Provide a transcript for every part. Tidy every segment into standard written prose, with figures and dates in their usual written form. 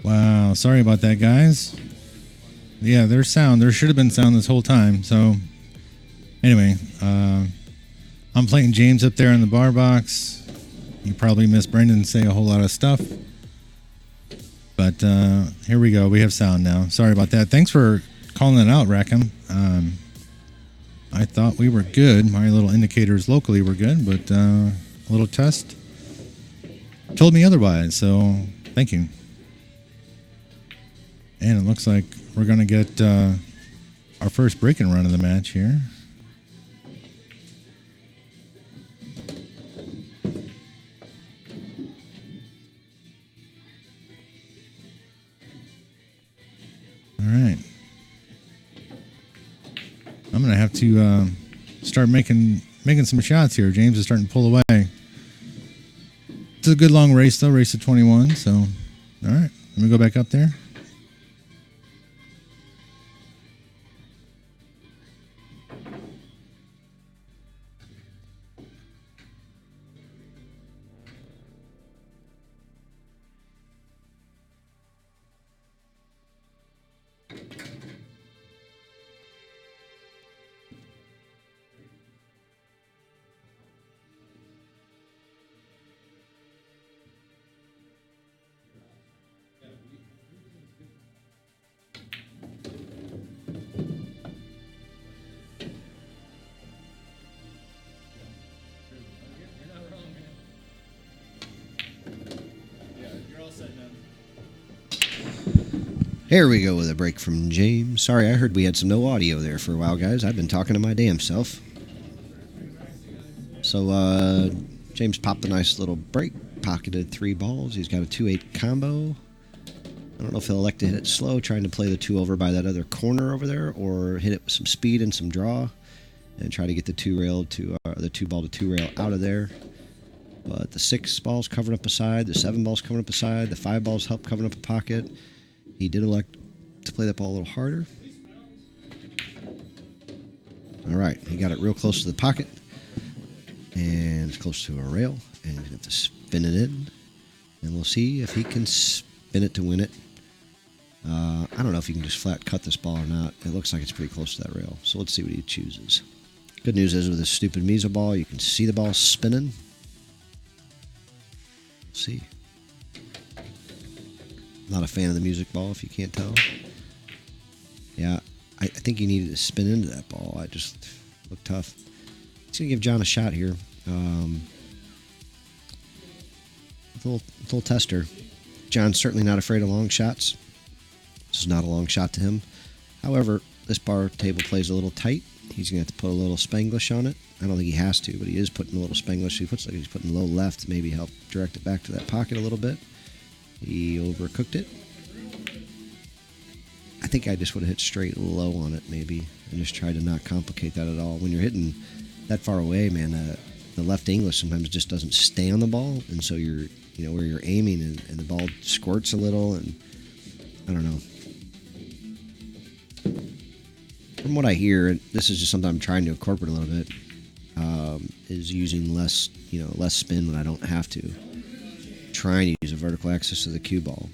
Wow, sorry about that, guys. Yeah, there's sound. There should have been sound this whole time. So, anyway, I'm playing James up there in the bar box. You probably missed Brendan say a whole lot of stuff. But here we go. We have sound now. Sorry about that. Thanks for calling it out, Rackham. I thought we were good. My little indicators locally were good, but a little test told me otherwise. So, thank you. And it looks like we're going to get our first break-in run of the match here. All right. I'm going to have to start making some shots here. James is starting to pull away. It's a good long race, though. Race to 21. So, all right. Let me go back up there. Here we go with a break from James. Sorry, I heard we had some no audio there for a while, guys. I've been talking to my damn self. So, James popped a nice little break. Pocketed 3 balls. He's got a 2-8 combo. I don't know if he'll elect to hit it slow, trying to play the 2 over by that other corner over there, or hit it with some speed and some draw, and try to get the 2 rail to the 2 ball to 2 rail out of there. But the 6 ball's covering up a side, the 7 ball's covering up a side, the 5 ball's help covering up a pocket. He did elect to play that ball a little harder. All right, he got it real close to the pocket, and it's close to a rail, and he's going to have to spin it in, and we'll see if he can spin it to win it. I don't know if you can just flat cut this ball or not. It looks like it's pretty close to that rail, so let's see what he chooses. Good news is with this stupid Miso ball, you can see the ball spinning. Let's see. Not a fan of the music ball, if you can't tell. Yeah, I think he needed to spin into that ball. I just looked tough. Let's going to give John a shot here. A little tester. John's certainly not afraid of long shots. This is not a long shot to him. However, this bar table plays a little tight. He's going to have to put a little Spanglish on it. I don't think he has to, but he is putting a little Spanglish. He looks like he's putting low left, maybe help direct it back to that pocket a little bit. He overcooked it. I think I just would have hit straight low on it, maybe, and just tried to not complicate that at all. When you're hitting that far away, man, the left English sometimes just doesn't stay on the ball, and so you're, where you're aiming, and the ball squirts a little, and I don't know. From what I hear, and this is just something I'm trying to incorporate a little bit, is using less spin when I don't have to. Trying to use a vertical axis of the cue ball,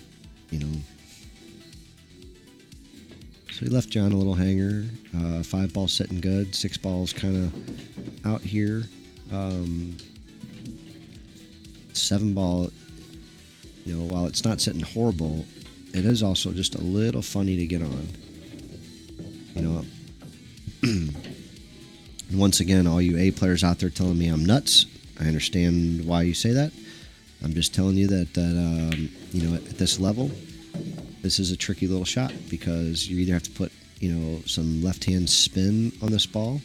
So he left John a little hanger. 5 balls sitting good. 6 balls kind of out here. 7 ball, while it's not sitting horrible, it is also just a little funny to get on. And once again, all you A players out there telling me I'm nuts, I understand why you say that. I'm just telling you that at this level, this is a tricky little shot, because you either have to put, some left-hand spin on this ball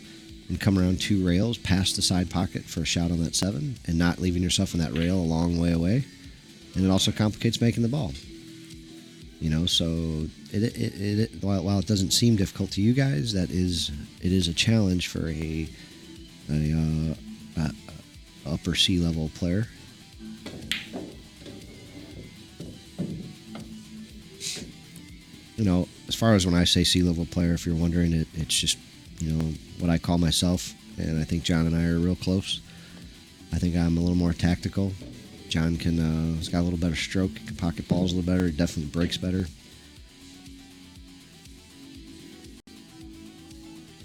and come around 2 rails past the side pocket for a shot on that 7 and not leaving yourself on that rail a long way away. And it also complicates making the ball. So while it doesn't seem difficult to you guys, it is a challenge for a upper C level player. As far as when I say C-level player, if you're wondering, it's just, what I call myself, and I think John and I are real close. I think I'm a little more tactical. John has got a little better stroke, can pocket balls a little better, he definitely breaks better.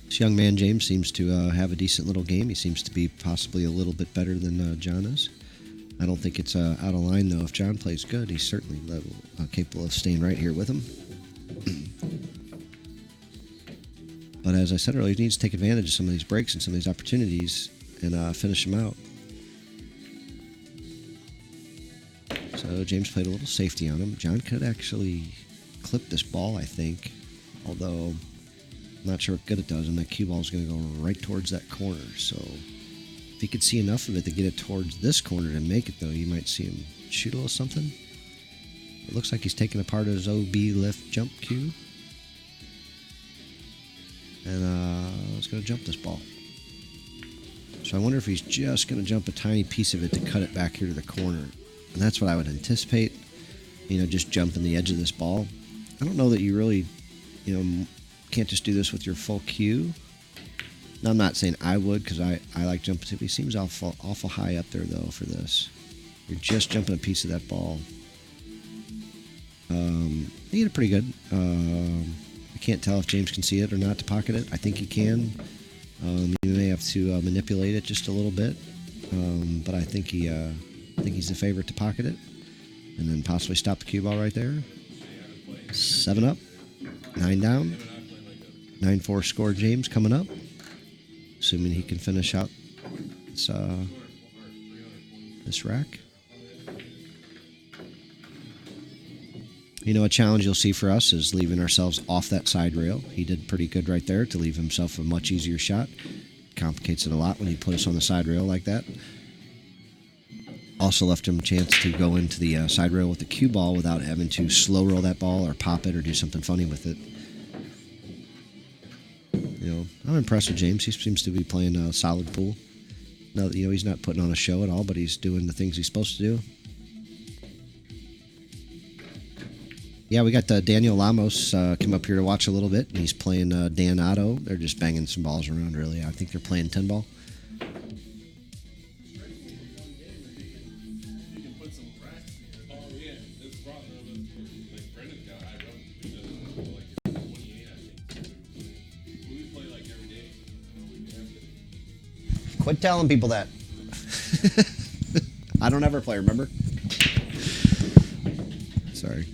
This young man, James, seems to have a decent little game. He seems to be possibly a little bit better than John is. I don't think it's out of line, though. If John plays good, he's certainly capable of staying right here with him. But as I said earlier, he needs to take advantage of some of these breaks and some of these opportunities and finish them out. So James played a little safety on him. John could actually clip this ball, I think, although I'm not sure what good it does, and that cue ball is going to go right towards that corner. So if he could see enough of it to get it towards this corner to make it, though, you might see him shoot a little something. It looks like he's taking apart his OB lift jump cue. And he's going to jump this ball. So I wonder if he's just going to jump a tiny piece of it to cut it back here to the corner. And that's what I would anticipate. Just jumping the edge of this ball. I don't know that you really, can't just do this with your full cue. Now, I'm not saying I would, because I like jumping too. He seems awful high up there, though, for this. You're just jumping a piece of that ball. He did it pretty good. I can't tell if James can see it or not to pocket it. I think he can. You may have to manipulate it just a little bit. But I think he's the favorite to pocket it. And then possibly stop the cue ball right there. 7 up. 9 down. 9-4 score, James, coming up. Assuming he can finish out this rack. A challenge you'll see for us is leaving ourselves off that side rail. He did pretty good right there to leave himself a much easier shot. Complicates it a lot when he put us on the side rail like that. Also left him a chance to go into the side rail with the cue ball without having to slow roll that ball or pop it or do something funny with it. I'm impressed with James. He seems to be playing a solid pool. Now that, he's not putting on a show at all, but he's doing the things he's supposed to do. Yeah, we got Daniel Lamos came up here to watch a little bit, and he's playing Dan Otto. They're just banging some balls around, really. I think they're playing 10 ball. Quit telling people that. I don't ever play, remember? Sorry.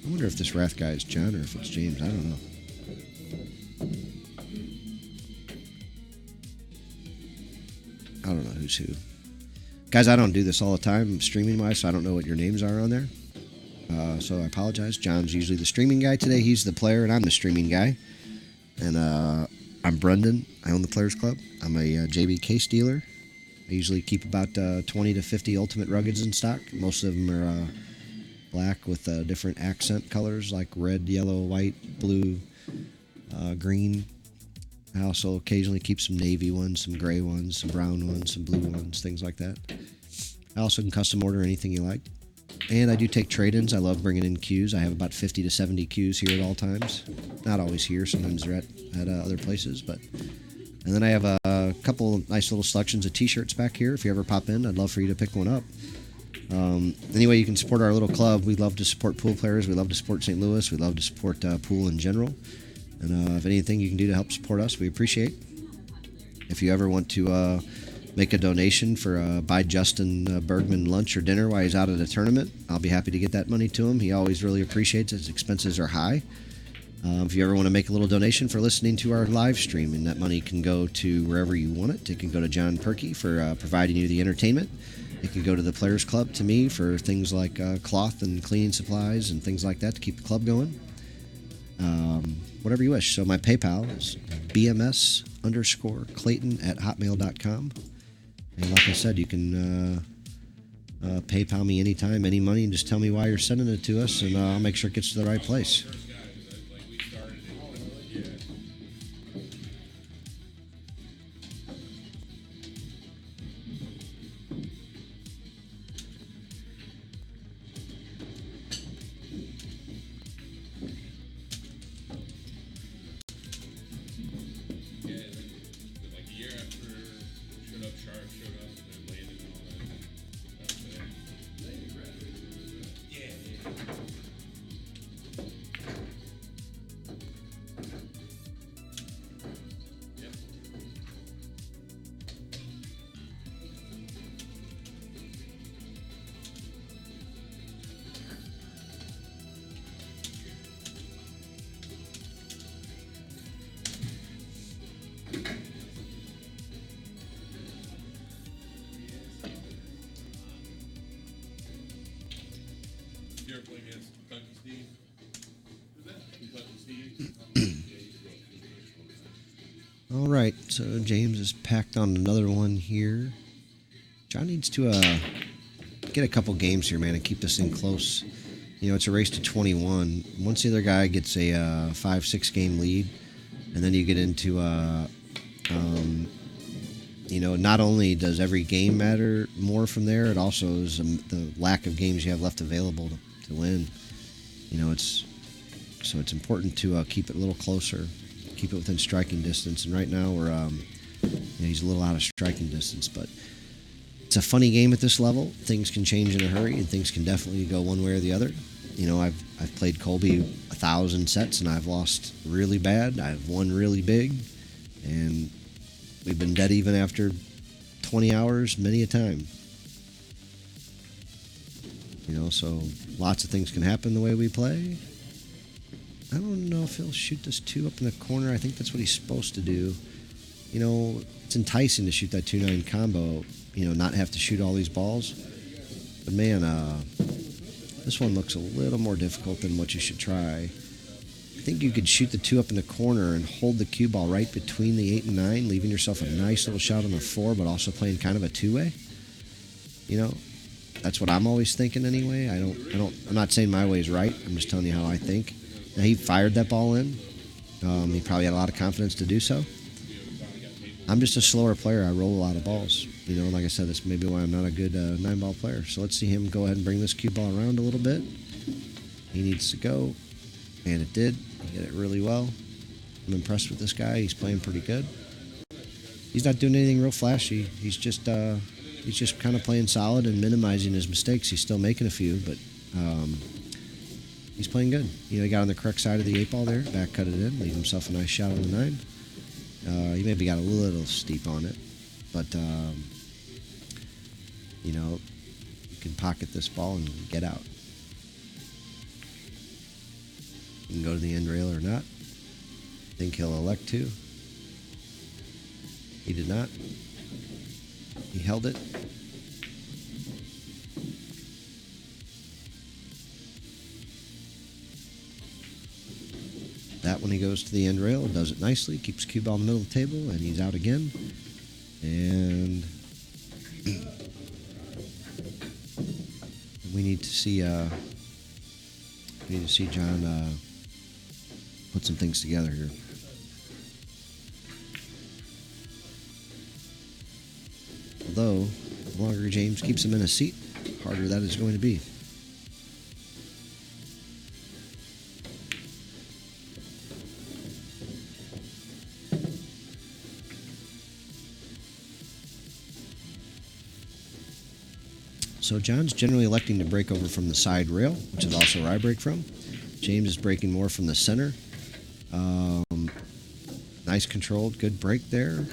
I wonder if this Wrath guy is John or if it's James. I don't know. I don't know who's who. Guys, I don't do this all the time streaming-wise, so I don't know what your names are on there. So I apologize. John's usually the streaming guy today. He's the player, and I'm the streaming guy. And I'm Brendan. I own the Players Club. I'm a JB dealer. I usually keep about 20 to 50 Ultimate Ruggeds in stock. Most of them are black with different accent colors like red, yellow, white, blue, green. I also occasionally keep some navy ones, some gray ones, some brown ones, some blue ones, things like that. I also can custom order anything you like. And I do take trade-ins. I love bringing in cues. I have about 50 to 70 cues here at all times. Not always here. Sometimes they're at other places. And then I have a couple nice little selections of T-shirts back here. If you ever pop in, I'd love for you to pick one up. Anyway, you can support our little club. We love to support pool players. We love to support St. Louis. We love to support pool in general. And if anything you can do to help support us, we appreciate. If you ever want to make a donation for buy Justin Bergman lunch or dinner while he's out at a tournament, I'll be happy to get that money to him. He always really appreciates it. His expenses are high. If you ever want to make a little donation for listening to our live stream, and that money can go to wherever you want it. It can go to John Perky for providing you the entertainment. It can go to the Players Club, to me, for things like cloth and cleaning supplies and things like that to keep the club going. Whatever you wish. So my PayPal is bms_Clayton@hotmail.com. And like I said, you can PayPal me anytime, any money, and just tell me why you're sending it to us, and I'll make sure it gets to the right place. All right, so James has packed on another one here. John needs to get a couple games here, man, and keep this thing close. You know, it's a race to 21. Once the other guy gets a 5-6 game lead, and then you get into, you know, not only does every game matter more from there, it also is the lack of games you have left available to win. You know, it's important to keep it a little closer, keep it within striking distance. And right now we're, you know, he's a little out of striking distance, but it's a funny game at this level. Things can change in a hurry, and things can definitely go one way or the other. You know, I've played Colby 1,000 sets, and I've lost really bad. I've won really big, and we've been dead even after 20 hours many a time. You know, so lots of things can happen the way we play. I don't know if he'll shoot this 2 up in the corner. I think that's what he's supposed to do. You know, it's enticing to shoot that 2-9 combo, you know, not have to shoot all these balls. But man, this one looks a little more difficult than what you should try. I think you could shoot the 2 up in the corner and hold the cue ball right between the 8 and 9, leaving yourself a nice little shot on the 4, but also playing kind of a 2-way. You know, that's what I'm always thinking anyway. I'm not saying my way is right. I'm just telling you how I think. Now, he fired that ball in. He probably had a lot of confidence to do so. I'm just a slower player. I roll a lot of balls. You know, like I said, that's maybe why I'm not a good 9-ball player. So let's see him go ahead and bring this cue ball around a little bit. He needs to go, and it did. He hit it really well. I'm impressed with this guy. He's playing pretty good. He's not doing anything real flashy. He's just kind of playing solid and minimizing his mistakes. He's still making a few, but he's playing good. You know, he got on the correct side of the 8-ball there, back cut it in, leave himself a nice shot on the 9. He maybe got a little steep on it, but you know, you can pocket this ball and get out. You can go to the end rail or not. I think he'll elect to. He did not. He held it. That one he goes to the end rail and does it nicely, keeps the cue ball in the middle of the table, and he's out again. And we need to see John put some things together here. Although, the longer James keeps him in a seat, the harder that is going to be. So John's generally electing to break over from the side rail, which is also where I break from. James is breaking more from the center. Nice controlled, good break there.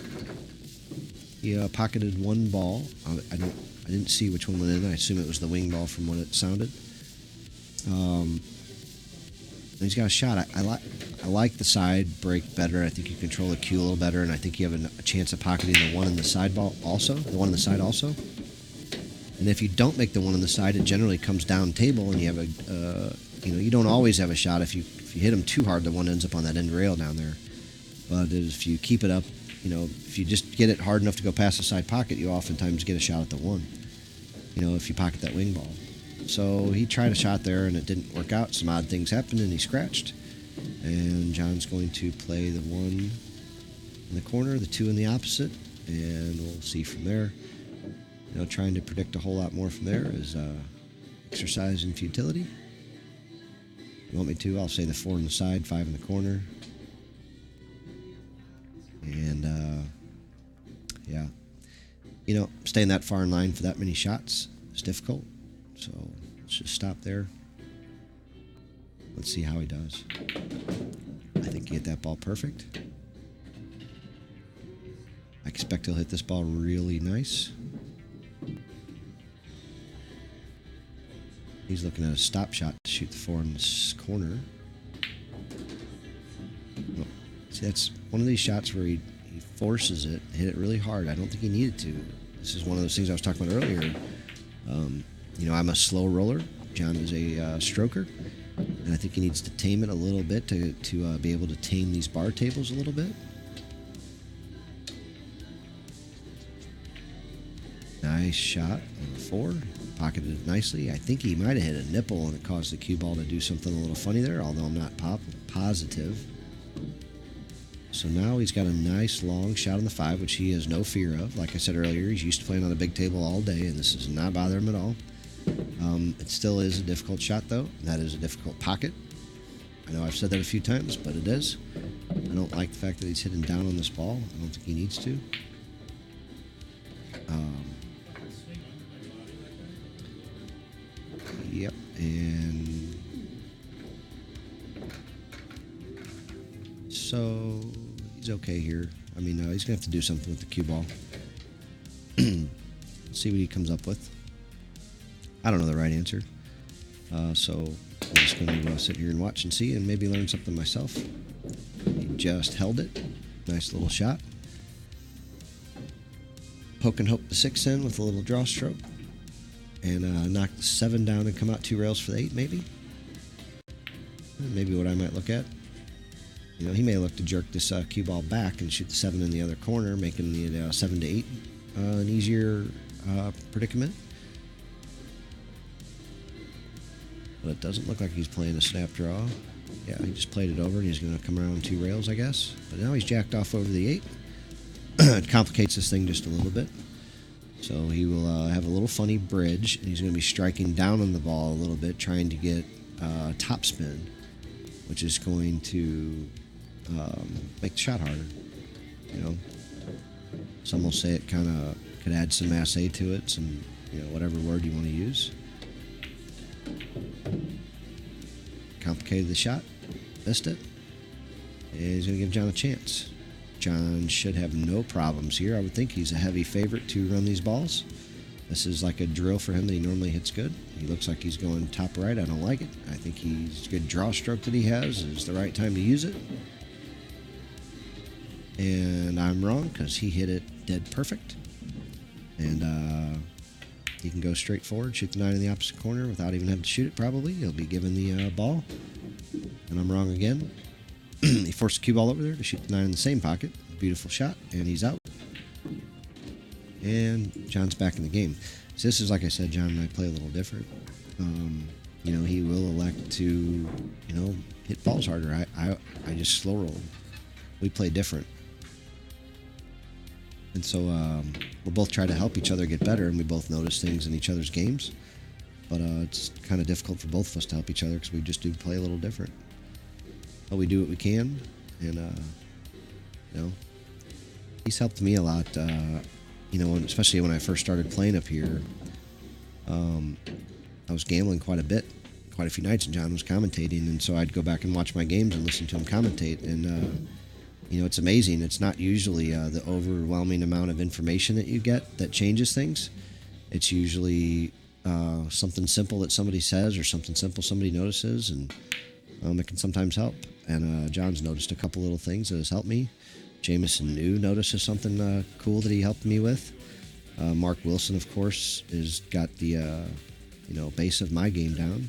He pocketed one ball. I didn't see which one went in. I assume it was the wing ball from what it sounded. He's got a shot. I like the side break better. I think you control the cue a little better, and I think you have a chance of pocketing the one in the side ball also. The one on the side also. And if you don't make the one on the side, it generally comes down table, and you have you don't always have a shot. If you hit them too hard, the one ends up on that end rail down there. But if you keep it up, you know, if you just get it hard enough to go past the side pocket, you oftentimes get a shot at the one. You know, if you pocket that wing ball. So he tried a shot there, and it didn't work out. Some odd things happened, and he scratched. And John's going to play the 1 in the corner, the 2 in the opposite, and we'll see from there. You know, trying to predict a whole lot more from there is exercise in futility. You want me to? I'll say the 4 on the side, 5 in the corner. And, yeah. You know, staying that far in line for that many shots is difficult. So let's just stop there. Let's see how he does. I think he hit that ball perfect. I expect he'll hit this ball really nice. He's looking at a stop shot to shoot the 4 in this corner. Well, see, that's one of these shots where he forces it, hit it really hard. I don't think he needed to. This is one of those things I was talking about earlier. You know, I'm a slow roller. John is a stroker, and I think he needs to tame it a little bit to be able to tame these bar tables a little bit. Nice shot on the 4. Pocketed it nicely. I think he might have hit a nipple and it caused the cue ball to do something a little funny there, although I'm not positive. So now he's got a nice long shot on the 5, which he has no fear of. Like I said earlier, he's used to playing on a big table all day, and this does not bother him at all. It still is a difficult shot, though. That is a difficult pocket. I know I've said that a few times, but it is. I don't like the fact that he's hitting down on this ball. I don't think he needs to. Yep, and so he's okay here. I mean, he's gonna have to do something with the cue ball. See what he comes up with. I don't know the right answer, so I'm just gonna sit here and watch and see, and maybe learn something myself. He just held it. Nice little shot. Poke and hope the 6 in with a little draw stroke. And knock the 7 down and come out 2 rails for the 8, maybe? Maybe what I might look at. You know, he may look to jerk this cue ball back and shoot the 7 in the other corner, making the 7 to 8 an easier predicament. But it doesn't look like he's playing a snap draw. Yeah, he just played it over and he's going to come around 2 rails, I guess. But now he's jacked off over the 8. It complicates this thing just a little bit. So he will have a little funny bridge, and he's going to be striking down on the ball a little bit, trying to get topspin, which is going to make the shot harder. You know, some will say it kind of could add some masse to it, some, you know, whatever word you want to use. Complicated the shot, missed it, and he's going to give John a chance. John should have no problems here. I would think he's a heavy favorite to run these balls. This is like a drill for him that he normally hits good. He looks like he's going top right. I don't like it. I think he's a good draw stroke that he has. It's the right time to use it. And I'm wrong because he hit it dead perfect. And he can go straight forward, shoot the 9 in the opposite corner without even having to shoot it probably. He'll be given the ball. And I'm wrong again. He forced the cue ball over there to shoot the 9 in the same pocket. Beautiful shot, and he's out. And John's back in the game. So this is, like I said, John and I play a little different. You know, he will elect to, you know, hit balls harder. I just slow roll. We play different. And so we'll both try to help each other get better, and we both notice things in each other's games. But it's kind of difficult for both of us to help each other because we just do play a little different. But we do what we can, and you know, he's helped me a lot. You know, especially when I first started playing up here, I was gambling quite a bit, quite a few nights, and John was commentating, and so I'd go back and watch my games and listen to him commentate, and you know, it's amazing. It's not usually the overwhelming amount of information that you get that changes things. It's usually something simple that somebody says or something simple somebody notices, and it can sometimes help. And John's noticed a couple little things that has helped me. Jameson New notices something cool that he helped me with. Mark Wilson, of course, has got the you know, base of my game down.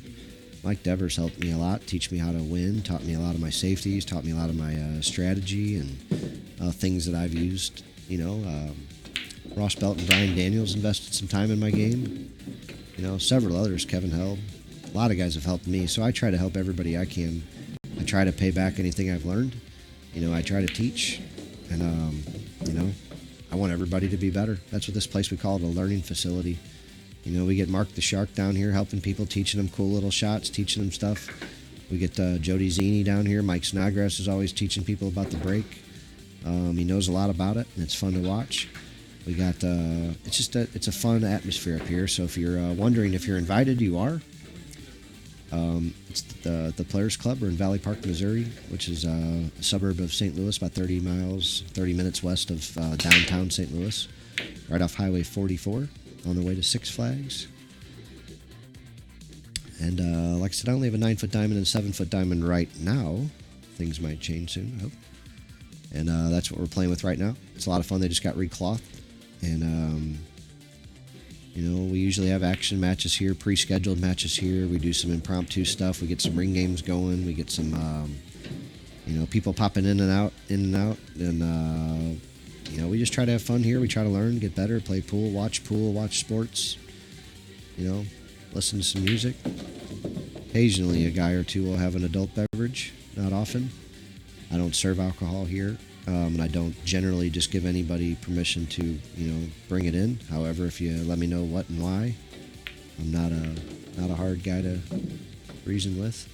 Mike Devers helped me a lot, teach me how to win, taught me a lot of my safeties, taught me a lot of my strategy and things that I've used. You know, Ross Belt and Brian Daniels invested some time in my game. You know, several others, Kevin Held. A lot of guys have helped me, so I try to help everybody I can. I try to pay back anything I've learned. You know, I try to teach, and you know, I want everybody to be better. That's what this place, we call it a learning facility. You know, we get Mark the Shark down here helping people, teaching them cool little shots, teaching them stuff. We get Jody Zini down here. Mike Snodgrass is always teaching people about the break. He knows a lot about it, and it's fun to watch. We got it's just it's a fun atmosphere up here. So if you're wondering if you're invited, you are. It's the Players Club. We're in Valley Park, Missouri, which is a suburb of St. Louis, about 30 minutes west of downtown St. Louis, right off Highway 44 on the way to Six Flags. And like I said, I only have a 9-foot diamond and a 7-foot diamond right now. Things might change soon, I hope. And that's what we're playing with right now. It's a lot of fun. They just got reclothed. And You know, we usually have action matches here, pre-scheduled matches here. We do some impromptu stuff. We get some ring games going. We get some, people popping in and out, and we just try to have fun here. We try to learn, get better, play pool, watch sports. Listen to some music. Occasionally, a guy or two will have an adult beverage. Not often. I don't serve alcohol here. And I don't generally just give anybody permission to, bring it in. However, if you let me know what and why, I'm not a hard guy to reason with.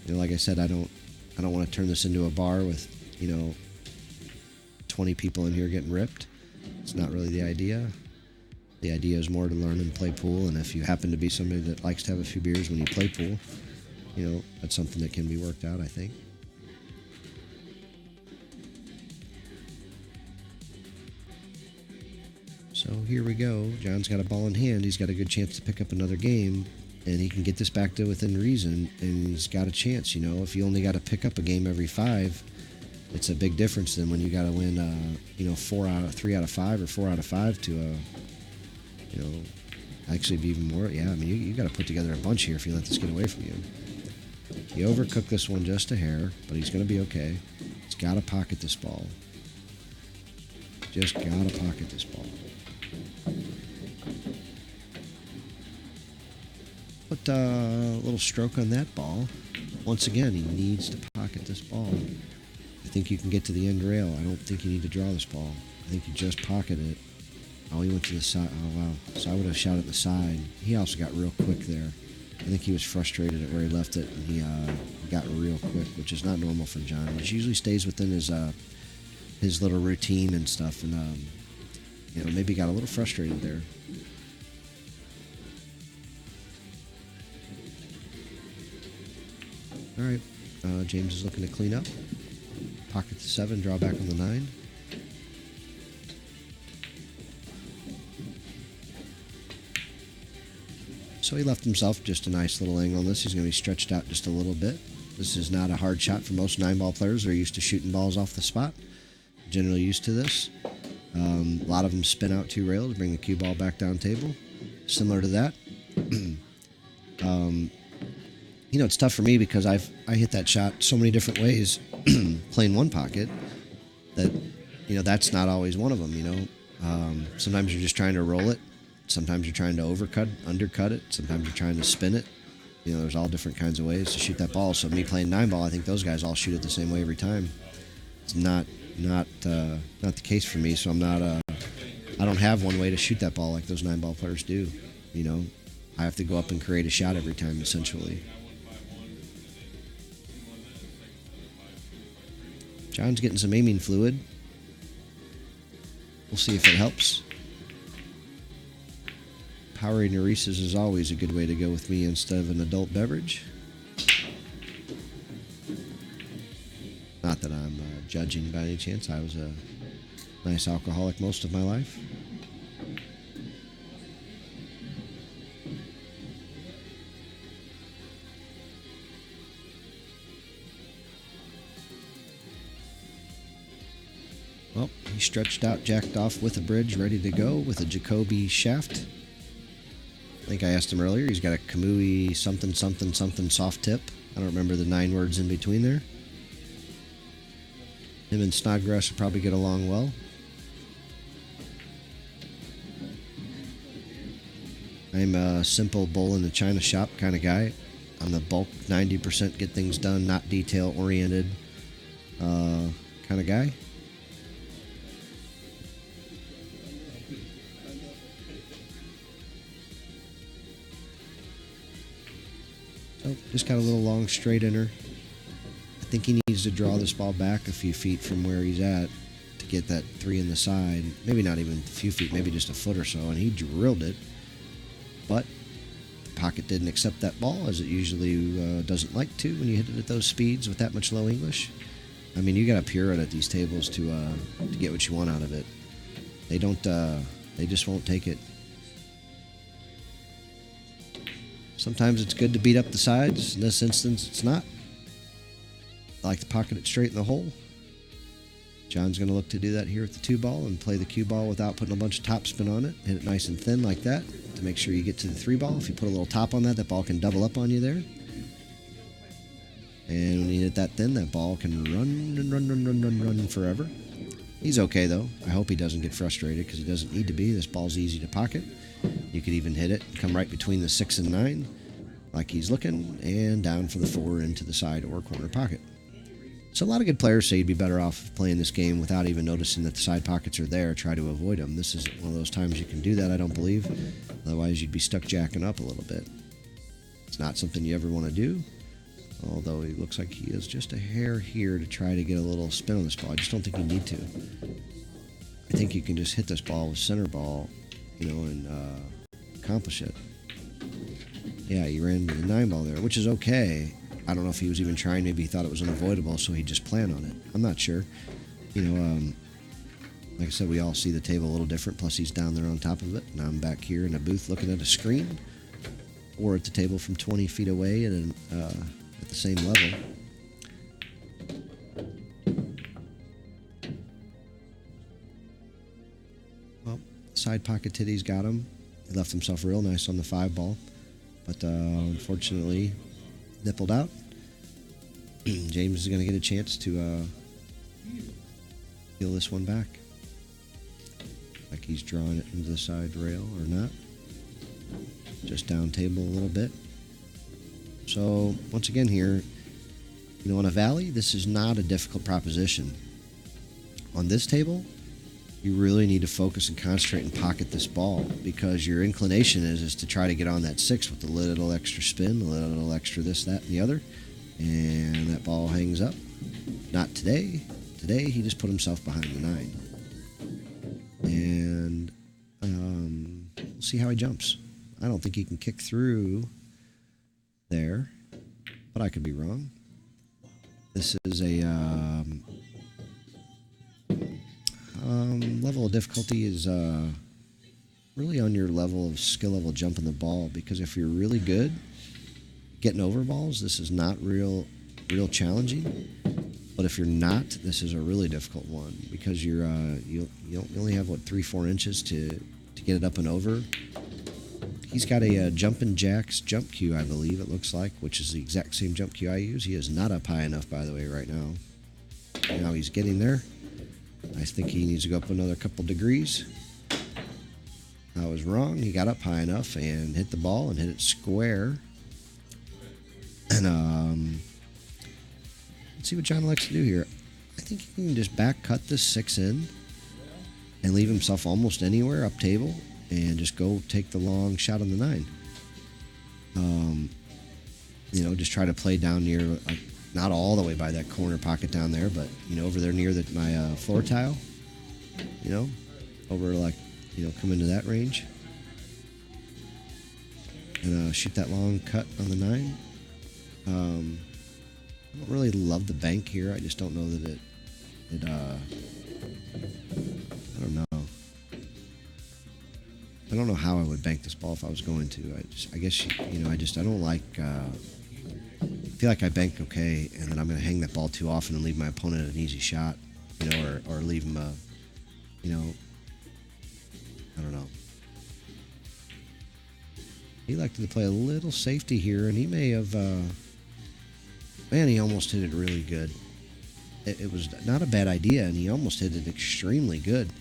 Like I said, I don't want to turn this into a bar with, 20 people in here getting ripped. It's not really the idea. The idea is more to learn and play pool. And if you happen to be somebody that likes to have a few beers when you play pool, that's something that can be worked out, I think. So here we go. John's got a ball in hand. He's got a good chance to pick up another game, and he can get this back to within reason, and he's got a chance. If you only got to pick up a game every 5, it's a big difference than when you got to win, 3 out of 5 or 4 out of 5 to, actually be even more. Yeah, I mean, you got to put together a bunch here if you let this get away from you. He overcooked this one just a hair, but he's going to be okay. He's got to pocket this ball. Just got to pocket this ball. Put a little stroke on that ball. Once again, he needs to pocket this ball. I think you can get to the end rail. I don't think you need to draw this ball. I think you just pocket it. Oh, he went to the side. Oh, wow. So I would have shot at the side. He also got real quick there. I think he was frustrated at where he left it, and he got real quick, which is not normal for John. He usually stays within his little routine and stuff, and maybe got a little frustrated there. All right, James is looking to clean up. Pocket the 7, draw back on the 9. So he left himself just a nice little angle on this. He's going to be stretched out just a little bit. This is not a hard shot for most 9-ball players. They're used to shooting balls off the spot. Generally used to this. A lot of them spin out 2 rails, bring the cue ball back down table. Similar to that. It's tough for me because I hit that shot so many different ways playing one pocket that, that's not always one of them, Sometimes you're just trying to roll it. Sometimes you're trying to undercut it. Sometimes you're trying to spin it. There's all different kinds of ways to shoot that ball. So me playing 9-ball, I think those guys all shoot it the same way every time. It's not the case for me. So I don't have one way to shoot that ball like those 9-ball players do. I have to go up and create a shot every time, essentially. John's getting some aiming fluid. We'll see if it helps. Powerade and Reese's is always a good way to go with me instead of an adult beverage. Not that I'm judging by any chance. I was a nice alcoholic most of my life. Well, he stretched out, jacked off with a bridge, ready to go with a Jacoby shaft. I think I asked him earlier. He's got a Kamui something soft tip. I don't remember the 9 words in between there. Him and Snodgrass will probably get along well. I'm a simple bull in the china shop kind of guy. I'm the bulk 90% get things done, not detail oriented kind of guy. Oh, just got a little long straight inner. I think he needs to draw this ball back a few feet from where he's at to get that 3 in the side. Maybe not even a few feet, maybe just a foot or so, and he drilled it. But the pocket didn't accept that ball, as it usually doesn't like to when you hit it at those speeds with that much low English. I mean, you got to pure it at these tables to get what you want out of it. They don't. They just won't take it. Sometimes it's good to beat up the sides. In this instance, it's not. I like to pocket it straight in the hole. John's going to look to do that here with the 2-ball and play the cue ball without putting a bunch of topspin on it. Hit it nice and thin like that to make sure you get to the 3-ball. If you put a little top on that, that ball can double up on you there. And when you hit that thin, that ball can run and run forever. He's okay, though. I hope he doesn't get frustrated because he doesn't need to be. This ball's easy to pocket. You could even hit it, come right between the 6 and 9 like he's looking, and down for the 4 into the side or corner pocket. So a lot of good players say you'd be better off playing this game without even noticing that the side pockets are there. Try to avoid them. This isn't one of those times you can do that, I don't believe. Otherwise, you'd be stuck jacking up a little bit. It's not something you ever want to do, although he looks like he is just a hair here to try to get a little spin on this ball. I just don't think you need to. I think you can just hit this ball with center ball, and accomplish it. Yeah, he ran into the 9-ball there, which is okay. I don't know if he was even trying. Maybe he thought it was unavoidable, so he just planned on it. I'm not sure. Like I said, we all see the table a little different, plus he's down there on top of it, and I'm back here in a booth looking at a screen, or at the table from 20 feet away at the same level. Well, side pocket titty's got him. He left himself real nice on the 5-ball, but unfortunately nippled out. James is going to get a chance to peel this one back. Like he's drawing it into the side rail or not. Just down table a little bit. So once again here, on a valley, this is not a difficult proposition. On this table, you really need to focus and concentrate and pocket this ball, because your inclination is to try to get on that 6 with a little extra spin, a little extra this, that, and the other, and that ball hangs up. Not today. Today he just put himself behind the 9. And we'll see how he jumps. I don't think he can kick through there, but I could be wrong. This is a level of difficulty is really on your level of skill level jumping the ball, because if you're really good getting over balls, this is not real challenging. But if you're not, this is a really difficult one, because you only have 3-4 inches to get it up and over. He's got a jumping jacks jump cue, I believe it looks like, which is the exact same jump cue I use. He is not up high enough, by the way, right now. Now he's getting there. I think he needs to go up another couple degrees. I was wrong. He got up high enough and hit the ball and hit it square. And let's see what John likes to do here. I think he can just back cut this 6 in and leave himself almost anywhere up table and just go take the long shot on the 9. Just try to play down near, not all the way by that corner pocket down there, but over there near my floor tile. Over come into that range and shoot that long cut on the 9. I don't really love the bank here. I just don't know that I don't know. I don't know how I would bank this ball if I was going to. I don't like. I feel like I bank okay, and then I'm going to hang that ball too often and leave my opponent an easy shot, or leave him I don't know. He liked to play a little safety here, and he may have. Man, he almost hit it really good. It was not a bad idea, and he almost hit it extremely good.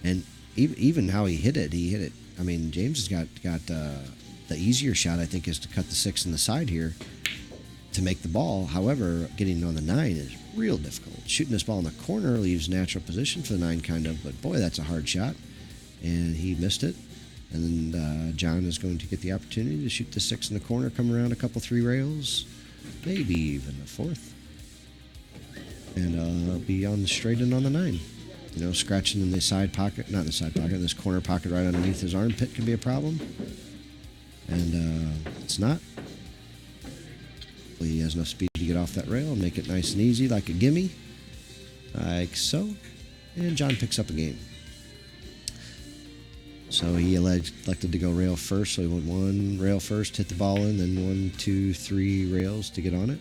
And even how he hit it. I mean, James has got the easier shot, I think, is to cut the 6 in the side here to make the ball. However, getting on the 9 is real difficult. Shooting this ball in the corner leaves natural position for the 9, kind of, but boy, that's a hard shot. And he missed it. And then John is going to get the opportunity to shoot the 6 in the corner, come around a couple 3 rails, maybe even a 4th, and be on the straight and on the 9. Scratching in the side pocket, not in the side pocket, in this corner pocket right underneath his armpit can be a problem. And it's not. Hopefully he has enough speed to get off that rail and make it nice and easy, like a gimme. Like so. And John picks up a game. So he elected to go rail first, so he went 1 rail first, hit the ball in, then 1, 2, 3 rails to get on it.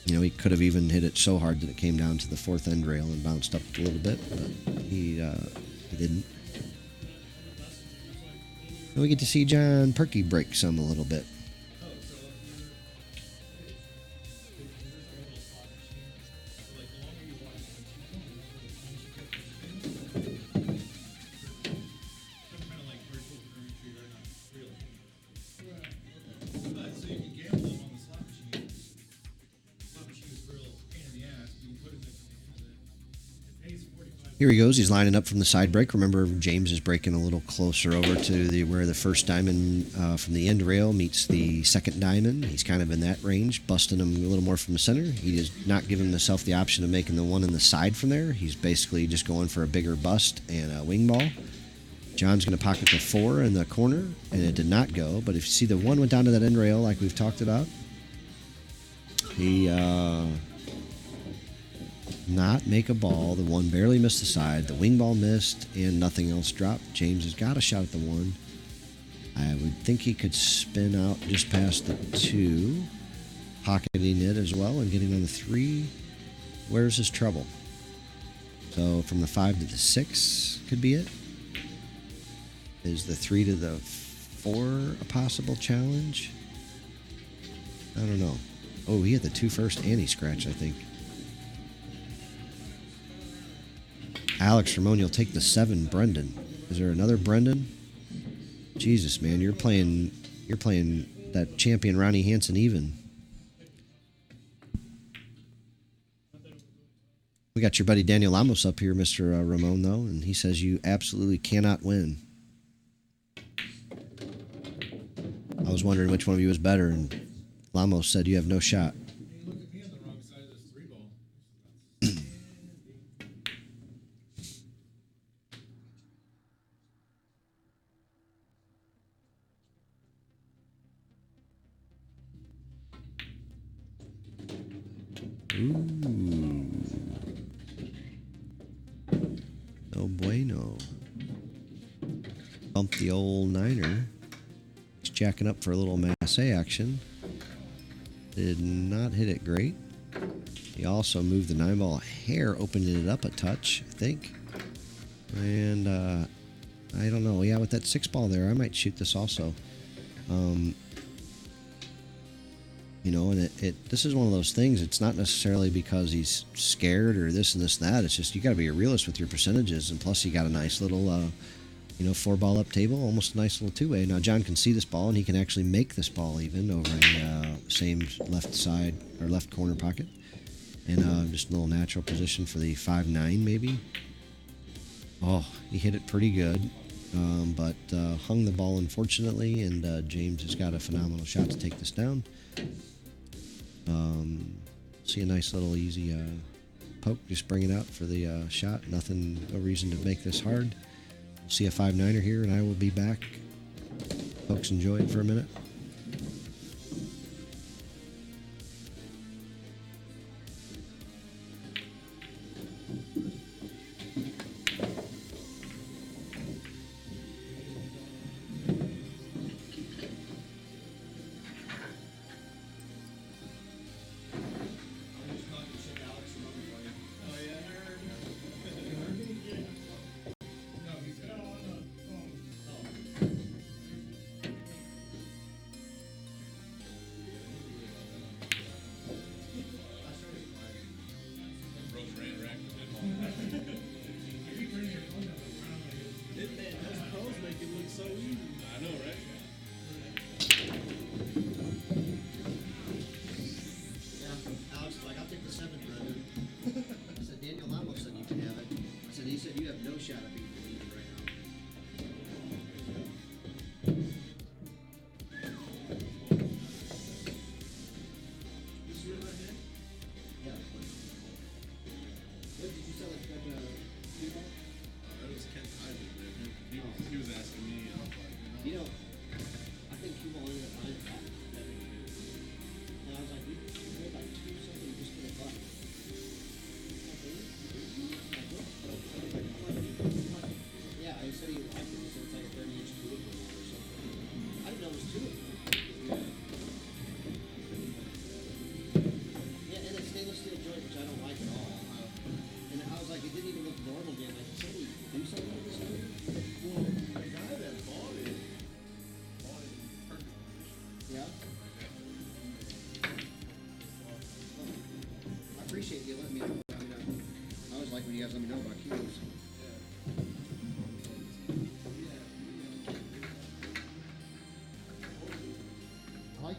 You know, he could have even hit it so hard that it came down to the fourth end rail and bounced up a little bit, but he didn't. And we get to see John Perky break some a little bit. Here he goes. He's lining up from the side break. Remember, James is breaking a little closer over to where the first diamond from the end rail meets the second diamond. He's kind of in that range, busting him a little more from the center. He is not giving himself the option of making the one in the side from there. He's basically just going for a bigger bust and a wing ball. John's going to pocket the 4 in the corner, and it did not go. But if you see the 1 went down to that end rail like we've talked about, he not make a ball. The 1 barely missed the side. The wing ball missed, and nothing else dropped. James has got a shot at the 1. I would think he could spin out just past the 2, pocketing it as well and getting on the 3. Where's his trouble? So from the 5 to the 6 could be it. Is the 3 to the 4 a possible challenge? I don't know. Oh, he had the 2 first and he scratched, I think. Alex Ramon, you'll take the 7, Brendan. Is there another Brendan? Jesus, man, you're playing that champion Ronnie Hansen even. We got your buddy Daniel Lamos up here, Mr. Ramon, though, and he says you absolutely cannot win. I was wondering which one of you was better, and Lamos said you have no shot. Ooh. No bueno. Bump the old 9er. He's jacking up for a little masse action. Did not hit it great. He also moved the 9 ball a hair, opening it up a touch, I think. And I don't know. Yeah, with that 6 ball there, I might shoot this also. You know, and this is one of those things. It's not necessarily because he's scared or this and this and that. It's just you got to be a realist with your percentages, and plus you got a nice little, 4 ball up table, almost a nice little 2-way. Now John can see this ball, and he can actually make this ball even over in the same left side or left corner pocket, and just a little natural position for the 5-9 maybe. Oh, he hit it pretty good. But hung the ball unfortunately, and James has got a phenomenal shot to take this down. See a nice little easy poke, just bring it out for the shot. Nothing, no reason to make this hard. We'll see a 5-9er here, and I will be back. Folks, enjoy it for a minute.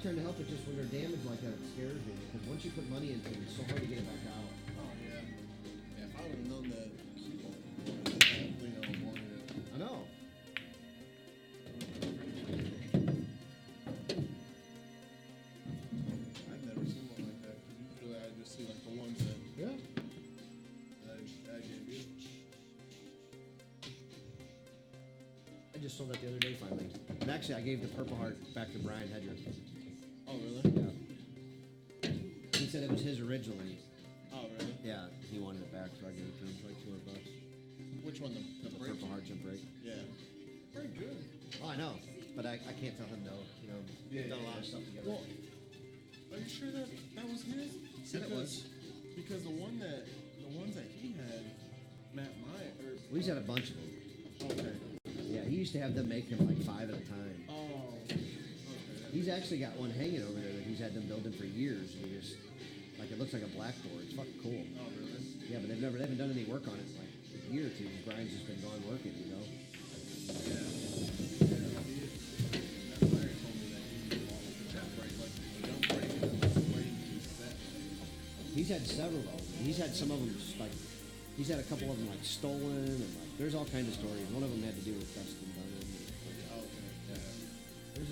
trying to help it just when they're damaged like that, it scares me. Because once you put money into it, it's so hard to get it back out. Oh yeah. Yeah, if I would have known that, wanted it. I know. I've never seen one like that. Usually I just see like the ones that I gave you. I just sold that the other day finally. And actually, I gave the Purple Heart back to Brian Hedger. Oh really? Yeah. He said it was his originally. Oh really? Yeah, he wanted it back, so I gave it to him for like $200. Which one? The break? Purple Heart Jump Break. Yeah. Very good. Oh, I know, but I can't tell him no. You know, we've done a lot of stuff together. Well, are you sure that was his? Said it was. Because the ones that he had, Matt Meyer. Well, he's had a bunch of them. Okay. Yeah, he used to have them make them like 5 at a time. Oh. Okay. He's actually got one hanging over there that he's had them building for years. And he just, like, it looks like a black door. It's fucking cool. Oh really? Yeah, but they haven't done any work on it in like a year or two. Brian's just been gone working, you know. He's had several of them. He's had some of them just like, he's had a couple of them like stolen and like, there's all kinds of stories. One of them had to do with Dustin Dunham.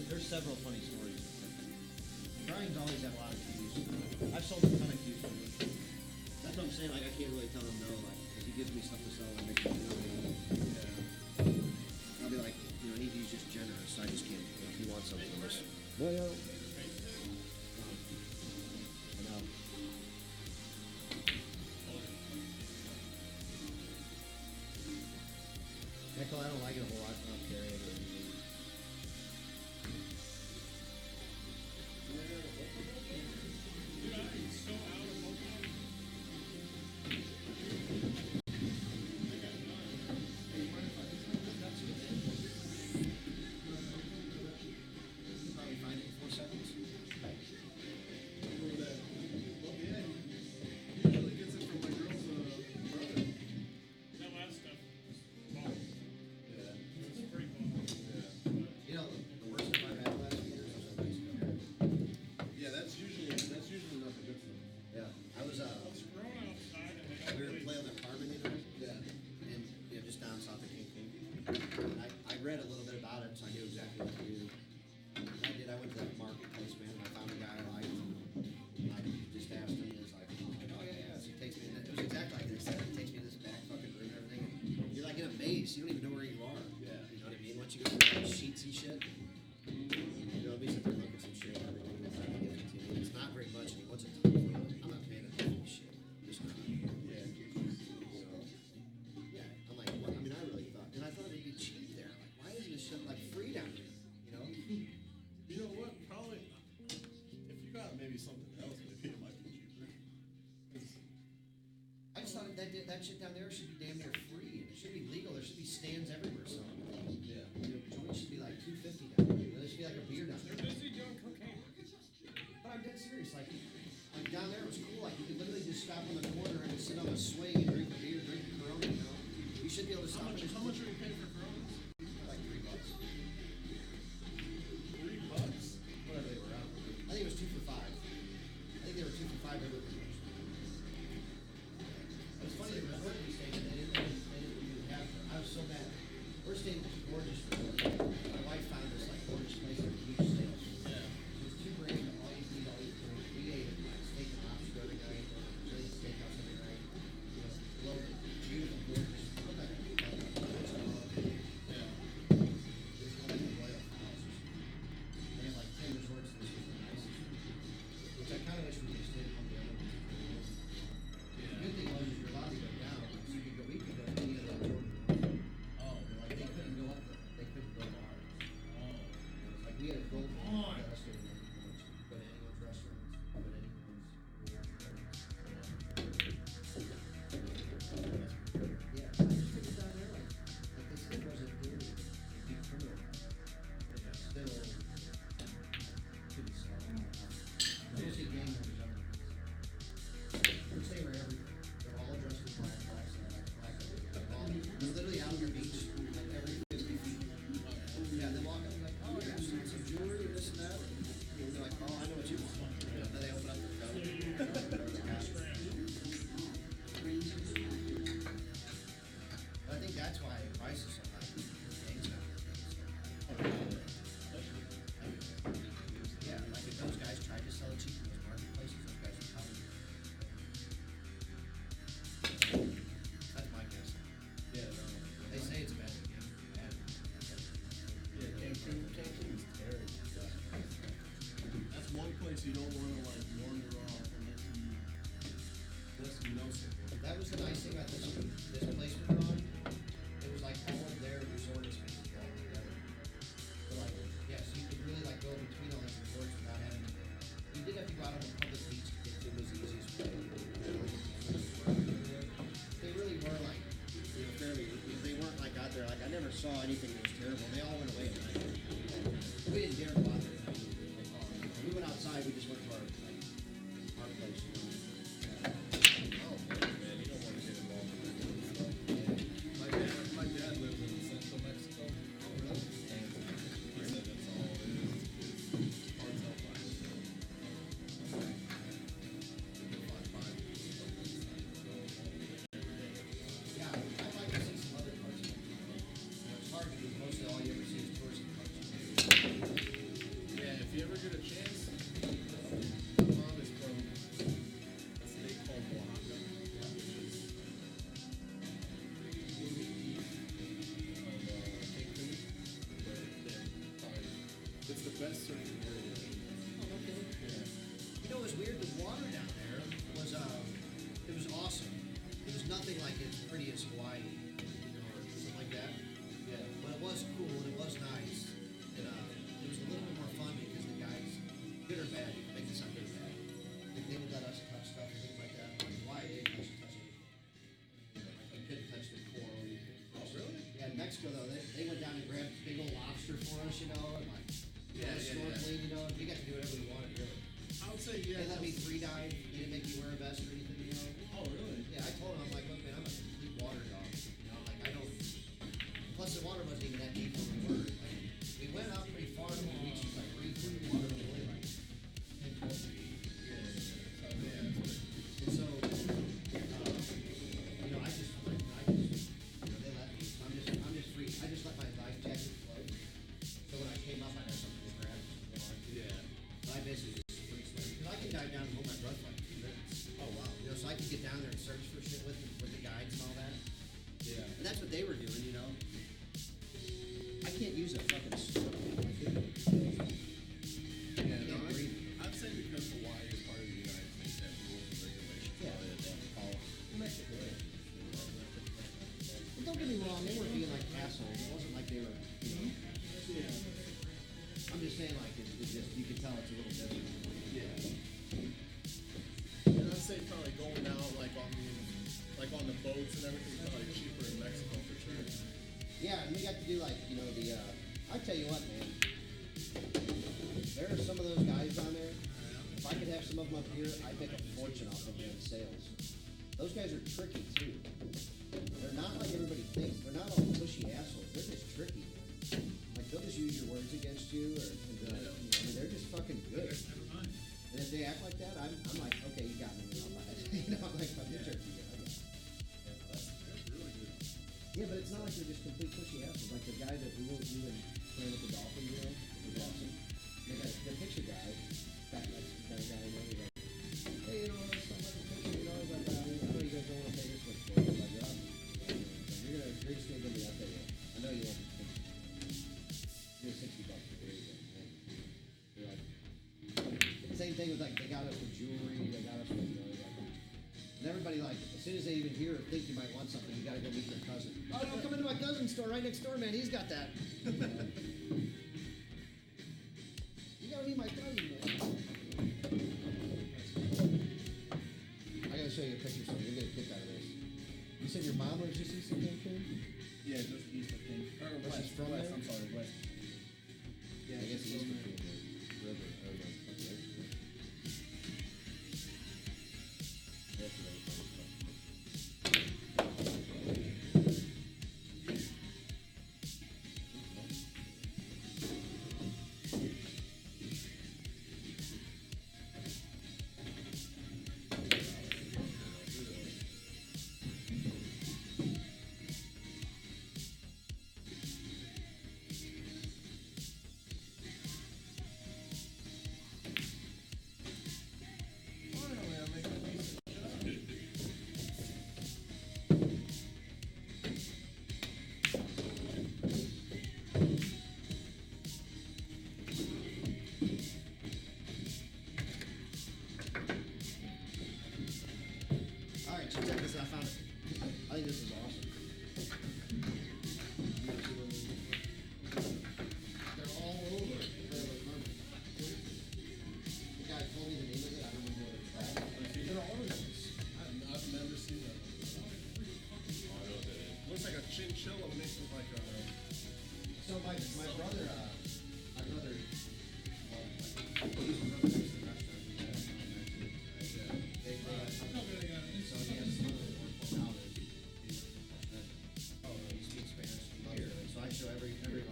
There's several funny stories. Brian's always had a lot of cues. I've sold a ton of cues from him. That's what I'm saying. Like I can't really tell him no, like because he gives me stuff to sell and makes me do it. I'll be like, you know, he's just generous. I just can't. You know, if he wants something, I'm just. No, no. I know. Heckle, I don't like it a whole lot. I don't carry it or anything. You don't even know where you are. Yeah. You know what I mean? Once you go through sheets and shit, you'll be sitting there looking at some shit and everything. And finally give it to you. It's not very much. And what's a ton? I'm not paying attention to shit. Just not. Yeah. Yeah. I'm like, what? I mean, I really thought, and I thought it'd be cheap there. Like, why isn't this shit like free down here? You know? You know what? Probably, if you got maybe something else, maybe it might be cheaper. I just thought that shit down there should be damn near free. It should be legal. There should be stands everywhere. So yeah, you know, joints should be like $250 down there. There should be like a beer down there. They're busy doing cocaine. But I'm dead serious. Like down there it was cool. Like you could literally just stop on the corner and sit on a swing and drink a beer, drink a Corona. You know, you should be able to stop. How much are you paying for Coronas? Like $3. $3? Whatever they were out. I think it was 2 for $5. I think they were 2 for $5 every promotion. It's funny, the resort we stayed in, they didn't even have. I was so mad. We're staying in this gorgeous resort. My wife found this like gorgeous place with huge steaks. Yeah. It was $2 grand. All you eat, all you drink. We ate at like steak and lobster every night. Really steakhouse every night. You know, lovely, beautiful, gorgeous. Looked like a yeah. It's like a royal house. They have like 10 resorts. And this was the nicest. Which I kind of wish we could have stayed at one of the other ones. The good thing was you're allowed to go down, so you could go. We could go to any of the resort. Oh, like they couldn't go up there. They couldn't go to ours. anything that was terrible. They all went away at night. We didn't dare go out there. We went outside. We just went to our place. You know? Oh, man, you don't want to get involved in that kind of stuff. My dad lives in central Mexico. And he said that's all it is cartel violence. Yeah, I'd like to see some other parts of it. It's hard because mostly all you ever see is tourism parts. Yeah, if you ever get a chance, my mom is from a state called Oaxaca, which is Cancun, but it's the best surfing area. Oh, okay. You know, it was weird. The water down there was it was awesome. It was nothing like as pretty as Hawaii, you know, or something like that. Yeah. But it was cool and it was nice. And it was a little bit more fun because the guys, good or bad, you can make this sound good or bad. They would let us touch stuff and things like that. Like Hawaii, they didn't let us touch anything. You couldn't touch the coral or anything. Oh, really? Yeah, in Mexico though, they went down and grabbed big old lobster for us, you know, and like snorkeling, you know. We got to do whatever we wanted, really. I would say, yeah. They let me free dive. They didn't make me wear a vest or anything, you know. Oh, really? Yeah, I told him, I'm like, look, man, I'm a complete water dog. You know, like I don't. Plus, the water wasn't even that deep when we were. Like, we went out pretty far to the beach, like 3 foot of water was only like 10, 12 feet. And so, you know, I just, you know, they let me. I'm just free. I just let my life jacket float. So when I came up, I had something to grab. Yeah. I basically just free swim because I can dive down and hold my breath for like 2 minutes. Oh, wow. You know, so I could get down there and search for shit with the guides and all that. Yeah. And that's what they were doing, you know. I can't use a fucking snorkel. Yeah, no, can't breathe. I'd say because Hawaii is part of the United States, they have rules and regulations Yeah. that they have to follow. Mexico. But don't get me wrong, they weren't being like assholes. It wasn't like they were, you know. Yeah. I'm just saying, like, it's just, you can tell it's a little different. Yeah. And I'd say probably going out like on the boats and everything is probably cheaper in Mexico for sure. Yeah, and we got to do like, you know, I tell you what, man. There are some of those guys down there. If I could have some of them up here, I'd make a fortune off of them in sales. Those guys are tricky too. They're not like everybody thinks. They're not all pushy assholes. They're just tricky. Like they'll just use your words against you, or I mean, they're just fucking good. And if they act like that, I'm like, okay, you got me. You know, I'm like, fucking jerky. I got it. That's really good. Yeah, but it's not like they're just complete pushy assholes. Like the guy that we were doing playing with the Dolphins, you know, was awesome. The picture guy, that guy, you know, he's like, hey, you know, let's talk about the picture, you know, he's like, I know you guys don't want to pay this much for it. Like, you're just gonna give me that video. I know you want this picture. Here's $60 for the video. You're like, same thing with like, they got us with jewelry, they got us with, you know, like, and everybody like, as soon as they even hear or think you might want something, you gotta go meet their cousin. Oh, no, come into my cousin's store right next door, man. He's got that. You gotta meet my cousin, man. I gotta show you a picture of something. You'll get a kick out of this. You said your mom lives just east of Cancun? Yeah, just east of Cancun. Or West, west, from west, there? I'm sorry, west. Yeah, I guess east of Cancun. River. Or the fucking ocean. That's the right place. my brother, he speaks Spanish here. So I show every like every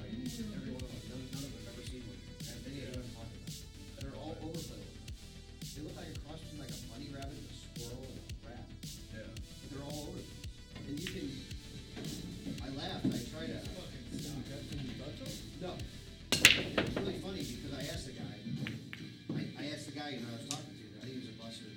one of them. None of them have ever seen one. And any of them talking about it. They're all over the place. They look like a cross between like a bunny rabbit and a squirrel and a rat. Yeah. But they're all over the place. And you can. I laughed. I tried to. No. It's really funny because I asked the guy. I asked the guy, I was talking to. I think he was a busser.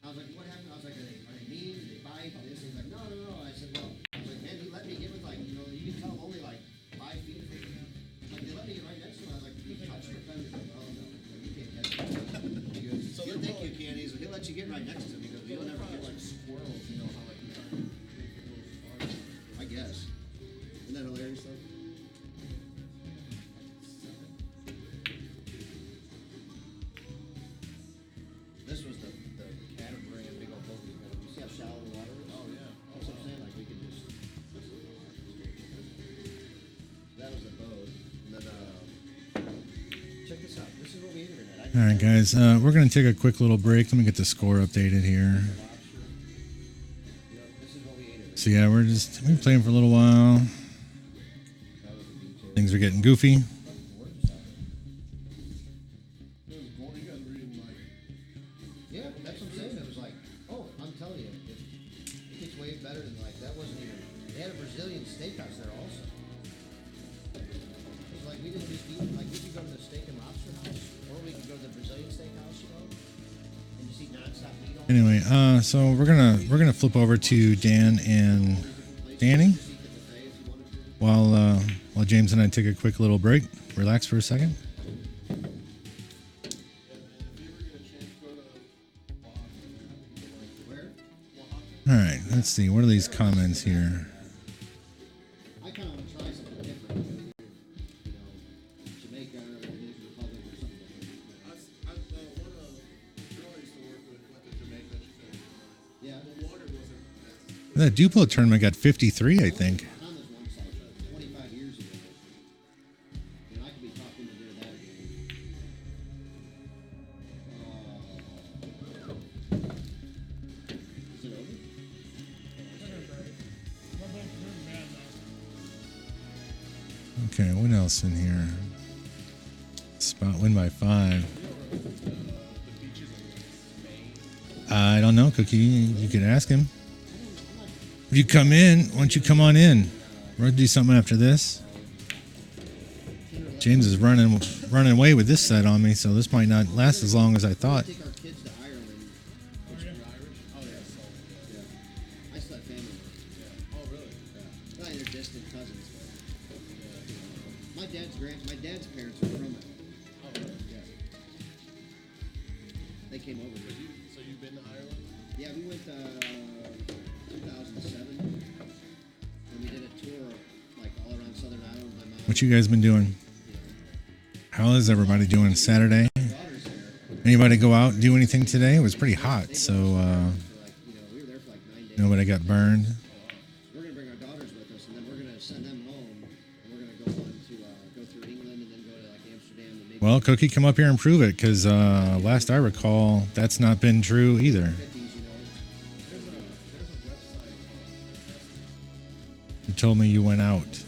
I was like, "What happened?" I was like, "Are they mean? Did they bite?" This. He's like, "No, no, no." I said, "Well," I was like, "Man, he let me get with like, you can tell I'm only like 5 feet from him. Like they let me get right next to him. I was like, "You can touch my fingers." Like, "Oh no, like, you can't catch me." He goes, "You think you can?" He's like, "He'll let you get right next to him." He goes, "You'll never get Like like." squirrels, how like you try to make little stars. I guess. Isn't that hilarious though? This was the catamaran, big old boat. You see how shallow the water is? Oh yeah. That's what I'm saying. Like we could just. That was the boat. And then check this out. This is what we ate tonight. All right, guys. We're gonna take a quick little break. Let me get the score updated here. This is what we ate. So yeah, we've been playing for a little while. Things are getting goofy. It was boring. You guys were eating like. Yeah, that's what I'm saying. It was like, oh, I'm telling you, it gets way better than like that. Wasn't even. They had a Brazilian steakhouse there also. It was like we didn't just eat like we could go to the steak and lobster house, or we could go to the Brazilian steakhouse, and just eat nonstop meat all day. Anyway, so we're gonna flip over to Dan and Danny while James and I take a quick little break, relax for a second. All right, let's see. What are these comments here? I kind of want to try something different. Jamaica or Dominican Republic or something different. One of the girl I used to work with went to Jamaica. She said, Yeah. the water wasn't as. That Duplo tournament got 53, I think. On this one side, 25 years ago. I could be talking to do that again. Is it over? Okay, what else in here? Spot win by 5. I don't know, Cookie. You could ask him. If you come in, why don't you come on in? We're gonna do something after this. James is running away with this set on me, so this might not last as long as I thought. Take our kids to Ireland. You're Irish? Oh, yeah. I still have family there. Oh, really? Yeah. Not they're distant cousins, but my dad's parents were from it. Oh, really? Yeah. They came over here. So you've been to Ireland? Yeah, we went 2007, and we did a tour like all around Southern Ireland. My mom. What you guys been doing? How is everybody doing Saturday? Anybody go out and do anything today? It was pretty hot, so We were there for like 9 days. nobody got burned. We're gonna bring our daughters with us, and then we're gonna send them home, and we're gonna go on to go through England, and then go to like Amsterdam, and maybe Well, Cookie, come up here and prove it, because last I recall, that's not been true either. 50s, There's a website. You told me you went out.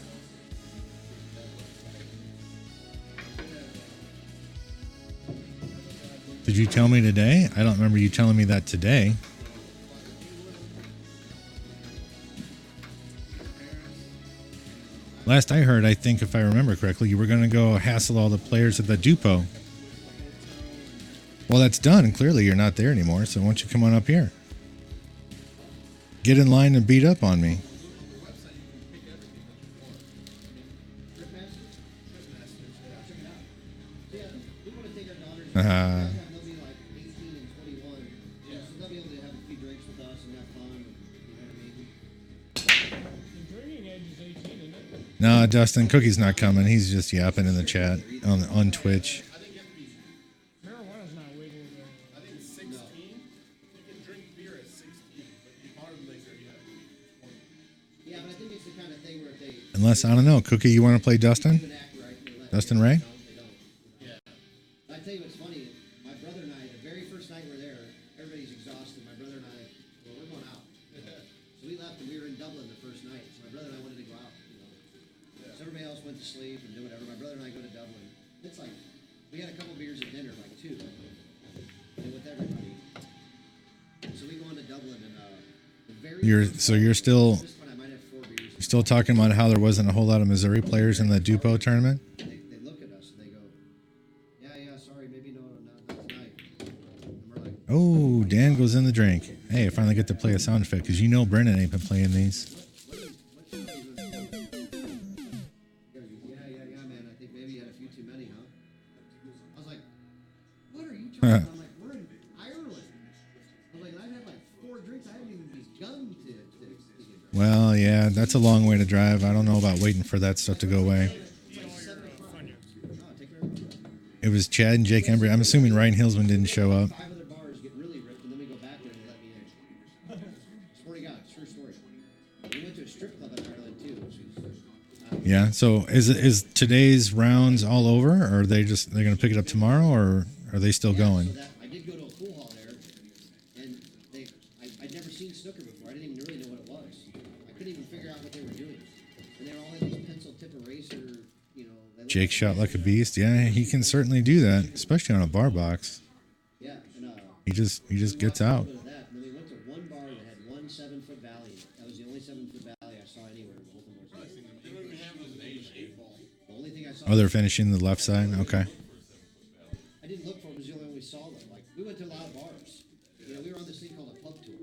Did you tell me today? I don't remember you telling me that today. Last I heard, I think if I remember correctly, you were going to go hassle all the players at the Dupo. Well, that's done, and clearly you're not there anymore, so why don't you come on up here? Get in line and beat up on me. yeah, we want to take our daughters. Uh, They'll be like 18 and 21. Yeah. So they'll be able to have a few drinks with us and have fun. You know what I mean? The drinking age is 18, isn't it? no, Dustin, Cookie's not coming. He's just yapping in the chat on Twitch. I think you have to be, Marijuana's not legal there. I think it's 16. You can drink beer at 16, but if you bar later, you have to be 20. Yeah, but I think it's the kind of thing where if they Unless, I don't know, Cookie, you want to play Dustin? Even act right, they let Dustin you. Ray? They don't. Yeah. I tell you what's funny. My brother and I, the very first night we're there, everybody's exhausted. My brother and I, well, we're going out. So we left and we were in Dublin the first night. So my brother and I wanted to go out. So everybody else went to sleep and do whatever. My brother and I go to Dublin. It's like we had a couple beers at dinner, like 2, and with everybody. So we go into Dublin and the very So you're still at this point I might have 4 beers. you're still talking about how there wasn't a whole lot of Missouri players in the Dupo tournament? They look at us and they go, yeah, sorry, maybe not tonight. And we're like, Oh, Dan goes in the drink. Hey, I finally get to play a sound effect because you know Brennan ain't been playing these. what show are you going to yeah, man. I think maybe you had a few too many, huh? I was like, what are you talking about? I'm like, we're in Ireland. I was like, I've had like 4 drinks. I haven't even begun to get Well, yeah, that's a long way to drive. I don't know about waiting for that stuff to go away. It's like 7 o'clock. No, take care of it. It was Chad and Jake Embry. I'm assuming Ryan Hillsman didn't show up. 5 other bars get really ripped, and then we go back there and they let me in. Swear to God, true story. We went to a strip club in Ireland too, which was Yeah. So is today's rounds all over, or are they're gonna pick it up tomorrow, or are they still going? So that, I did go to a pool hall there, and I'd never seen snooker before. I didn't even really know what it was. I couldn't even figure out what they were doing. And they were all in these pencil tip eraser, you know. They looked Jake shot like a beast. Yeah, he can certainly do that, especially on a bar box. Yeah, and He just gets out. And then we went to one bar that had one 7-foot valley. That was the only 7-foot valley I saw anywhere in Baltimore. The only thing I saw. Oh, they're finishing the left side. Okay. I didn't look for them. It was the only one we saw them. Like we went to a lot of bars. You know, we were on this thing called a pub tour,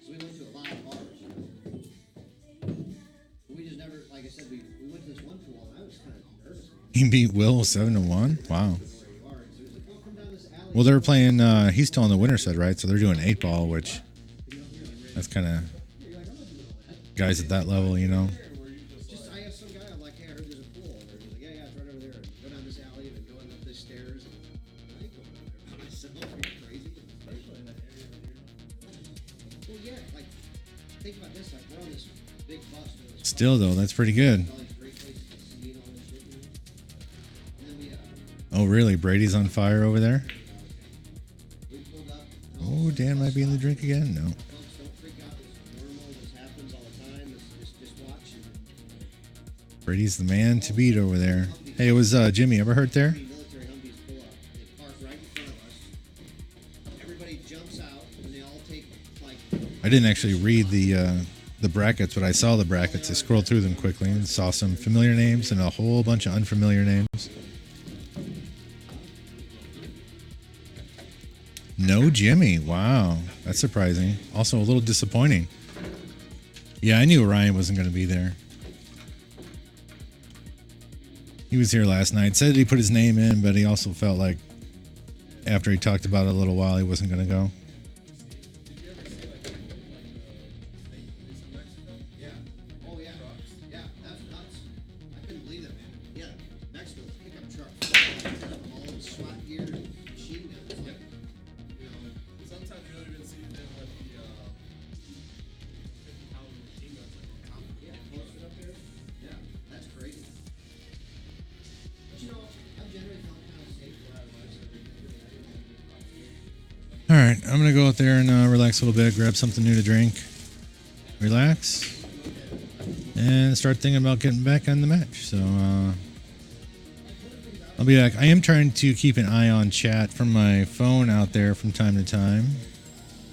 so we went to a lot of bars. You know? But we just never, like I said, we went to this one pool, and I was kind of nervous. He beat Will 7-1. Wow. Where you are, so he was like, "Oh, come down this alley." Well, they're playing. He's still on the winner set, right? So they're doing 8-ball, which that's kind of guys at that level, you know. Just I asked some guy, I'm like, "Hey, I heard there's a pool." And he's like, "Yeah, it's right over there. And go down this alley and then going up the stairs." And I ain't going up there by myself. Are you crazy? Well, yeah, like think about this. Like we're on this big bus. doing this Still though, that's pretty good. all these great places to see and all this shit. You know? And then we Oh, really? Brady's on fire over there. pulled up. Oh, Dan might be in the drink again. No. Folks, don't freak out. This is normal. This happens all the time. Just watch. And Brady's the man to beat over there. Hey, it was Jimmy. Ever hurt there? military Humvees pull up. They park right in front of us. Everybody jumps out, and they all take like. I didn't actually read the brackets, but I saw the brackets. I scrolled through them quickly and saw some familiar names and a whole bunch of unfamiliar names. No Jimmy. Wow. That's surprising. Also a little disappointing. Yeah, I knew Ryan wasn't going to be there. He was here last night. Said he put his name in, but he also felt like after he talked about it a little while, he wasn't going to go. Yeah. Oh yeah. Yeah. That's nuts. I couldn't believe that, man. Yeah. Mexico pickup truck. All in SWAT gear, machine guns. Like, You know, sometimes you don't even see them with the 50 caliber machine guns like on top of it. yeah, posted up there. Yeah. That's crazy. But you know, I generally felt kind of safe where I was. All right, I'm gonna go out there and relax a little bit, grab something new to drink, relax, and start thinking about getting back on the match. So I'll be back. I am trying to keep an eye on chat from my phone out there from time to time,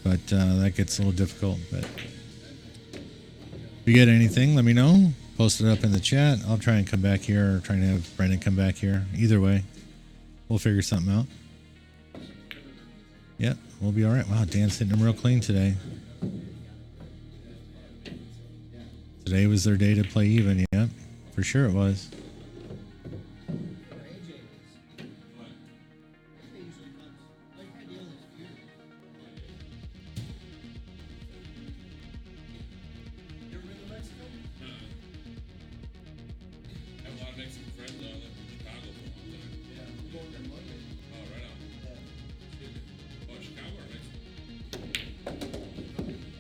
but that gets a little difficult. But if you get anything, let me know. Post it up in the chat. I'll try and come back here, or try and have Brendan come back here. Either way, we'll figure something out. Yep, we'll be all right. Wow, Dan's hitting them real clean today. Today was their day to play even. Yep, for sure it was. You ever been to Mexico? I have a lot of Mexican friends though. I lived in Chicago for a long time. Yeah, I'm going there Monday. Oh, right on. Oh, Chicago or Mexico?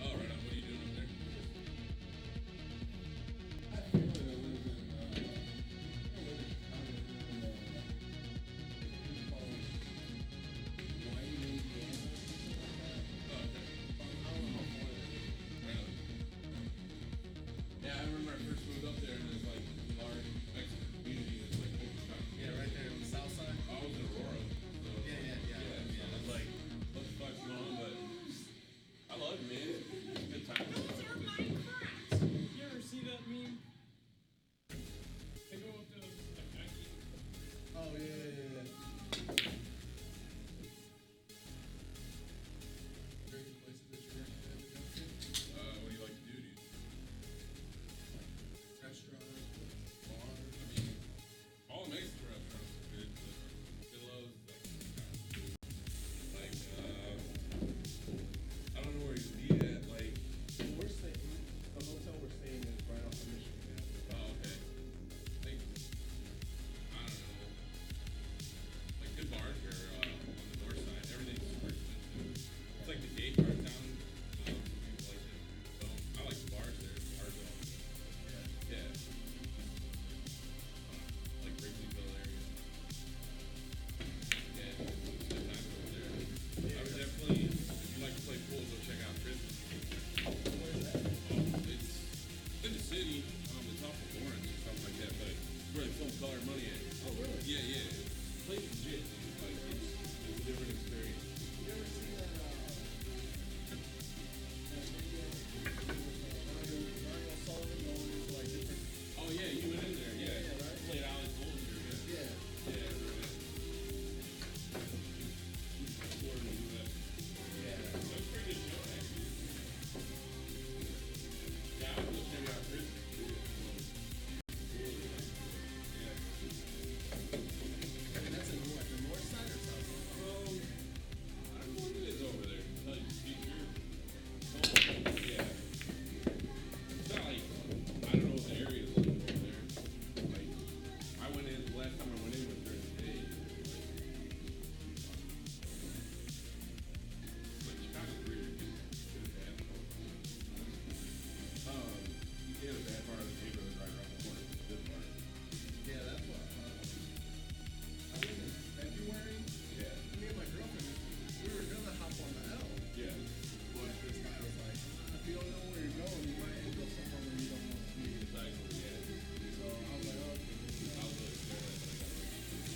Oh, right on. What are you doing up there? yeah. Oh, really? Yeah, yeah. Play legit. Like, it's a different experience. You ever seen that, that video with Mario Sullivan going into like different. Oh, yeah, you went in there, yeah. Yeah, right? Played Alex Bollinger, yeah. Yeah. Yeah, right. Scored and do that. Yeah. That was a pretty good show, actually. Yeah, I was just checking out Chris. Yeah. And that's in like the north side or south side? I don't know what it is over there. To tell you the truth. Oh, yeah. It's not like, I don't know what the area is like over there. Like, I went in, the last time I went in was during the day. But Chicago's weird. Good and bad. You get a bad part of the neighborhood right around the corner from the good part. Yeah, that's what. I went in February. Yeah. Me and my girlfriend, we were gonna hop on the L. Yeah. But this guy was like, if you don't know where you're going, you might go somewhere where you don't want to be. Exactly, yeah. So I was like, okay. I was really scared of that, but I got lucky.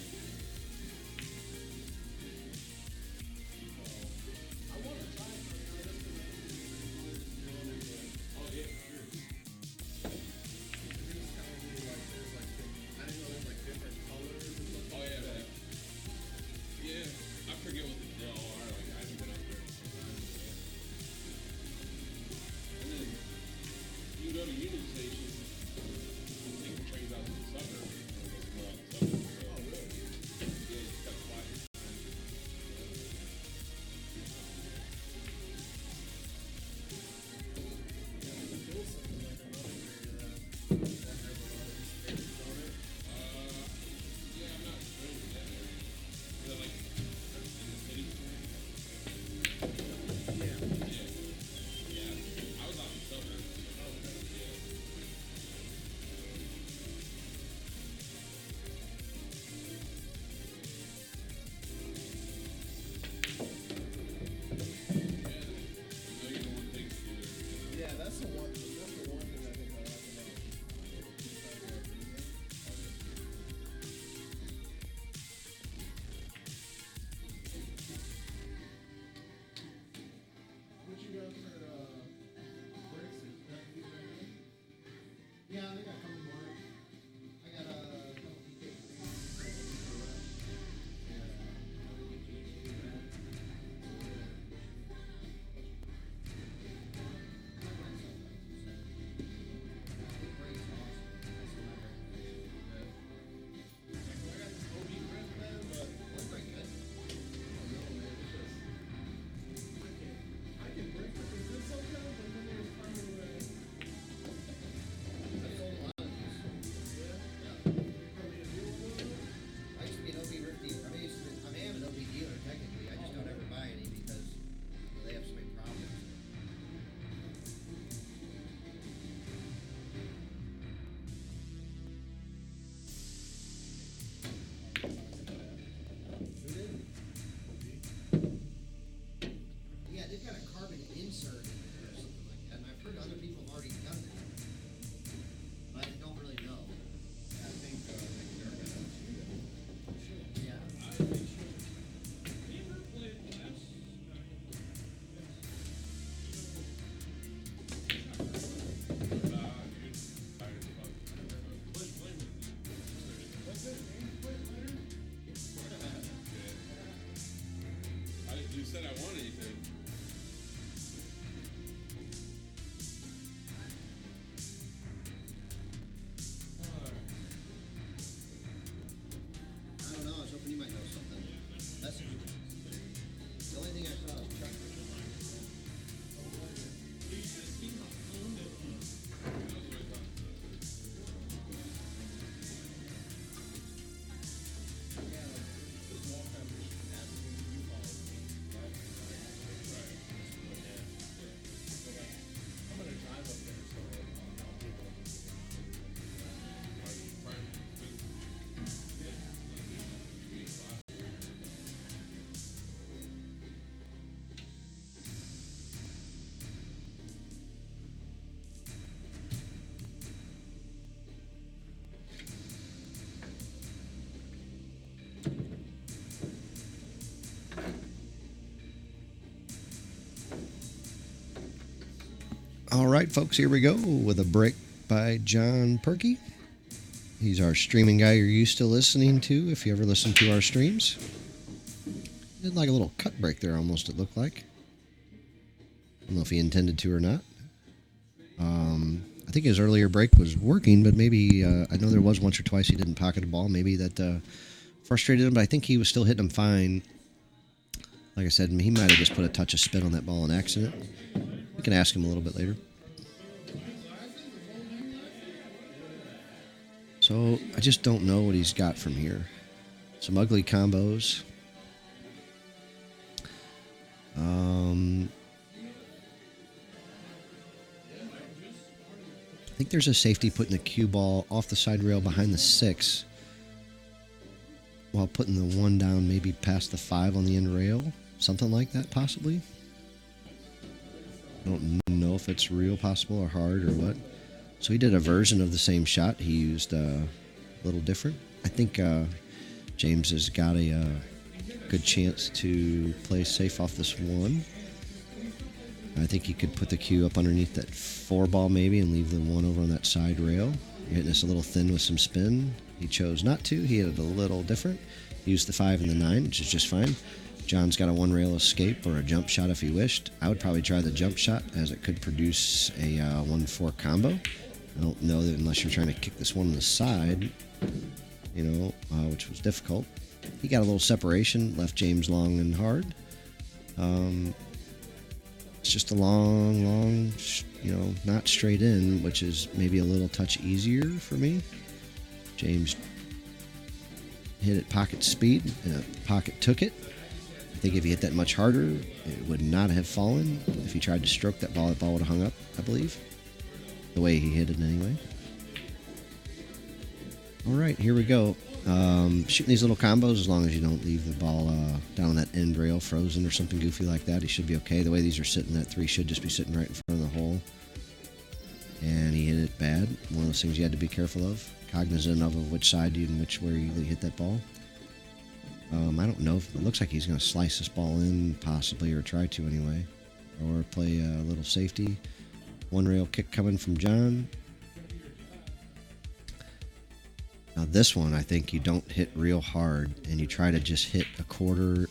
All right, folks, here we go with a break by John Perky. He's our streaming guy you're used to listening to if you ever listen to our streams. Did like a little cut break there almost, it looked like. I don't know if he intended to or not. I think his earlier break was working, but maybe, I know there was once or twice he didn't pocket a ball. Maybe that frustrated him, but I think he was still hitting him fine. Like I said, he might have just put a touch of spin on that ball on accident. We can ask him a little bit later. So I just don't know what he's got from here. Some ugly combos. I think there's a safety putting the cue ball off the side rail behind the 6 while putting the 1 down maybe past the 5 on the end rail. Something like that, possibly. I don't know if it's real possible or hard or what. So he did a version of the same shot. He used a little different. I think James has got a good chance to play safe off this 1. I think he could put the cue up underneath that 4 ball maybe and leave the 1 over on that side rail. You're hitting this a little thin with some spin. He chose not to. He hit it a little different. He used the 5 and the 9, which is just fine. John's got a 1 rail escape or a jump shot if he wished. I would probably try the jump shot as it could produce a 1-4 combo. I don't know that unless you're trying to kick this one on the side, which was difficult. He got a little separation, left James long and hard. It's just a long, not straight in, which is maybe a little touch easier for me. James hit it pocket speed, and pocket took it. I think if he hit that much harder, it would not have fallen. If he tried to stroke that ball would have hung up, I believe. The way he hit it anyway. All right, here we go. Shooting these little combos, as long as you don't leave the ball down on that end rail frozen or something goofy like that, he should be okay. The way these are sitting, that 3 should just be sitting right in front of the hole. And he hit it bad. One of those things you had to be careful of. Cognizant of which side and where you hit that ball. I don't know. It looks like he's going to slice this ball in, possibly, or try to anyway. Or play a little safety. 1 rail kick coming from John. Now this one, I think you don't hit real hard, and you try to just hit a quarter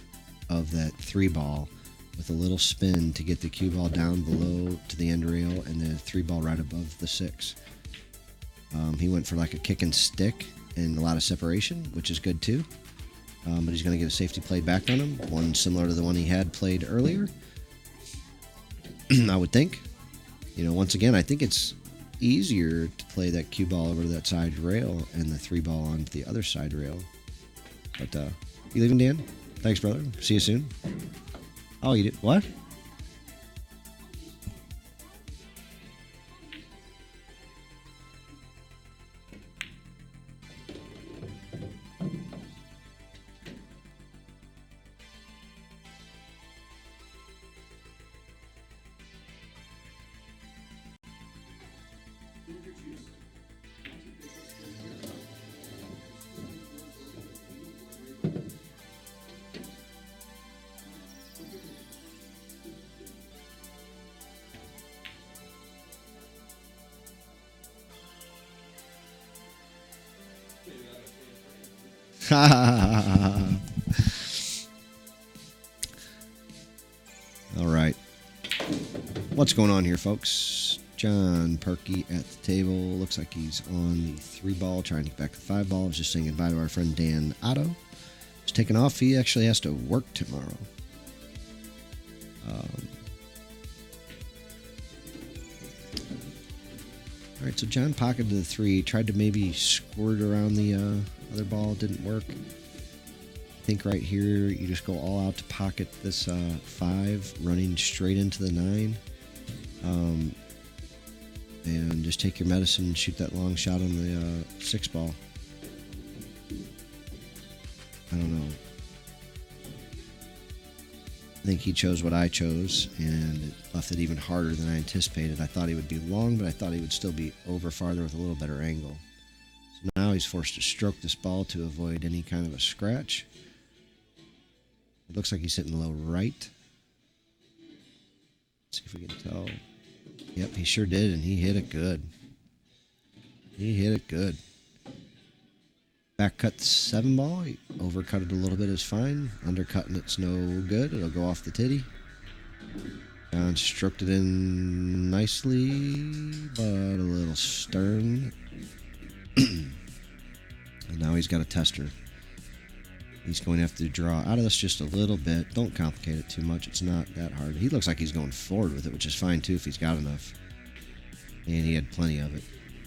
of that 3 ball with a little spin to get the cue ball down below to the end rail and the 3 ball right above the 6. He went for like a kick and stick and a lot of separation, which is good too. But he's going to get a safety play back on him, one similar to the one he had played earlier. I would think. Once again, I think it's easier to play that cue ball over to that side rail and the 3 ball onto the other side rail. But you leaving, Dan? Thanks, brother. See you soon. Oh, you did what? All right. What's going on here, folks? John Perky at the table. Looks like he's on the 3 ball, trying to get back to the 5 ball. Just saying goodbye to our friend Dan Otto. He's taking off. He actually has to work tomorrow. All right, so John pocketed the 3, tried to maybe squirt around the other ball, didn't work. I think right here you just go all out to pocket this 5, running straight into the 9, and just take your medicine and shoot that long shot on the 6 ball. I don't know. I think he chose what I chose, and it left it even harder than I anticipated. I thought he would be long, but I thought he would still be over farther with a little better angle. So now he's forced to stroke this ball to avoid any kind of a scratch. It looks like he's hitting low right. Let's see if we can tell. Yep, he sure did, and he hit it good. He hit it good. Back cut 7 ball. He overcut it a little bit is fine. Undercutting it's no good. It'll go off the titty. John stroked it in nicely, but a little stern. And now he's got a tester. He's going to have to draw out of this just a little bit. Don't complicate it too much. It's not that hard. He looks like he's going forward with it, which is fine too if he's got enough. And he had plenty of it.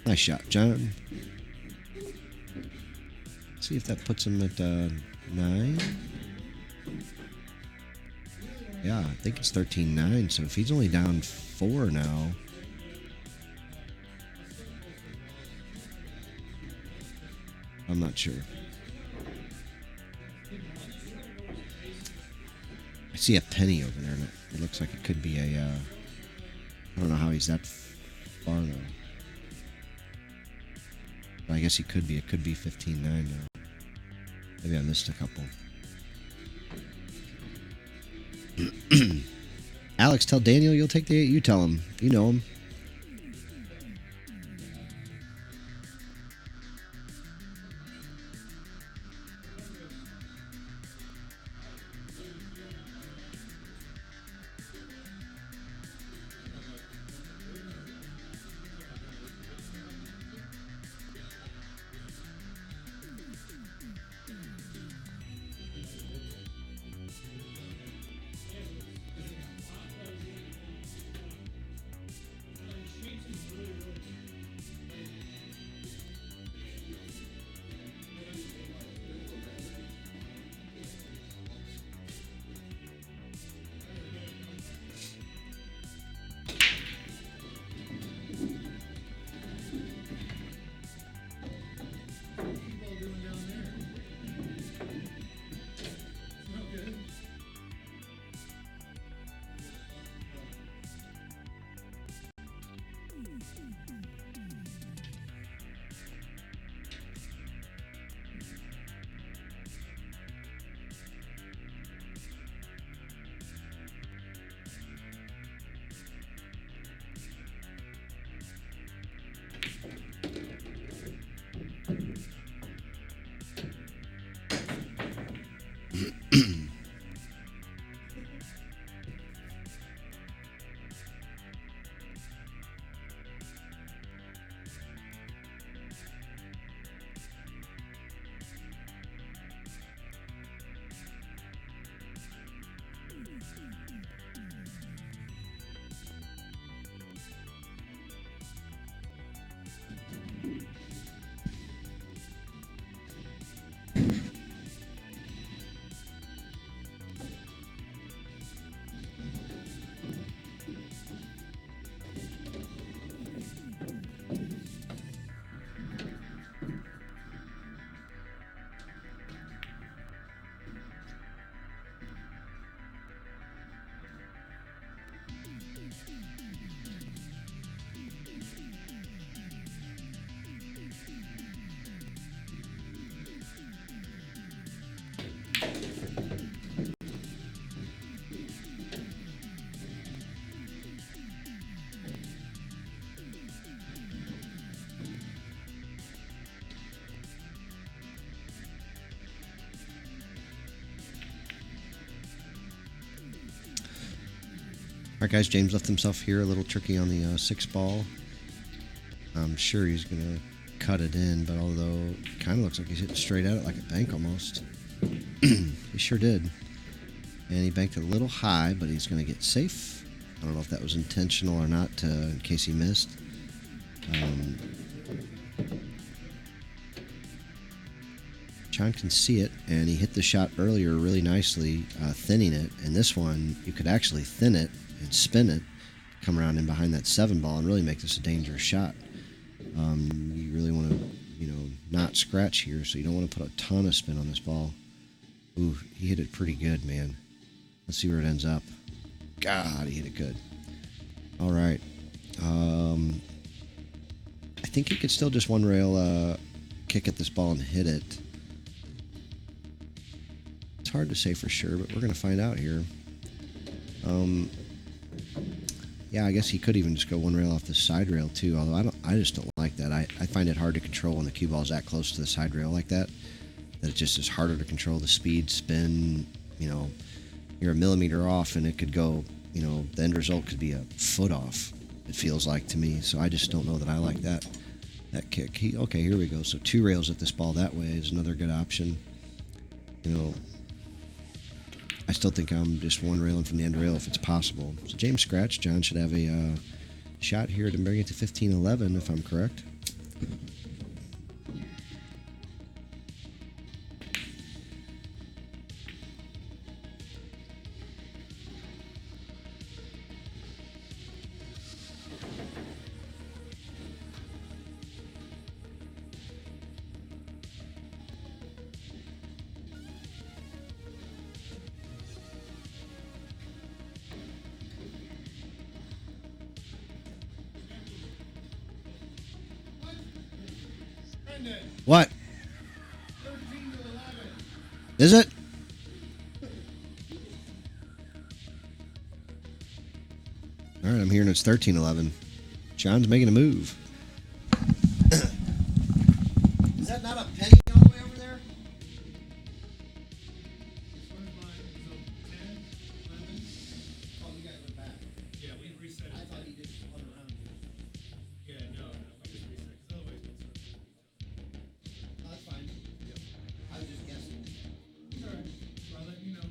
Nice shot, John. See if that puts him at 9. Yeah, I think it's 13-9. So if he's only down 4 now. I'm not sure. I see a penny over there, and it looks like it could be a. I don't know how he's that far though. But I guess he could be. It could be 15-9 now. Maybe I missed a couple. Alex, tell Daniel you'll take the 8. You tell him. You know him. All right, guys, James left himself here a little tricky on the 6 ball. I'm sure he's going to cut it in, but although it kind of looks like he's hitting straight at it like a bank almost. He sure did. And he banked it a little high, but he's going to get safe. I don't know if that was intentional or not in case he missed. John can see it, and he hit the shot earlier really nicely, thinning it. And this one, you could actually thin it and spin it, come around in behind that 7 ball, and really make this a dangerous shot. You really want to, not scratch here, so you don't want to put a ton of spin on this ball. Ooh, he hit it pretty good, man. Let's see where it ends up. God, he hit it good. All right. I think he could still just one rail kick at this ball and hit it. It's hard to say for sure, but we're going to find out here. Yeah, I guess he could even just go one rail off the side rail too. Although I just don't like that. I find it hard to control when the cue ball is that close to the side rail like that. That it just is harder to control the speed, spin. You know, you're a millimeter off, and it could go. You know, the end result could be a foot off. It feels like to me. So I just don't know that I like that kick. Okay, here we go. So 2 rails at this ball that way is another good option. You know, I still think I'm just 1 railing from the end rail if it's possible. So James scratch. John should have a shot here to bring it to 15-11 if I'm correct. What? 13 to 11. Is it? All right, I'm hearing it's 13-11. John's making a move. Is that not a penny all the way over there? Where's mine? So 10, 11. Oh, you guys went back. Yeah, we reset it. I thought you just spun around. Yeah, no, we just reset. Because otherwise it's That's fine. I was just guessing. all right. I'll let you know.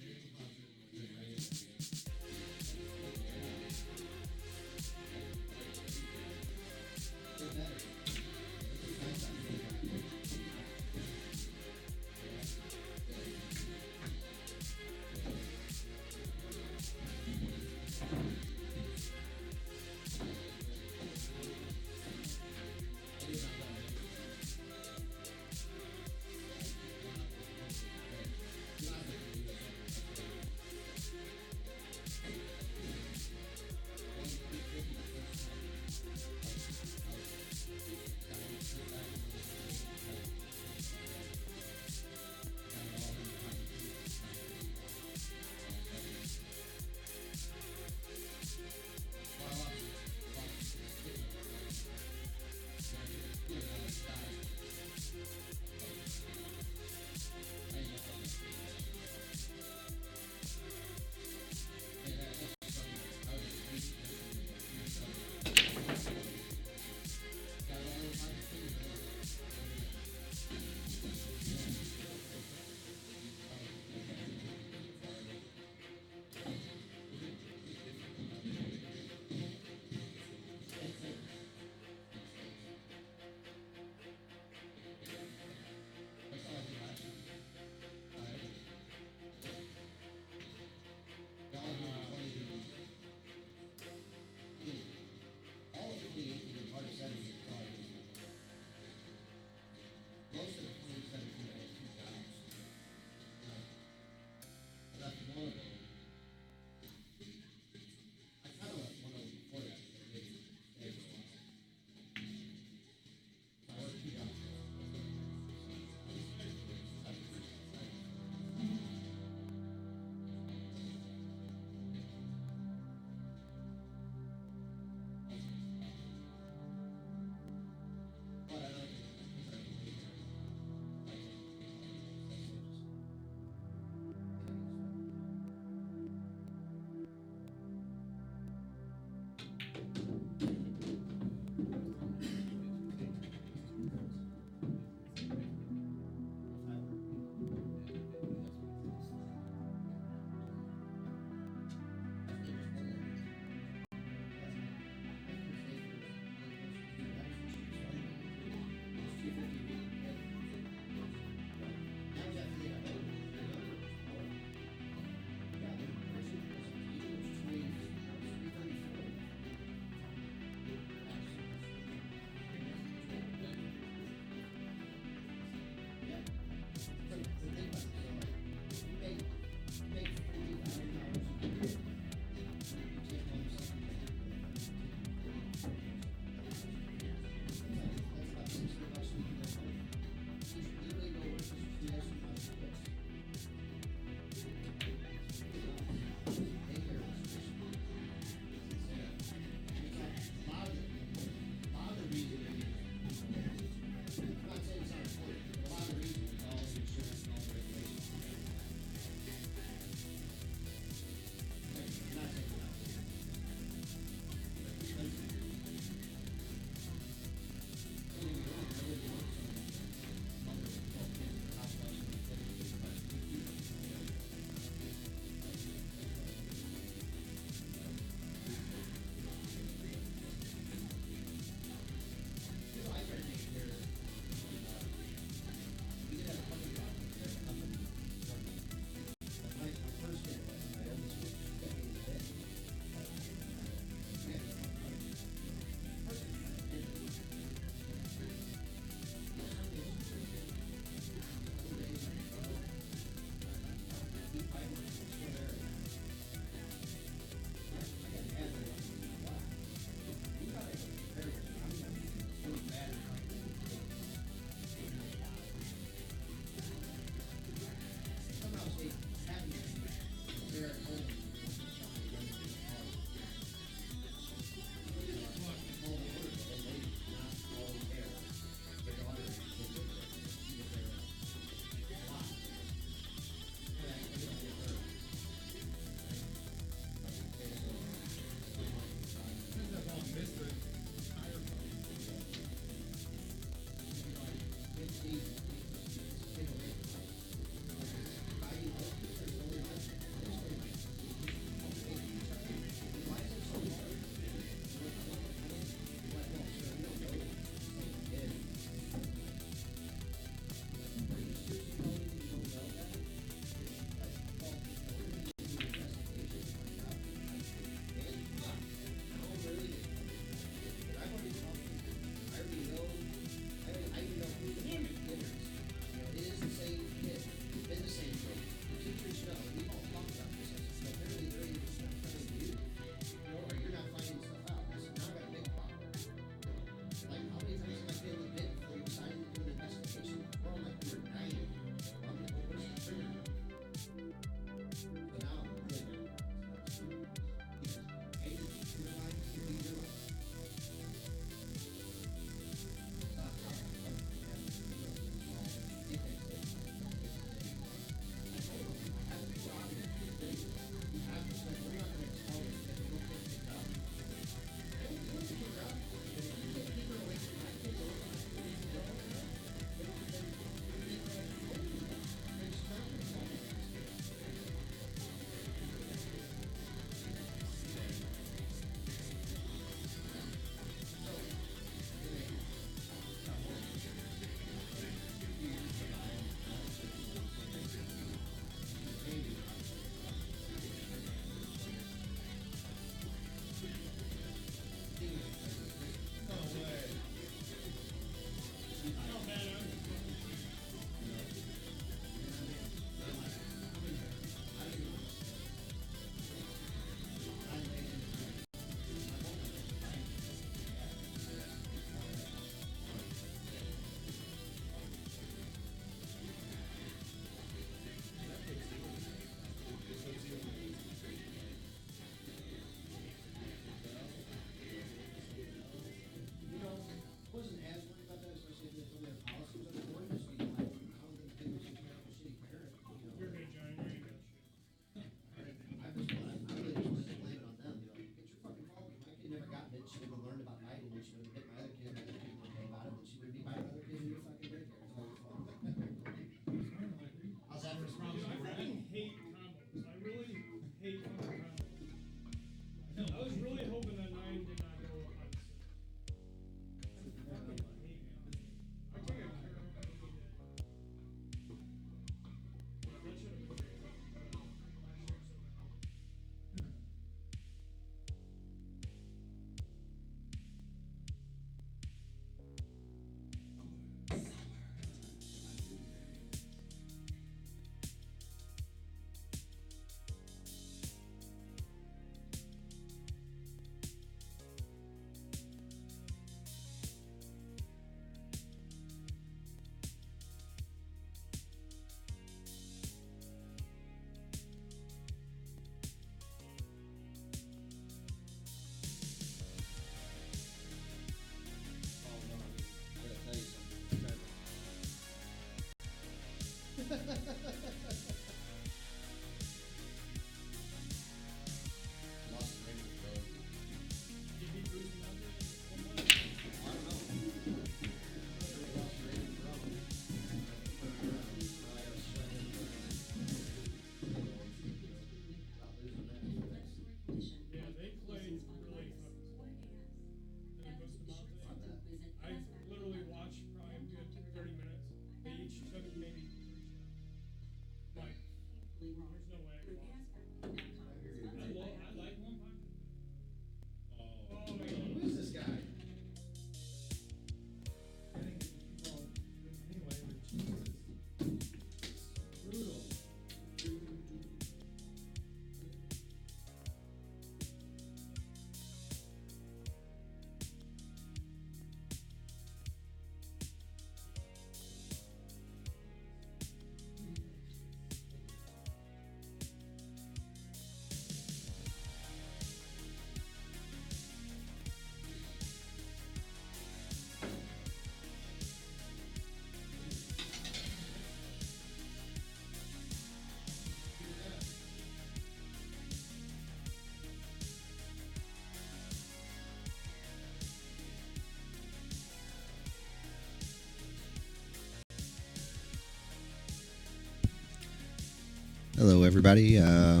Hello, everybody. Here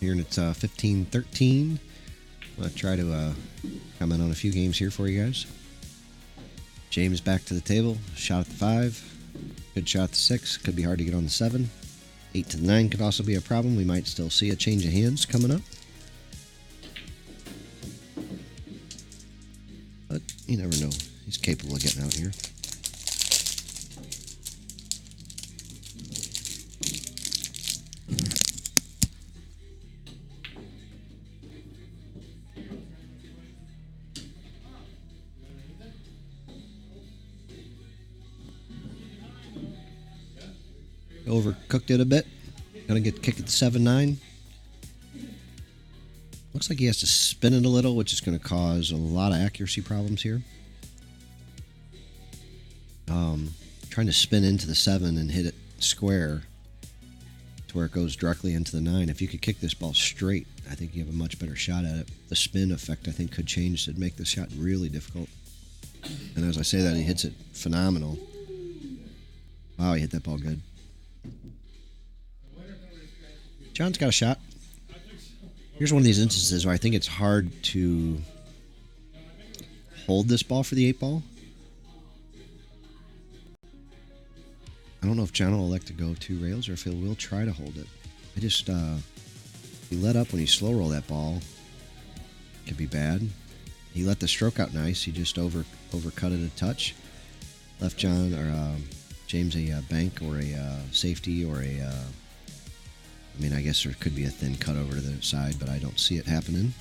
it's 15-13. I'm going to try to comment on a few games here for you guys. James back to the table. Shot at the 5. Good shot at the 6. Could be hard to get on the 7. 8 to the 9 could also be a problem. We might still see a change of hands coming up. But you never know. He's capable of getting out here. Overcooked it a bit. Gonna get kicked at the 7-9. Looks like he has to spin it a little, which is going to cause a lot of accuracy problems here. Trying to spin into the 7 and hit it square to where it goes directly into the 9. If you could kick this ball straight, I think you have a much better shot at it. The spin effect, I think, could change to make the shot really difficult. And as I say that, he hits it phenomenal. Wow, he hit that ball good. John's got a shot. Here's one of these instances where I think it's hard to hold this ball for the 8 ball. I don't know if John will elect to go 2 rails or if he will try to hold it. I just, he let up when he slow roll that ball. Could be bad. He let the stroke out nice. He just overcut it a touch. Left John or James a bank or a safety or a. I mean, I guess there could be a thin cut over to the side, but I don't see it happening.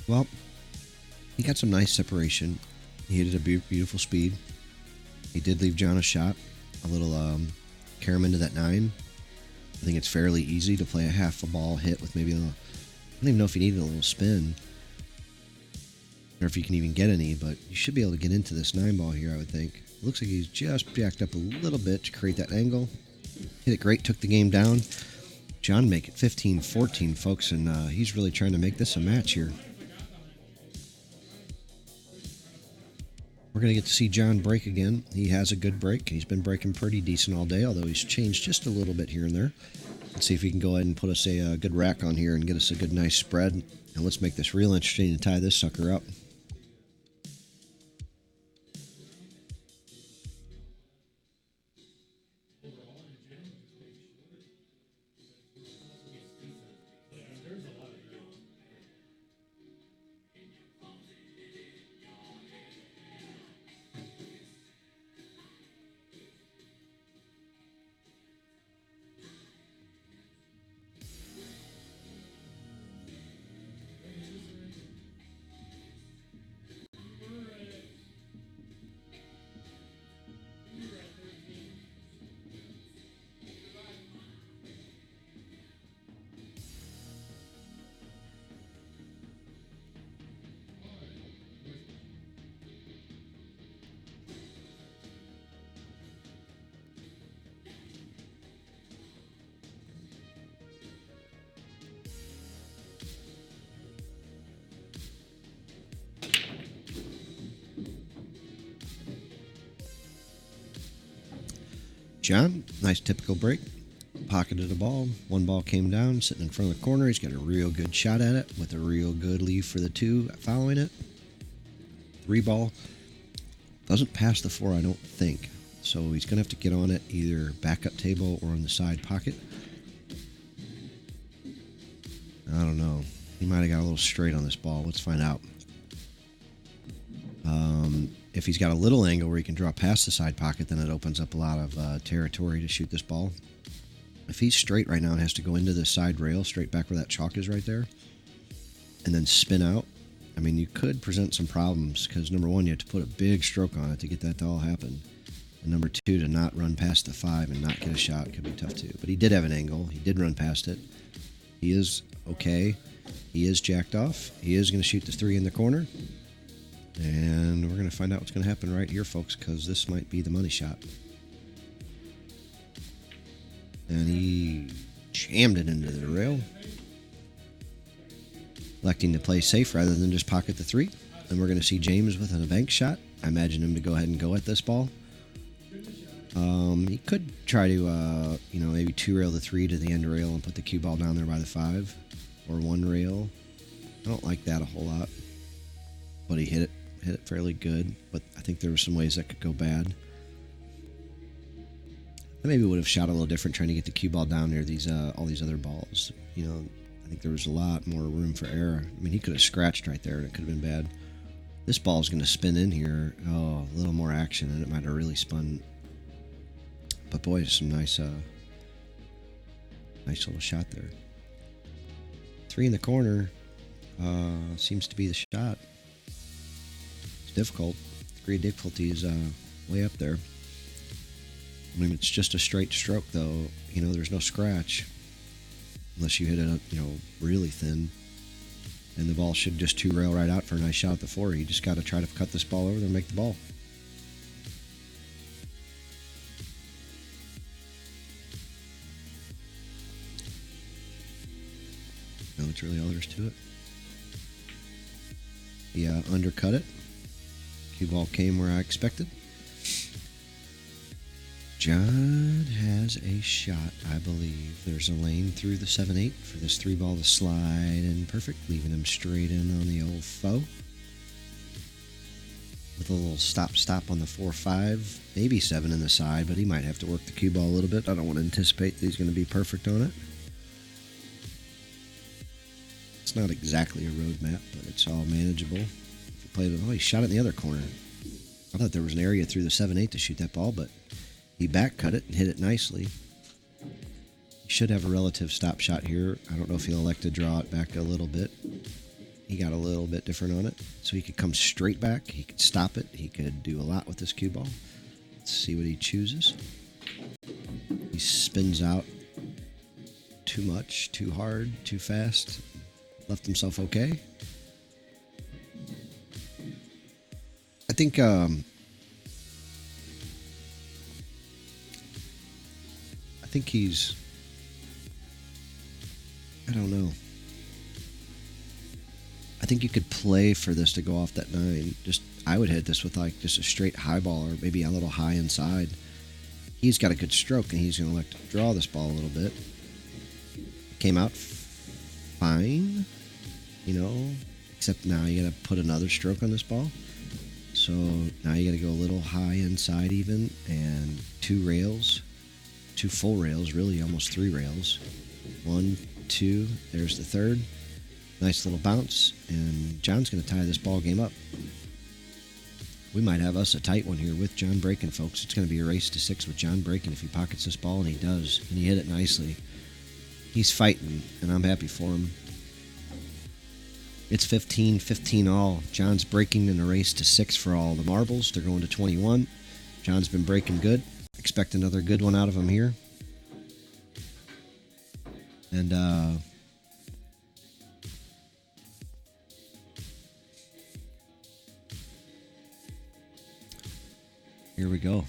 Well, he got some nice separation. He hit it at a beautiful speed. He did leave John a shot, a little carry him into that 9. I think it's fairly easy to play a half a ball hit with maybe a little, I don't even know if you needed a little spin or if you can even get any, but you should be able to get into this 9 ball here, I would think. It looks like he's just jacked up a little bit to create that angle. Hit it great, took the game down. John make it 15-14, folks, and he's really trying to make this a match here. We're going to get to see John break again. He has a good break. He's been breaking pretty decent all day, although he's changed just a little bit here and there. Let's see if he can go ahead and put us a good rack on here and get us a good, nice spread. And let's make this real interesting and tie this sucker up. John, nice typical break. Pocketed a ball. 1 ball came down, sitting in front of the corner. He's got a real good shot at it with a real good leave for the 2 following it. 3 ball. Doesn't pass the 4, I don't think. So he's going to have to get on it either backup table or on the side pocket. I don't know. He might have got a little straight on this ball. Let's find out. If he's got a little angle where he can draw past the side pocket, then it opens up a lot of territory to shoot this ball. If he's straight right now and has to go into the side rail, straight back where that chalk is right there, and then spin out, I mean, you could present some problems because, number 1, you have to put a big stroke on it to get that to all happen. And number 2, to not run past the 5 and not get a shot could be tough too. But he did have an angle. He did run past it. He is okay. He is jacked off. He is going to shoot the 3 in the corner. And we're going to find out what's going to happen right here, folks, because this might be the money shot. And he jammed it into the rail. Electing to play safe rather than just pocket the 3. And we're going to see James with an bank shot. I imagine him to go ahead and go at this ball. He could try to, maybe 2 rail the 3 to the end rail and put the cue ball down there by the 5. Or 1 rail. I don't like that a whole lot. But he hit it fairly good. But I think there were some ways that could go bad. I maybe would have shot a little different trying to get the cue ball down near these all these other balls. I think there was a lot more room for error. I mean, he could have scratched right there and it could have been bad. This ball's going to spin in here. Oh, a little more action and it might have really spun. But boy, some nice little shot there. 3 in the corner seems to be the shot. It's difficult. Degree of difficulty is way up there. I mean, it's just a straight stroke, though. There's no scratch. Unless you hit it, really thin. And the ball should just 2 rail right out for a nice shot at the 4. You just got to try to cut this ball over there and make the ball. No, that's really all there is to it. Yeah, undercut it. Cue ball came where I expected. John has a shot, I believe. There's a lane through the 7-8 for this 3 ball to slide in perfect, leaving him straight in on the old foe. With a little stop on the 4-5, maybe 7 in the side, but he might have to work the cue ball a little bit. I don't want to anticipate that he's going to be perfect on it. It's not exactly a roadmap, but it's all manageable. If you played it, he shot it in the other corner. I thought there was an area through the 7-8 to shoot that ball, but he back cut it and hit it nicely. He should have a relative stop shot here. I don't know if he'll elect to draw it back a little bit. He got a little bit different on it. So he could come straight back. He could stop it. He could do a lot with this cue ball. Let's see what he chooses. He spins out too much, too hard, too fast. Left himself okay. I think he's, I don't know. I think you could play for this to go off that 9. I would hit this with just a straight high ball or maybe a little high inside. He's got a good stroke and he's going to elect to draw this ball a little bit. Came out fine, except now you got to put another stroke on this ball. So now you got to go a little high inside even and 2 rails. 2 full rails, really almost 3 rails. 1, 2, there's the 3rd. Nice little bounce, and John's going to tie this ball game up. We might have us a tight one here with John breaking, folks. It's going to be a race to 6 with John breaking if he pockets this ball, and he does, and he hit it nicely. He's fighting, and I'm happy for him. It's 15-15 all. John's breaking in a race to 6 for all the marbles. They're going to 21. John's been breaking good. Expect another good one out of him here. And here we go.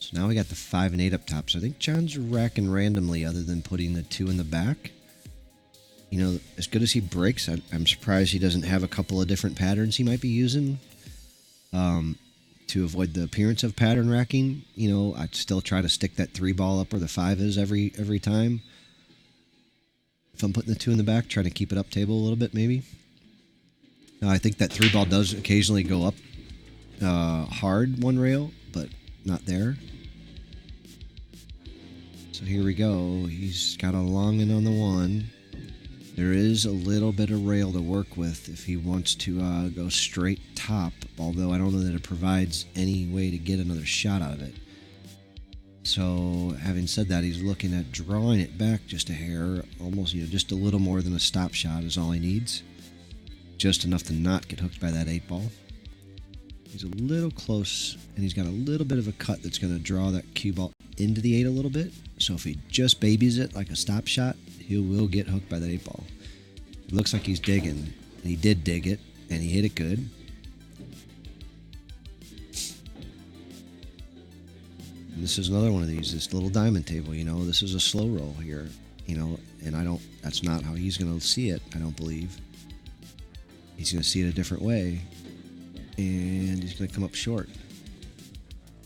So now we got the 5 and 8 up top. So I think John's racking randomly other than putting the 2 in the back. As good as he breaks, I'm surprised he doesn't have a couple of different patterns he might be using to avoid the appearance of pattern racking. I'd still try to stick that 3 ball up where the 5 is every time. If I'm putting the 2 in the back, try to keep it up table a little bit maybe. Now, I think that 3 ball does occasionally go up hard 1 rail, but not there. So here we go. He's got a long in on the 1. There is a little bit of rail to work with if he wants to go straight top, although I don't know that it provides any way to get another shot out of it. So, having said that, he's looking at drawing it back just a hair, almost, just a little more than a stop shot is all he needs. Just enough to not get hooked by that 8 ball. He's a little close, and he's got a little bit of a cut that's going to draw that cue ball into the 8 a little bit. So if he just babies it like a stop shot, he will get hooked by that 8 ball. It looks like he's digging, and he did dig it, and he hit it good. And this is another one of these, this little diamond table, this is a slow roll here, and that's not how he's going to see it, I don't believe. He's going to see it a different way, and he's going to come up short.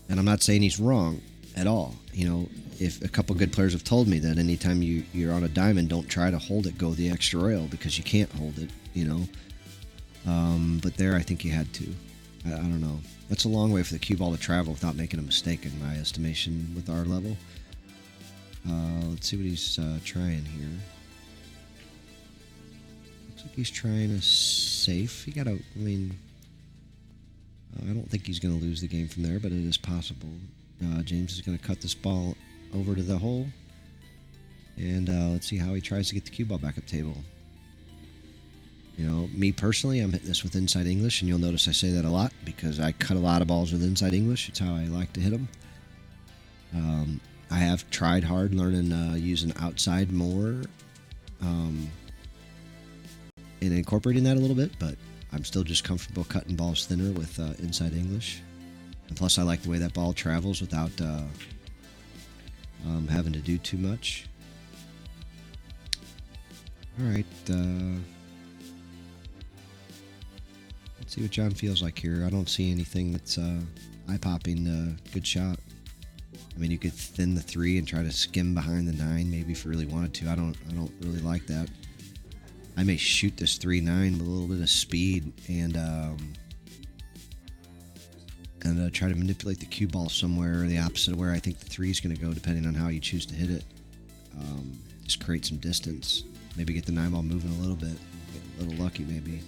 And I'm not saying he's wrong at all. If a couple good players have told me that anytime you're on a diamond, don't try to hold it, go the extra rail, because you can't hold it, But there, I think you had to. I don't know. That's a long way for the cue ball to travel without making a mistake, in my estimation, with our level. Let's see what he's trying here. Looks like he's trying a safe. I don't think he's going to lose the game from there, but it is possible. James is going to cut this ball over to the hole. And let's see how he tries to get the cue ball back up table. Me personally, I'm hitting this with inside English, and you'll notice I say that a lot because I cut a lot of balls with inside English. It's how I like to hit them. I have tried hard learning using outside more and incorporating that a little bit, but I'm still just comfortable cutting balls thinner with inside English. And plus, I like the way that ball travels without having to do too much. All right. Let's see what John feels like here. I don't see anything that's eye-popping. Good shot. You could thin the 3 and try to skim behind the 9, maybe if you really wanted to. I don't really like that. I may shoot this 3-9 with a little bit of speed and try to manipulate the cue ball somewhere the opposite of where I think the 3 is going to go, depending on how you choose to hit it. Just create some distance. Maybe get the 9 ball moving a little bit. Get a little lucky, maybe.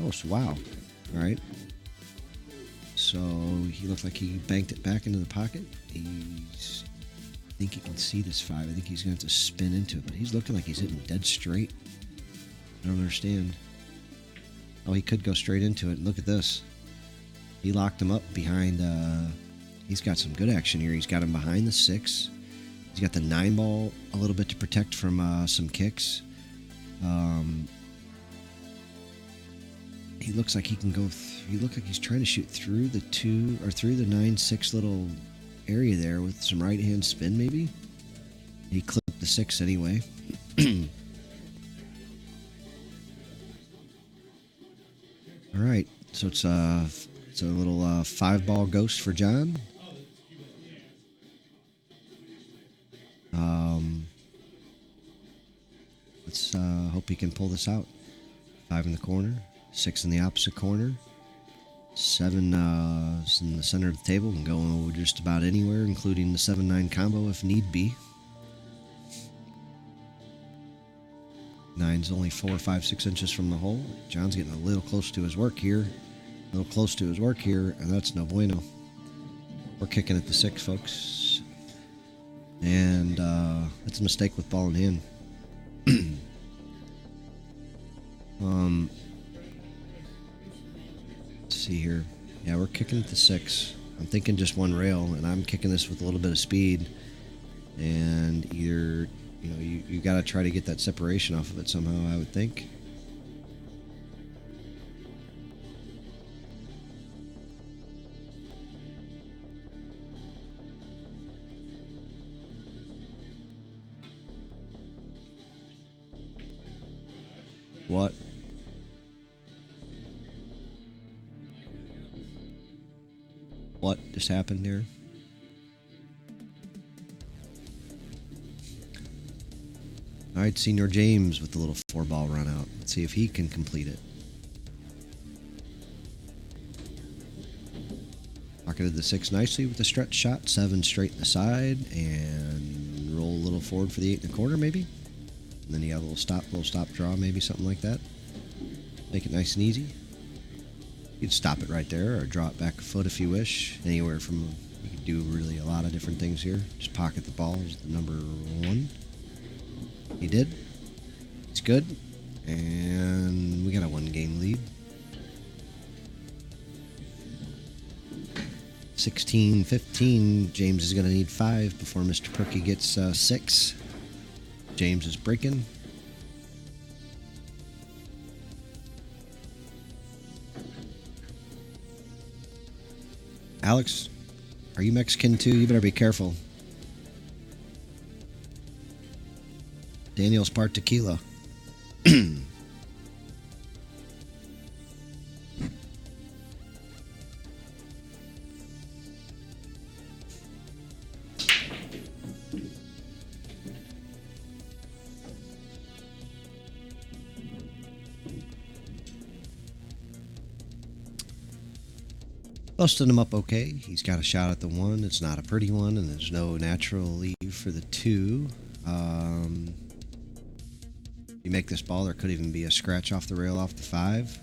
Oh, so wow. All right. So he looked like he banked it back into the pocket. I think he can see this 5. I think he's going to have to spin into it, but he's looking like he's hitting dead straight. I don't understand. Oh, he could go straight into it. Look at this. He locked him up behind. He's got some good action here. He's got him behind the 6. He's got the 9 ball a little bit to protect from some kicks. He looks like he can go. He looks like he's trying to shoot through the 2 or through the 9-6 little area there with some right hand spin, maybe. He clipped the 6 anyway. All right, so it's a little 5 ball ghost for John. Let's hope he can pull this out. 5 in the corner. 6 in the opposite corner. 7 is in the center of the table and go just about anywhere, including the 7-9 combo if need be. 9's only 4, 5, 6 inches from the hole. John's getting a little close to his work here. And that's no bueno. We're kicking at the 6, folks. And that's a mistake with ball in hand. Let's see here. Yeah, we're kicking at the 6. I'm thinking just one rail, and I'm kicking this with a little bit of speed. And either, you got to try to get that separation off of it somehow, I would think. What? What just happened here? All right, Senior James with the little 4 ball run out. Let's see if he can complete it. Pocketed the 6 nicely with the stretch shot. 7 straight in the side and roll a little forward for the 8 in the corner, maybe. And then you got a little stop draw, maybe something like that. Make it nice and easy. You could stop it right there or draw it back a foot if you wish. Anywhere from, you could do really a lot of different things here. Just pocket the ball is the number 1. He did. It's good. And we got a 1-game lead. 16-15. James is going to need 5 before Mr. Perky gets 6. James is breaking. Alex, Are you Mexican too? You better be careful. Daniel's part tequila. Busted him up okay. He's got a shot at the 1. It's not a pretty one, and there's no natural leave for the 2. You make this ball, there could even be a scratch off the rail off the 5.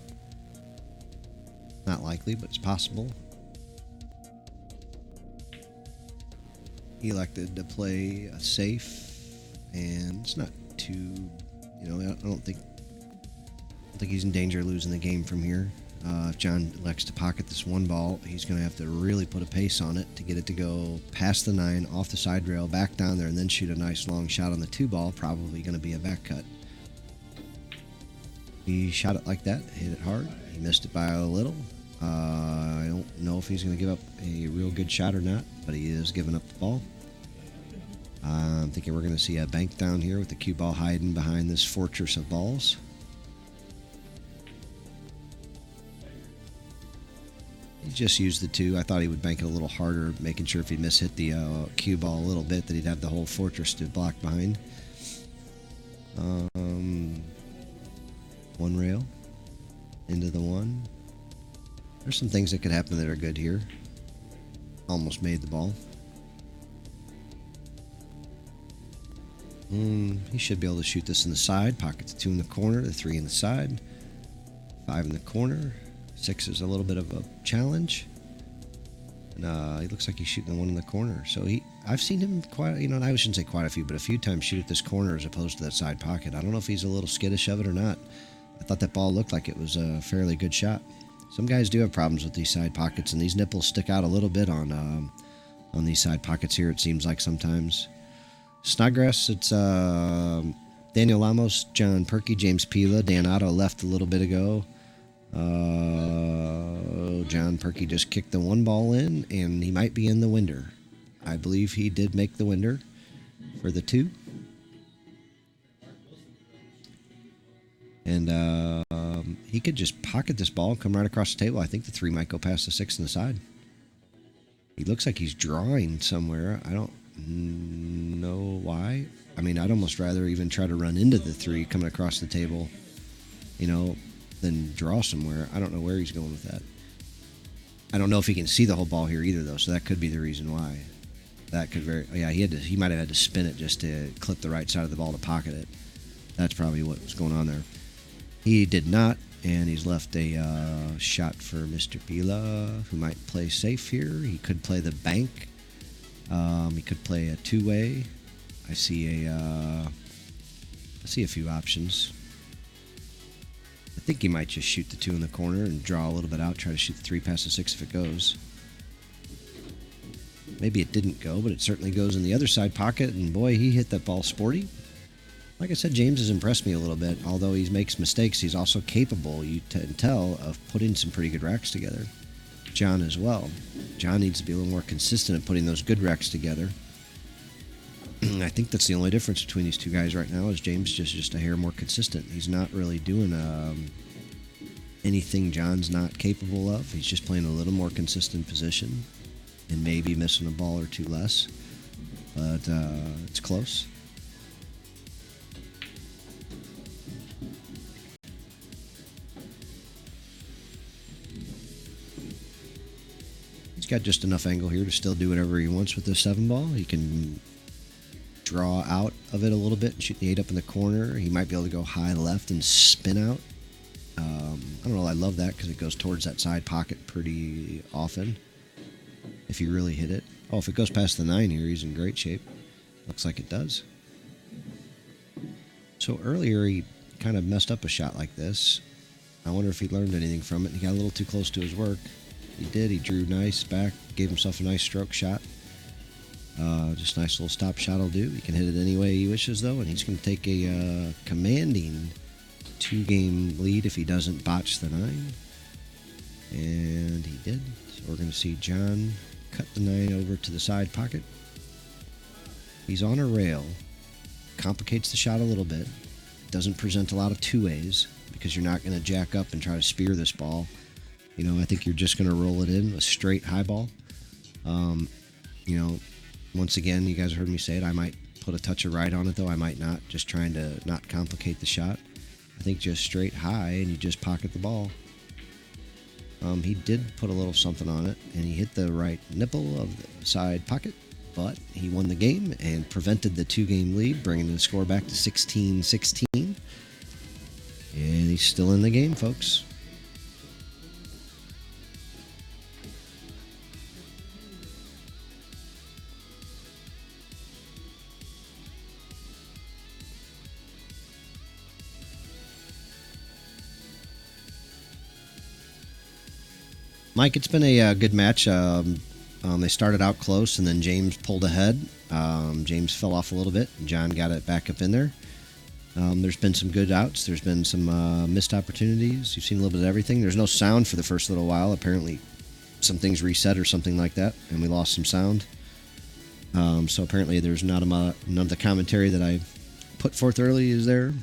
Not likely, but it's possible. He elected to play a safe, and it's not too, I don't think he's in danger of losing the game from here. If John elects to pocket this 1 ball, he's going to have to really put a pace on it to get it to go past the 9, off the side rail, back down there, and then shoot a nice long shot on the 2 ball. Probably going to be a back cut. He shot it like that, hit it hard. He missed it by a little. I don't know if he's going to give up a real good shot or not, but he is giving up the ball. I'm thinking we're going to see a bank down here with the cue ball hiding behind this fortress of balls. He just used the 2. I thought he would bank it a little harder, making sure if he mishit the cue ball a little bit that he'd have the whole fortress to block behind. 1 rail into the 1. There's some things that could happen that are good here. Almost made the ball. He should be able to shoot this in the side. Pocket the 2 in the corner, the 3 in the side, 5 in the corner. 6 is a little bit of a challenge. And he looks like he's shooting the 1 in the corner. So I've seen him quite, I shouldn't say quite a few, but a few times shoot at this corner as opposed to that side pocket. I don't know if he's a little skittish of it or not. I thought that ball looked like it was a fairly good shot. Some guys do have problems with these side pockets, and these nipples stick out a little bit on these side pockets here, it seems like sometimes. Snodgrass, it's Daniel Lamos, John Perky, James Pila. Dan Otto left a little bit ago. John Perky just kicked the 1 ball in, and he might be in the winder. I believe he did make the winder for the 2. And he could just pocket this ball and come right across the table. I think the 3 might go past the 6 on the side. He looks like he's drawing somewhere. I don't know why. I mean, I'd almost rather even try to run into the 3 coming across the table, than draw somewhere. I don't know where he's going with that. I don't know if he can see the whole ball here either, though, so that could be the reason why. That could he might have had to spin it just to clip the right side of the ball to pocket it. That's probably what was going on there. He did not, and he's left a shot for Mr. Pila, who might play safe here. He could play the bank. He could play a 2-way. I see a few options. I think he might just shoot the 2 in the corner and draw a little bit out, try to shoot the 3 past the 6 if it goes. Maybe it didn't go, but it certainly goes in the other side pocket, and boy, he hit that ball sporty. Like I said, James has impressed me a little bit. Although he makes mistakes, he's also capable, you can tell, of putting some pretty good racks together. John as well. John needs to be a little more consistent at putting those good racks together. I think that's the only difference between these 2 guys right now is James just a hair more consistent. He's not really doing anything John's not capable of. He's just playing a little more consistent position and maybe missing a ball or 2 less. But it's close. He's got just enough angle here to still do whatever he wants with this 7 ball. He can draw out of it a little bit and shoot the 8 up in the corner. He might be able to go high left and spin out. I don't know. I love that because it goes towards that side pocket pretty often if you really hit it. Oh, if it goes past the 9 here, he's in great shape. Looks like it does. So earlier he kind of messed up a shot like this. I wonder if he learned anything from it. He got a little too close to his work. He did. He drew nice back, gave himself a nice stroke shot. Just a nice little stop shot will do. He can hit it any way he wishes, though, and he's going to take a commanding 2-game lead if he doesn't botch the 9. And he did. So we're going to see John cut the 9 over to the side pocket. He's on a rail. Complicates the shot a little bit. Doesn't present a lot of two-ways because you're not going to jack up and try to spear this ball. You know, I think you're just going to roll it in a straight high ball. You know, once again, you guys heard me say it. I might put a touch of right on it, though. I might not. Just trying to not complicate the shot. I think just straight high, and you just pocket the ball. He did put a little something on it, and he hit the right nipple of the side pocket, but he won the game and prevented the 2-game lead, bringing the score back to 16-16. And he's still in the game, folks. Mike, it's been a good match. They started out close, and then James pulled ahead. James fell off a little bit, and John got it back up in there. There's been some good outs. There's been some missed opportunities. You've seen a little bit of everything. There's no sound for the first little while. Apparently, some things reset or something like that, and we lost some sound. So apparently, there's not none of the commentary that I put forth early is there.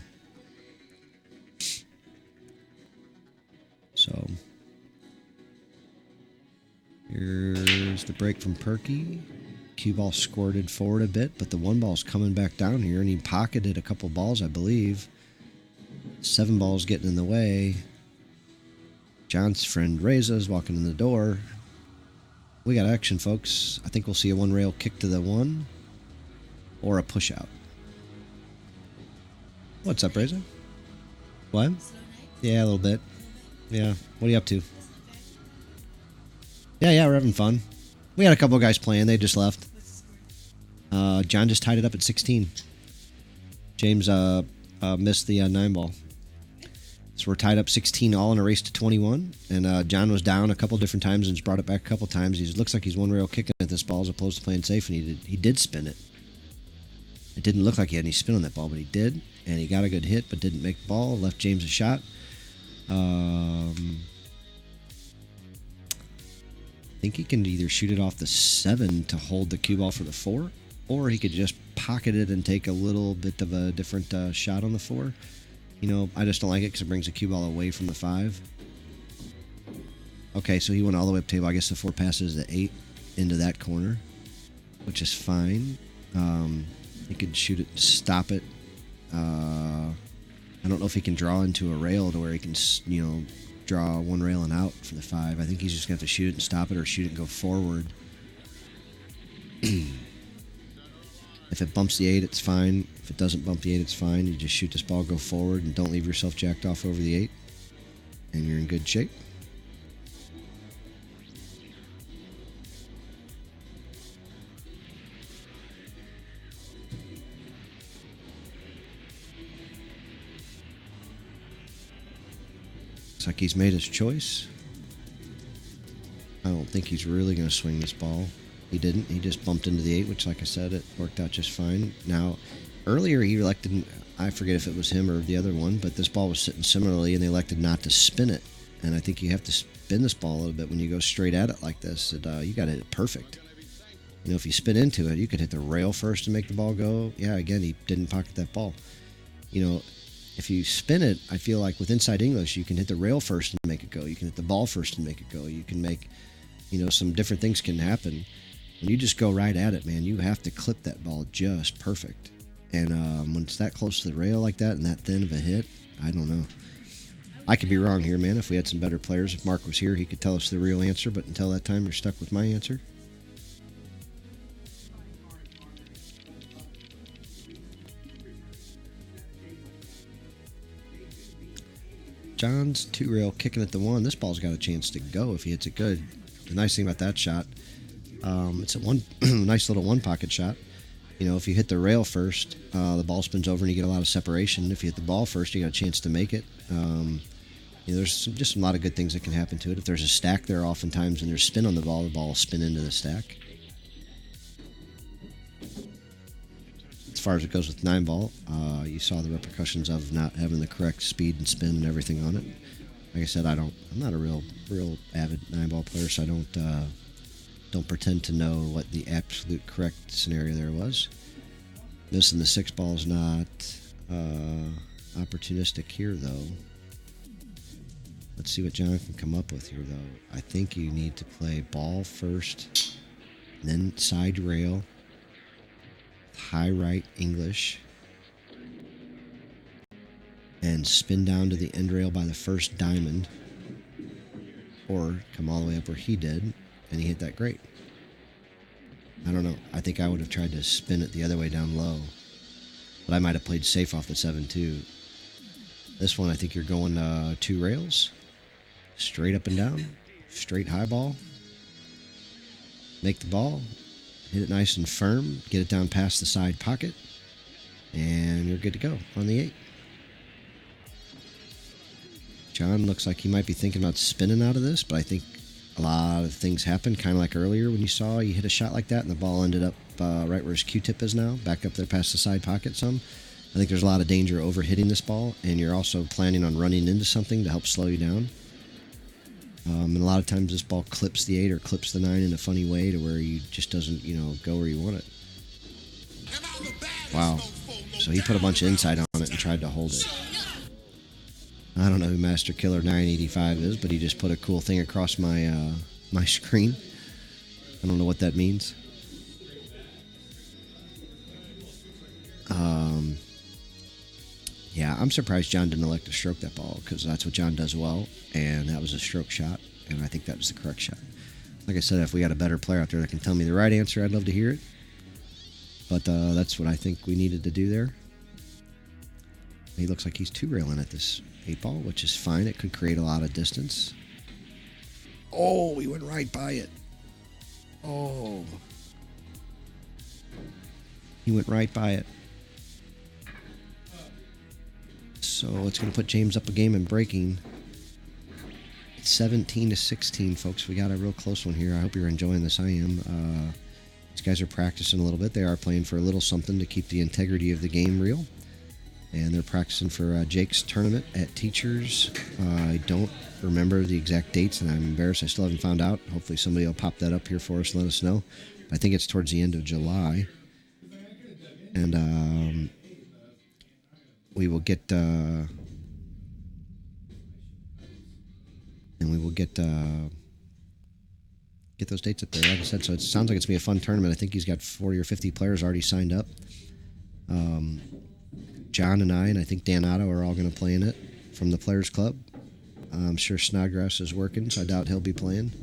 So here's the break from Perky. Cue ball squirted forward a bit, but the 1 ball's coming back down here, and he pocketed a couple balls, I believe. 7 balls getting in the way. John's friend Reza's walking in the door. We got action, folks. I think we'll see a 1-rail kick to the 1 or a push out. What's up, Reza? What? Yeah, a little bit. Yeah. What are you up to? Yeah, we're having fun. We had a couple of guys playing. They just left. John just tied it up at 16. James missed the 9 ball. So we're tied up 16 all in a race to 21. And John was down a couple different times and just brought it back a couple times. He looks like he's 1-rail kicking at this ball as opposed to playing safe, and he did spin it. It didn't look like he had any spin on that ball, but he did. And he got a good hit, but didn't make the ball. Left James a shot. I think he can either shoot it off the 7 to hold the cue ball for the 4, or he could just pocket it and take a little bit of a different shot on the 4. You know, I just don't like it because it brings the cue ball away from the 5. Okay, so he went all the way up table. I guess the 4 passes the 8 into that corner, which is fine. He could shoot it, stop it. I don't know if he can draw into a rail to where he can, you know, draw 1 rail and out for the 5. I think he's just going to have to shoot it and stop it, or shoot it and go forward. If it bumps the 8, it's fine. If it doesn't bump the 8, it's fine. You just shoot this ball, go forward, and don't leave yourself jacked off over the 8. And you're in good shape. Looks like he's made his choice. I don't think he's really going to swing this ball. He didn't. He just bumped into the 8, which, like I said, it worked out just fine. Now, earlier he elected, I forget if it was him or the other one, but this ball was sitting similarly, and they elected not to spin it. And I think you have to spin this ball a little bit when you go straight at it like this. You got to hit it perfect. You know, if you spin into it, you could hit the rail first and make the ball go. Yeah, again, he didn't pocket that ball. You know, if you spin it, I feel like with Inside English, you can hit the rail first and make it go. You can hit the ball first and make it go. You can make, you know, some different things can happen. When you just go right at it, man, you have to clip that ball just perfect. And when it's that close to the rail like that and that thin of a hit, I don't know. I could be wrong here, man. If we had some better players, if Mark was here, he could tell us the real answer. But until that time, you're stuck with my answer. John's 2-rail kicking at the 1. This ball's got a chance to go if he hits it good. The nice thing about that shot, it's a nice little 1-pocket shot. You know, if you hit the rail first, the ball spins over and you get a lot of separation. If you hit the ball first, you got a chance to make it. You know, there's just a lot of good things that can happen to it. If there's a stack there, oftentimes, and there's spin on the ball will spin into the stack. As far as it goes with 9-ball, you saw the repercussions of not having the correct speed and spin and everything on it. Like I said, I'm not a real avid 9-ball player, so I don't don't pretend to know what the absolute correct scenario there was. Missing the 6 ball is not opportunistic here, though. Let's see what John can come up with here, though. I think you need to play ball first, then side rail, high right English, and spin down to the end rail by the first diamond, or come all the way up where he did, and he hit that great. I don't know. I think I would have tried to spin it the other way down low, but I might have played safe off the 7-2. This one, I think you're going 2 rails, straight up and down, straight high ball, make the ball, hit it nice and firm, get it down past the side pocket, and you're good to go on the 8. John looks like he might be thinking about spinning out of this, but I think a lot of things happen, kind of like earlier when you saw he hit a shot like that and the ball ended up right where his Q-tip is now, back up there past the side pocket some. I think there's a lot of danger over hitting this ball, and you're also planning on running into something to help slow you down. And a lot of times this ball clips the 8 or clips the 9 in a funny way to where you just doesn't, go where you want it. Wow. So he put a bunch of inside on it and tried to hold it. I don't know who Master Killer 985 is, but he just put a cool thing across my my screen. I don't know what that means. Yeah, I'm surprised John didn't elect to stroke that ball, because that's what John does well, and that was a stroke shot, and I think that was the correct shot. Like I said, if we got a better player out there that can tell me the right answer, I'd love to hear it. But that's what I think we needed to do there. He looks like he's 2-railing at this 8 ball, which is fine. It could create a lot of distance. Oh, he went right by it. Oh. He went right by it. So it's going to put James up a game in breaking. It's 17-16, folks. We got a real close one here. I hope you're enjoying this. I am. These guys are practicing a little bit. They are playing for a little something to keep the integrity of the game real. And they're practicing for Jake's tournament at Teachers. I don't remember the exact dates, and I'm embarrassed. I still haven't found out. Hopefully somebody will pop that up here for us and let us know. I think it's towards the end of July. And we will get... and we will get those dates up there. Like I said, so it sounds like it's going to be a fun tournament. I think he's got 40 or 50 players already signed up. John and I think Dan Otto are all going to play in it from the Players Club. I'm sure Snodgrass is working, so I doubt he'll be playing.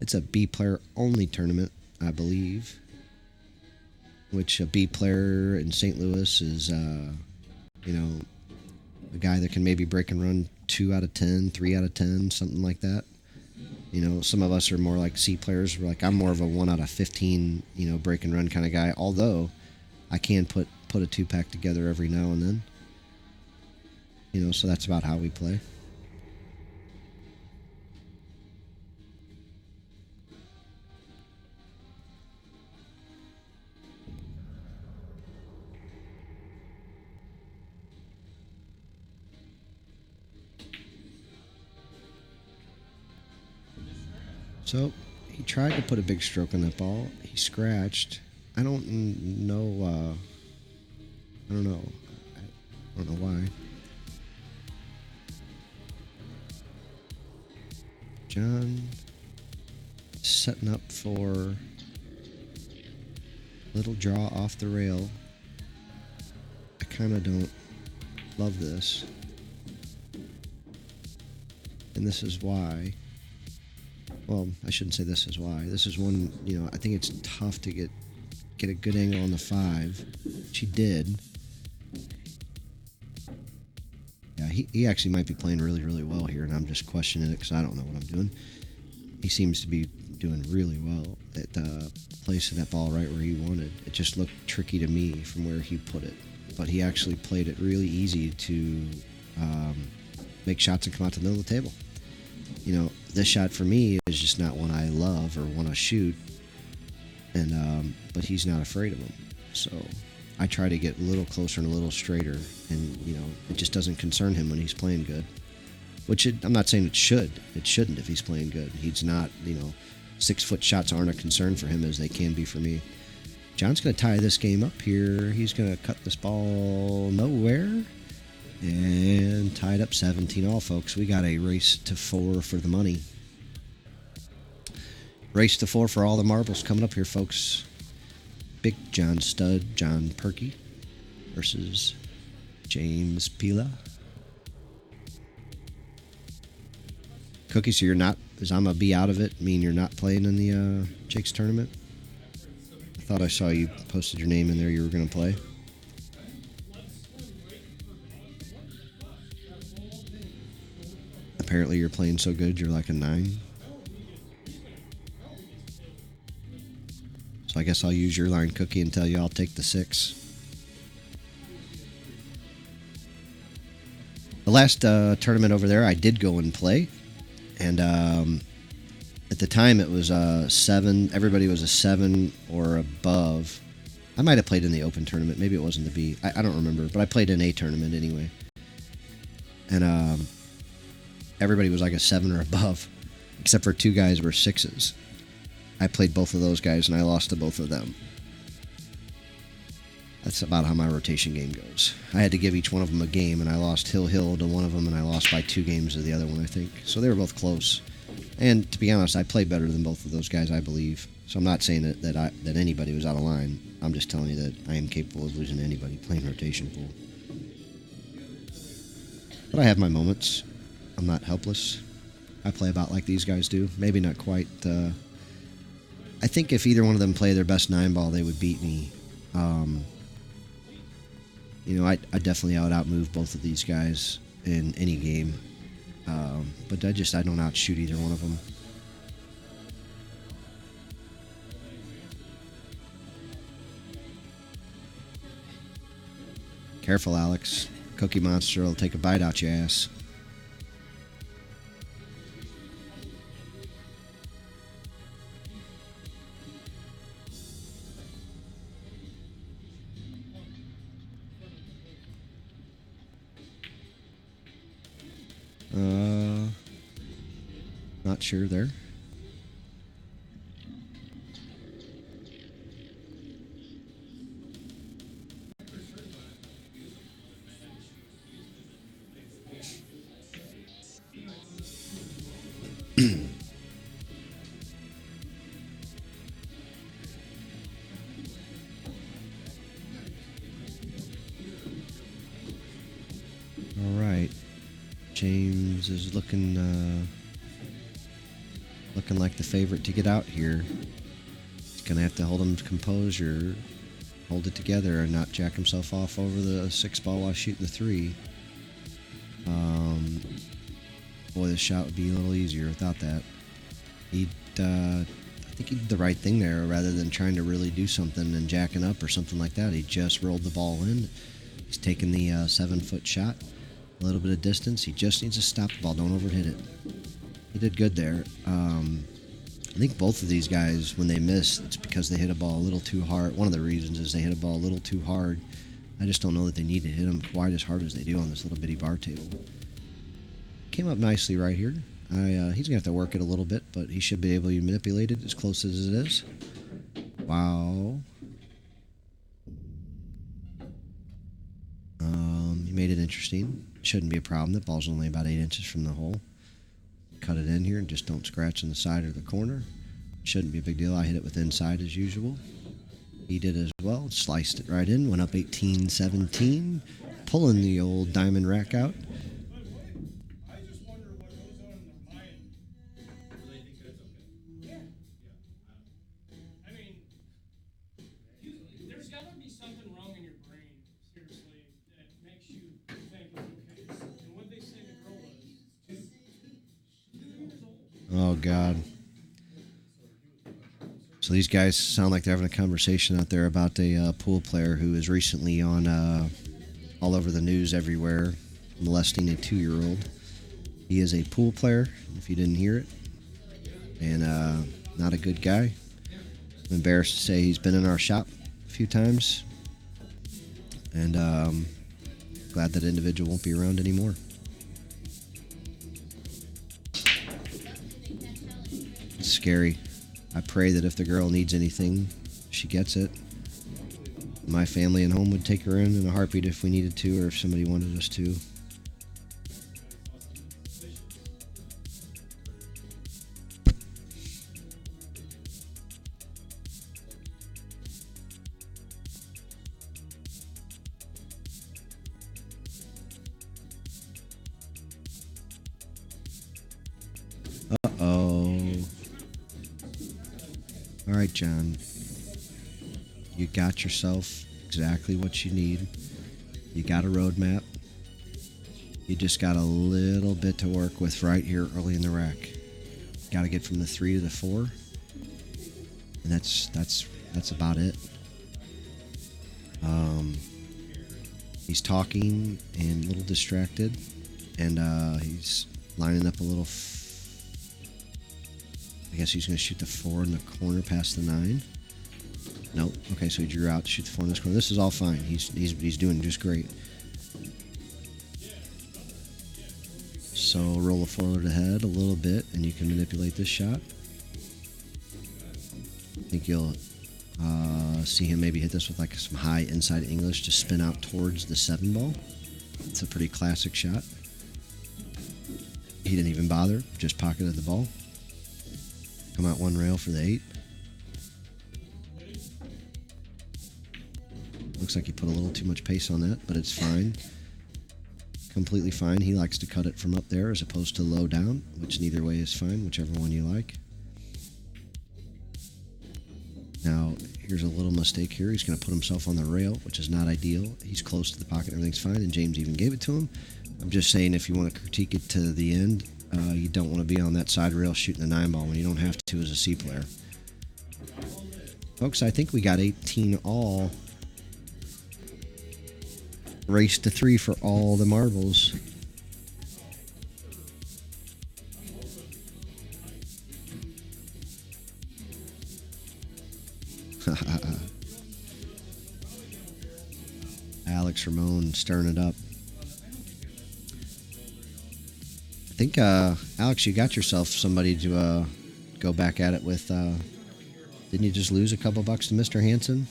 It's a B player only tournament, I believe. Which a B player in St. Louis is, a guy that can maybe break and run 2 out of 10, 3 out of 10, something like that. Some of us are more like C players. We're like, I'm more of a 1 out of 15, break and run kind of guy. Although I can put a 2-pack together every now and then. So that's about how we play. So he tried to put a big stroke on that ball. He scratched. I don't know. I don't know why. John setting up for little draw off the rail. I kind of don't love this. And this is why. Well, I shouldn't say this is why. This is one, I think it's tough to get a good angle on the 5. She did. Yeah, he actually might be playing really, really well here, and I'm just questioning it because I don't know what I'm doing. He seems to be doing really well at placing that ball right where he wanted. It just looked tricky to me from where he put it. But he actually played it really easy to make shots and come out to the middle of the table. This shot for me is just not one I love or want to shoot, and but he's not afraid of them. So I try to get a little closer and a little straighter, and it just doesn't concern him when he's playing good. Which I'm not saying it should. It shouldn't if he's playing good. He's not, 6-foot shots aren't a concern for him as they can be for me. John's going to tie this game up here. He's going to cut this ball nowhere. And tied up 17-all, folks. We got a race to 4 for the money. Race to 4 for all the marbles coming up here, folks. Big John Stud, John Perky versus James Pila. Cookie, so you're not, as I'm going to be out of it, mean you're not playing in the Jake's tournament? I thought I saw you posted your name in there, you were going to play. Apparently you're playing so good, you're like a 9. So I guess I'll use your line, Cookie, and tell you I'll take the 6. The last tournament over there, I did go and play. And at the time, it was 7. Everybody was a 7 or above. I might have played in the Open tournament. Maybe it wasn't the B. I don't remember. But I played in a tournament anyway. And everybody was like a 7 or above. Except for 2 guys were 6s. I played both of those guys, and I lost to both of them. That's about how my rotation game goes. I had to give each one of them a game, and I lost Hill to one of them, and I lost by 2 games to the other one, I think. So they were both close. And to be honest, I played better than both of those guys, I believe. So I'm not saying that anybody was out of line. I'm just telling you that I am capable of losing to anybody playing rotation pool. But I have my moments. I'm not helpless. I play about like these guys do. Maybe not quite. I think if either one of them play their best 9-ball, they would beat me. I definitely out-move both of these guys in any game. But I don't outshoot either one of them. Careful, Alex. Cookie Monster will take a bite out your ass. Not sure there. All right. James is looking like the favorite to get out here. He's going to have to hold his composure, hold it together, and not jack himself off over the 6-ball while shooting the 3. Boy, this shot would be a little easier without that. I think he did the right thing there, rather than trying to really do something and jacking up or something like that. He just rolled the ball in. He's taking the 7-foot shot, a little bit of distance. He just needs to stop the ball. Don't overhit it. He did good there. I think both of these guys, when they miss, it's because they hit a ball a little too hard. One of the reasons is they hit a ball a little too hard. I just don't know that they need to hit them quite as hard as they do on this little bitty bar table. Came up nicely right here. He's going to have to work it a little bit, but he should be able to manipulate it as close as it is. Wow. He made it interesting. Shouldn't be a problem. The ball's only about 8 inches from the hole. Cut it in here and just don't scratch in the side or the corner. Shouldn't be a big deal. I hit it with inside as usual. He did as well. Sliced it right in. Went up 18-17. Pulling the old diamond rack out. I just wonder what goes on in their mind. Do they think that's okay? Yeah. I mean, there's got to be something wrong in your brain, seriously, that makes you think it's okay. And what they say the girl was 2 years old. Oh, God. So these guys sound like they're having a conversation out there about a pool player who is recently on all over the news everywhere, molesting a 2-year-old. He is a pool player, if you didn't hear it, and not a good guy. I'm embarrassed to say he's been in our shop a few times, and glad that individual won't be around anymore. It's scary. I pray that if the girl needs anything, she gets it. My family and home would take her in a heartbeat if we needed to, or if somebody wanted us to. Uh-oh. All right, John. You got yourself exactly what you need. You got a roadmap. You just got a little bit to work with right here early in the rack. Got to get from the 3 to the 4. And that's about it. He's talking and a little distracted. And he's lining up a little... I guess he's going to shoot the 4 in the corner past the 9. Nope. Okay, so he drew out to shoot the 4 in this corner. This is all fine. He's doing just great. So roll the forward ahead a little bit, and you can manipulate this shot. I think you'll see him maybe hit this with like some high inside English to spin out towards the 7 ball. It's a pretty classic shot. He didn't even bother, just pocketed the ball. Come out 1 rail for the 8. Looks like he put a little too much pace on that, but it's fine. Completely fine. He likes to cut it from up there as opposed to low down, which neither way is fine, whichever one you like. Now, here's a little mistake here. He's going to put himself on the rail, which is not ideal. He's close to the pocket. Everything's fine, and James even gave it to him. I'm just saying if you want to critique it to the end, you don't want to be on that side rail shooting the 9 ball when you don't have to as a C player. Folks, I think we got 18 all. Race to 3 for all the marbles. Alex Ramon stirring it up. I think, Alex, you got yourself somebody to go back at it with. Didn't you just lose a couple bucks to Mr. Hansen?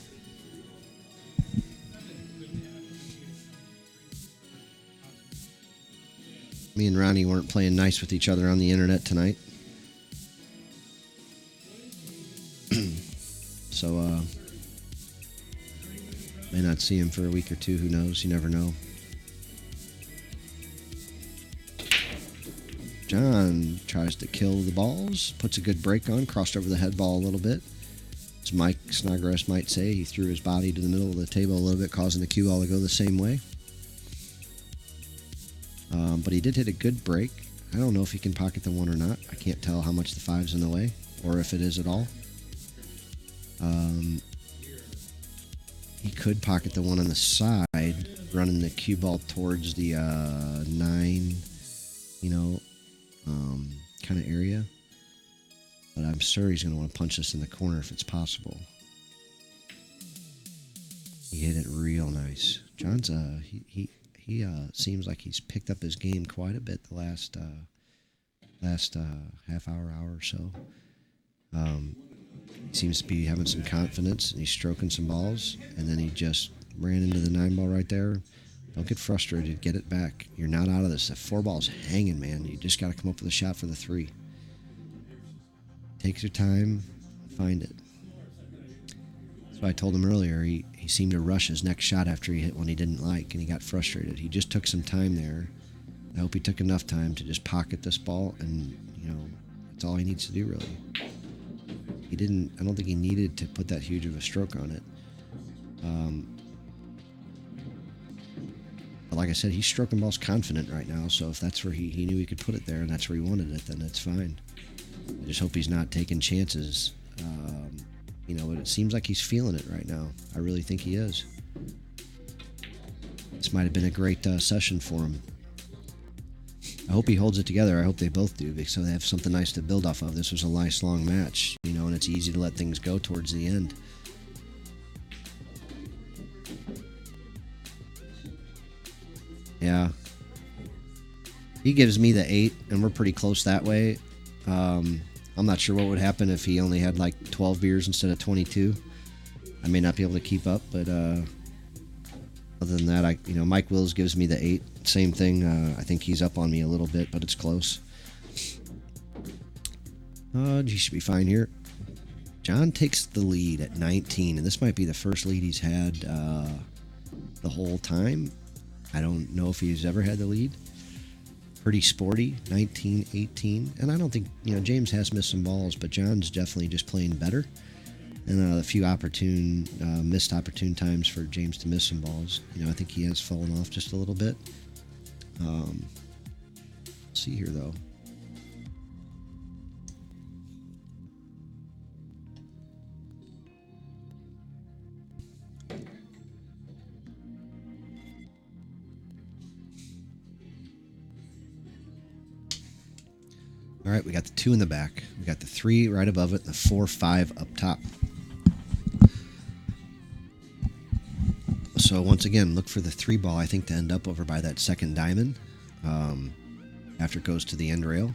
Me and Ronnie weren't playing nice with each other on the internet tonight. So, may not see him for a week or two. Who knows? You never know. John tries to kill the balls. Puts a good break on. Crossed over the head ball a little bit. As Mike Snodgrass might say, he threw his body to the middle of the table a little bit, causing the cue ball to go the same way. But he did hit a good break. I don't know if he can pocket the 1 or not. I can't tell how much the 5's in the way, or if it is at all. He could pocket the 1 on the side, running the cue ball towards the 9, kind of area. But I'm sure he's going to want to punch this in the corner if it's possible. He hit it real nice. John's he seems like he's picked up his game quite a bit the last half hour or so. He seems to be having some confidence, and he's stroking some balls, and then he just ran into the 9 ball right there. Don't get frustrated. Get it back. You're not out of this. That 4 ball's hanging, man. You just got to come up with a shot for the 3. Take your time. Find it. That's why I told him earlier. He seemed to rush his next shot after he hit one he didn't like, and he got frustrated. He just took some time there. I hope he took enough time to just pocket this ball, and, that's all he needs to do, really. I don't think he needed to put that huge of a stroke on it. But like I said, he's stroking balls confident right now, so if that's where he knew he could put it there and that's where he wanted it, then that's fine. I just hope he's not taking chances. But it seems like he's feeling it right now. I really think he is. This might have been a great session for him. I hope he holds it together. I hope they both do, so they have something nice to build off of. This was a nice long match, and it's easy to let things go towards the end. Yeah. He gives me the 8, and we're pretty close that way. I'm not sure what would happen if he only had like 12 beers instead of 22. I may not be able to keep up, but other than that, Mike Wills gives me the 8. Same thing. I think he's up on me a little bit, but it's close. He should be fine here. John takes the lead at 19, and this might be the first lead he's had the whole time. I don't know if he's ever had the lead. Pretty sporty, 19-18. And I don't think, James has missed some balls, but John's definitely just playing better. And a few missed opportune times for James to miss some balls. I think he has fallen off just a little bit. See here, though. All right, we got the 2 in the back. We got the 3 right above it, and the 4-5 up top. So once again, look for the 3 ball, I think, to end up over by that second diamond after it goes to the end rail.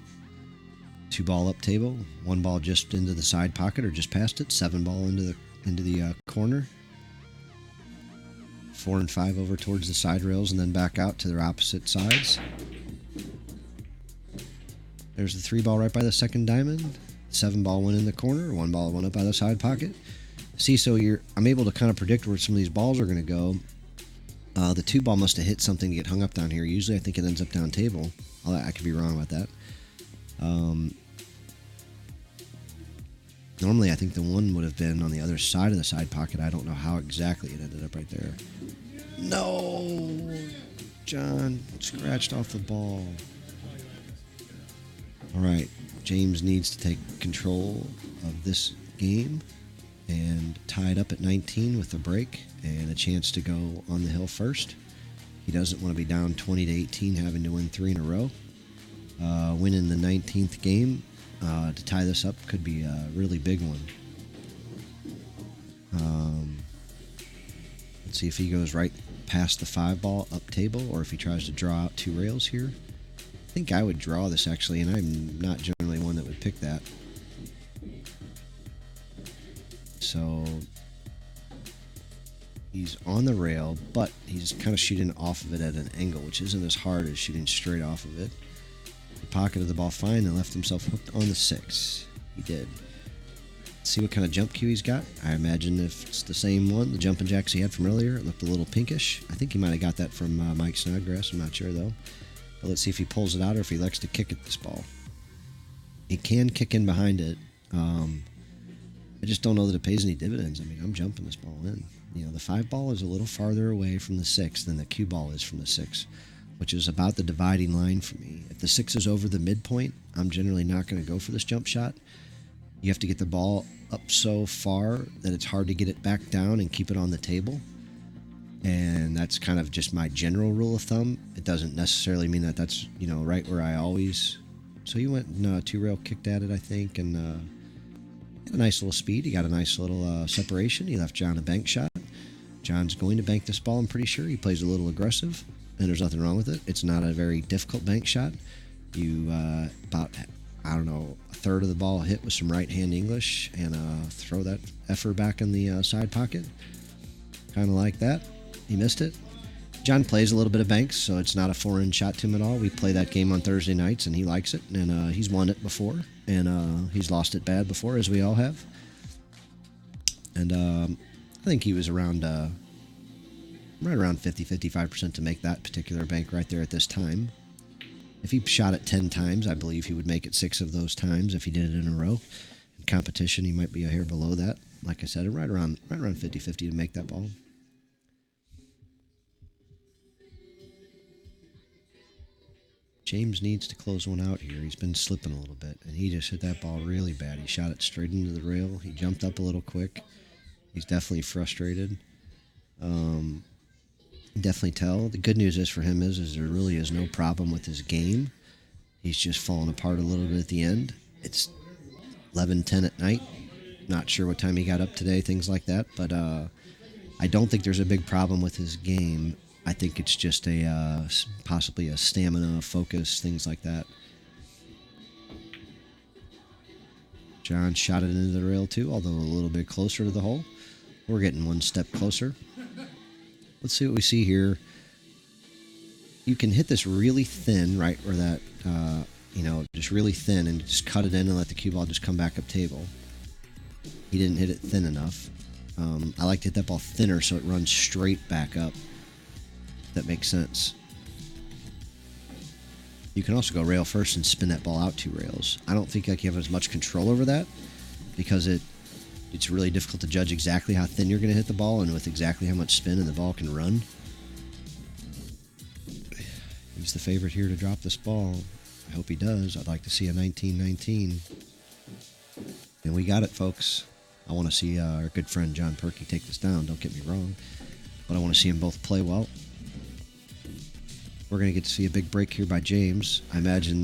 2 ball up table, 1 ball just into the side pocket or just past it. 7 ball into the corner. 4 and 5 over towards the side rails and then back out to their opposite sides. There's the 3 ball right by the second diamond. 7 ball went in the corner. 1 ball went up by the side pocket. See, so I'm able to kind of predict where some of these balls are going to go. The 2 ball must have hit something to get hung up down here. Usually I think it ends up down table. I could be wrong about that. Normally I think the 1 would have been on the other side of the side pocket. I don't know how exactly it ended up right there. No! John scratched off the ball. All right, James needs to take control of this game and tie it up at 19 with a break and a chance to go on the hill first. He doesn't want to be down 20-18, having to win 3 in a row. Winning the 19th game to tie this up could be a really big one. Let's see if he goes right past the 5 ball up table or if he tries to draw out 2 rails here. I think I would draw this, actually, and I'm not generally one that would pick that. So he's on the rail, but he's kind of shooting off of it at an angle, which isn't as hard as shooting straight off of it. He pocketed the ball fine and left himself hooked on the 6. He did. Let's see what kind of jump cue he's got. I imagine if it's the same one, the jumping jacks he had from earlier, it looked a little pinkish. I think he might have got that from Mike Snodgrass. I'm not sure, though. But let's see if he pulls it out or if he likes to kick at this ball. He can kick in behind it. I just don't know that it pays any dividends. I mean, I'm jumping this ball in. The 5 ball is a little farther away from the 6 than the cue ball is from the 6, which is about the dividing line for me. If the 6 is over the midpoint, I'm generally not going to go for this jump shot. You have to get the ball up so far that it's hard to get it back down and keep it on the table. And that's kind of just my general rule of thumb. It doesn't necessarily mean that that's, right where I always... So he went 2-rail, kicked at it, I think, and had a nice little speed. He got a nice little separation. He left John a bank shot. John's going to bank this ball, I'm pretty sure. He plays a little aggressive, and there's nothing wrong with it. It's not a very difficult bank shot. You, about, a third of the ball hit with some right-hand English, and throw that effer back in the side pocket. Kind of like that. He missed it. John plays a little bit of banks, so it's not a foreign shot to him at all. We play that game on Thursday nights, and he likes it, and he's won it before, and he's lost it bad before, as we all have. And I think he was around right around 50-55% to make that particular bank right there at this time. If he shot it 10 times, I believe he would make it 6 of those times if he did it in a row. In competition, he might be a hair below that. Like I said, right around 50-50 to make that ball. James needs to close one out here. He's been slipping a little bit, and he just hit that ball really bad. He shot it straight into the rail. He jumped up a little quick. He's definitely frustrated. Definitely tell. The good news is for him is there really is no problem with his game. He's just falling apart a little bit at the end. It's 11:10 at night. Not sure what time he got up today, things like that. But I don't think there's a big problem with his game. I think it's just a possibly a stamina, focus, things like that. John shot it into the rail too, although a little bit closer to the hole. We're getting one step closer. Let's see what we see here. You can hit this really thin, right, where that, just really thin, and just cut it in and let the cue ball just come back up table. He didn't hit it thin enough. I like to hit that ball thinner so it runs straight back up. That makes sense. You can also go rail first and spin that ball out 2 rails. I don't think like you have as much control over that because it's really difficult to judge exactly how thin you're going to hit the ball and with exactly how much spin and the ball can run. He's the favorite here to drop this ball. I hope he does. I'd like to see a 19-19. And we got it, folks. I want to see our good friend John Perky take this down. Don't get me wrong. But I want to see them both play well. We're going to get to see a big break here by James. I imagine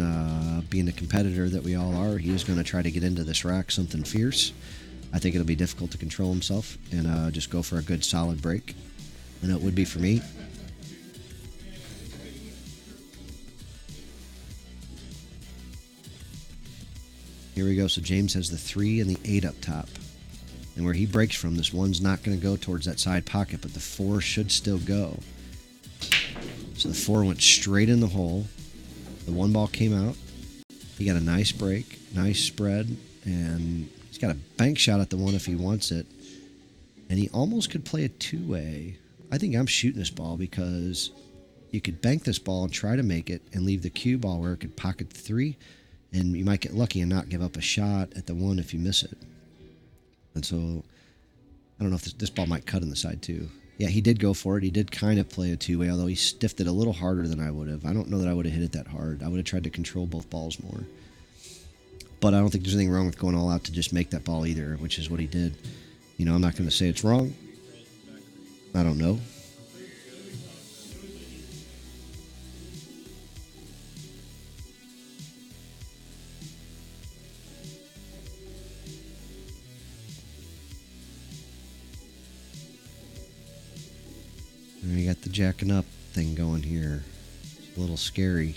being the competitor that we all are, he is going to try to get into this rack something fierce. I think it'll be difficult to control himself and just go for a good solid break. And it would be for me. Here we go. So James has the 3 and the 8 up top. And where he breaks from, this 1's not going to go towards that side pocket, but the 4 should still go. So the 4 went straight in the hole. The 1 ball came out. He got a nice break, nice spread, and he's got a bank shot at the 1 if he wants it. And he almost could play a 2-way. I think I'm shooting this ball because you could bank this ball and try to make it and leave the cue ball where it could pocket the 3, and you might get lucky and not give up a shot at the 1 if you miss it. And so I don't know if this ball might cut in the side too. Yeah, he did go for it. He did kind of play a 2-way, although he stiffed it a little harder than I would have. I don't know that I would have hit it that hard. I would have tried to control both balls more. But I don't think there's anything wrong with going all out to just make that ball either, which is what he did. You know, I'm not going to say it's wrong. I don't know. And we got the jacking up thing going here. It's a little scary.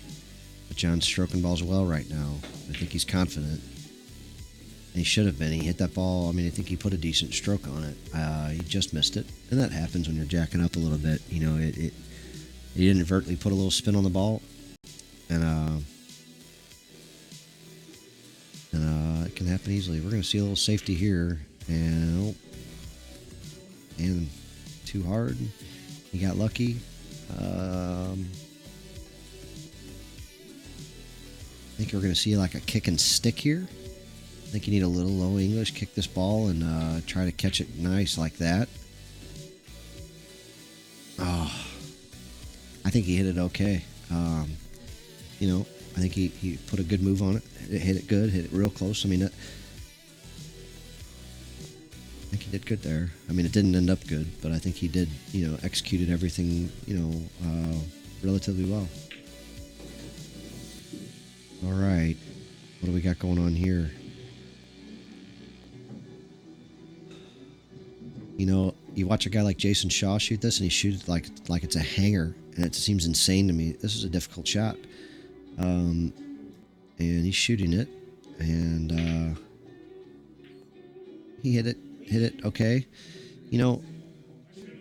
But John's stroking balls well right now. I think he's confident. And he should have been. He hit that ball. I mean, I think he put a decent stroke on it. He just missed it. And that happens when you're jacking up a little bit. You know, he inadvertently put a little spin on the ball. And it can happen easily. We're going to see a little safety here. And too hard. He got lucky. I think we're going to see like a kick and stick here. I think you need a little low English. Kick this ball and try to catch it nice like that. Oh, I think he hit it okay. You know, I think he put a good move on it. Hit it good. Hit it real close. I mean, I think he did good there. I mean, it didn't end up good, but I think he did, you know, executed everything, you know, relatively well. All right. What do we got going on here? You know, you watch a guy like Jason Shaw shoot this, and he shoots like it's a hanger, and it seems insane to me. This is a difficult shot. And he's shooting it, and he hit it okay. You know,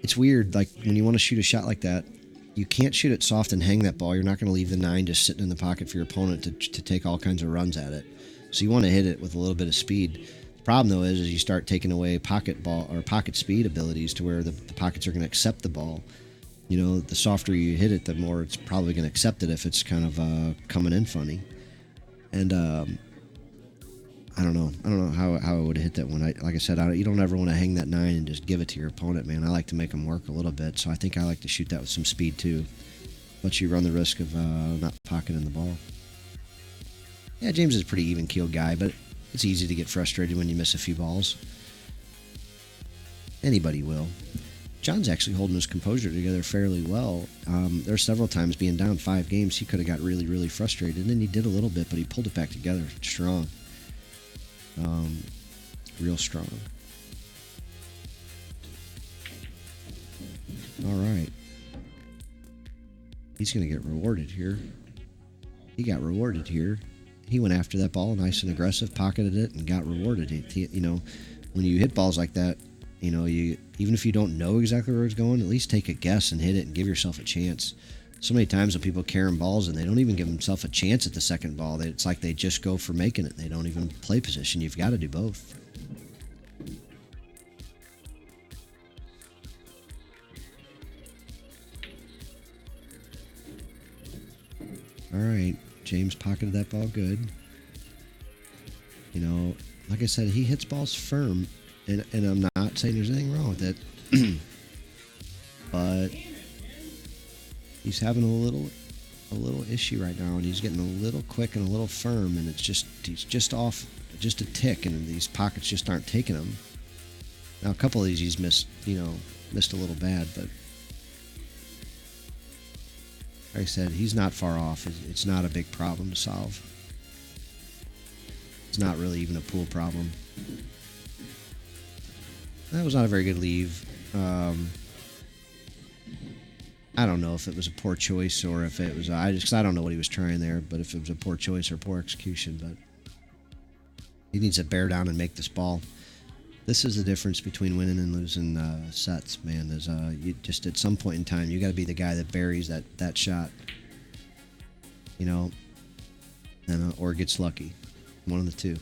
it's weird, like when you want to shoot a shot like that, you can't shoot it soft and hang that ball. You're not going to leave the 9 just sitting in the pocket for your opponent to take all kinds of runs at it. So you want to hit it with a little bit of speed. The problem, though, is you start taking away pocket ball or pocket speed abilities to where the pockets are going to accept the ball. You know, the softer you hit it, the more it's probably going to accept it if it's kind of coming in funny. And I don't know how I would have hit that one. Like I said, you don't ever want to hang that 9 and just give it to your opponent, man. I like to make them work a little bit, so I think I like to shoot that with some speed too. But you run the risk of not pocketing the ball. Yeah, James is a pretty even-keeled guy, but it's easy to get frustrated when you miss a few balls. Anybody will. John's actually holding his composure together fairly well. There are several times being down 5 games, he could have got really, really frustrated, and he did a little bit, but he pulled it back together strong. Real strong. All right. He's going to get rewarded here. He got rewarded here. he went after that ball, nice and aggressive, pocketed it, and got rewarded. You know, when you hit balls like that, you know, even if you don't know exactly where it's going, at least take a guess and hit it and give yourself a chance. So many times when people carry balls and they don't even give themselves a chance at the second ball, it's like they just go for making it. They don't even play position. You've got to do both. All right, James pocketed that ball good. You know, like I said, he hits balls firm, and I'm not saying there's anything wrong with it, but he's having a little issue right now, and he's getting a little quick and a little firm, and he's just off just a tick, and these pockets just aren't taking him. Now a couple of these he's missed a little bad, but like I said, he's not far off. It's not a big problem to solve. It's not really even a pool problem. That was not a very good leave. I don't know if it was a poor choice or if it was I don't know what he was trying there, but if it was a poor choice or poor execution, but he needs to bear down and make this ball. This is the difference between winning and losing sets, man. There's you just at some point in time you got to be the guy that buries that shot, you know, and or gets lucky, one of the two.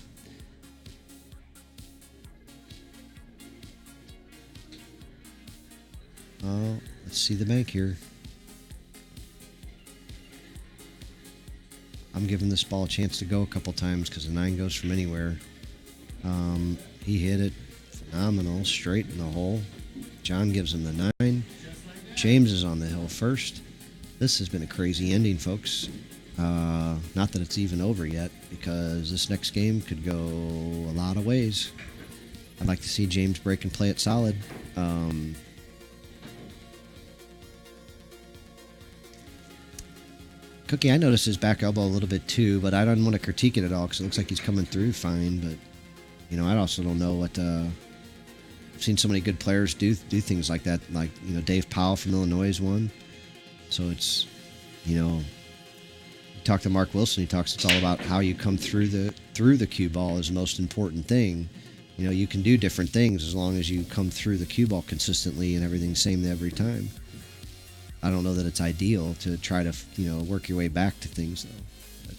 Oh, let's see the bank here. I'm giving this ball a chance to go a couple times because the 9 goes from anywhere. He hit it phenomenal, straight in the hole. John gives him the 9. James is on the hill first. This has been a crazy ending, folks. Not that it's even over yet, because this next game could go a lot of ways. I'd like to see James break and play it solid. Cookie, I noticed his back elbow a little bit too, but I don't want to critique it at all because it looks like he's coming through fine. But you know, I also don't know what. I've seen so many good players do things like that. Like, you know, Dave Powell from Illinois is one. So it's, you know, you talk to Mark Wilson. He talks. It's all about how you come through the cue ball is the most important thing. You know, you can do different things as long as you come through the cue ball consistently and everything's same every time. I don't know that it's ideal to try to, you know, work your way back to things, though. But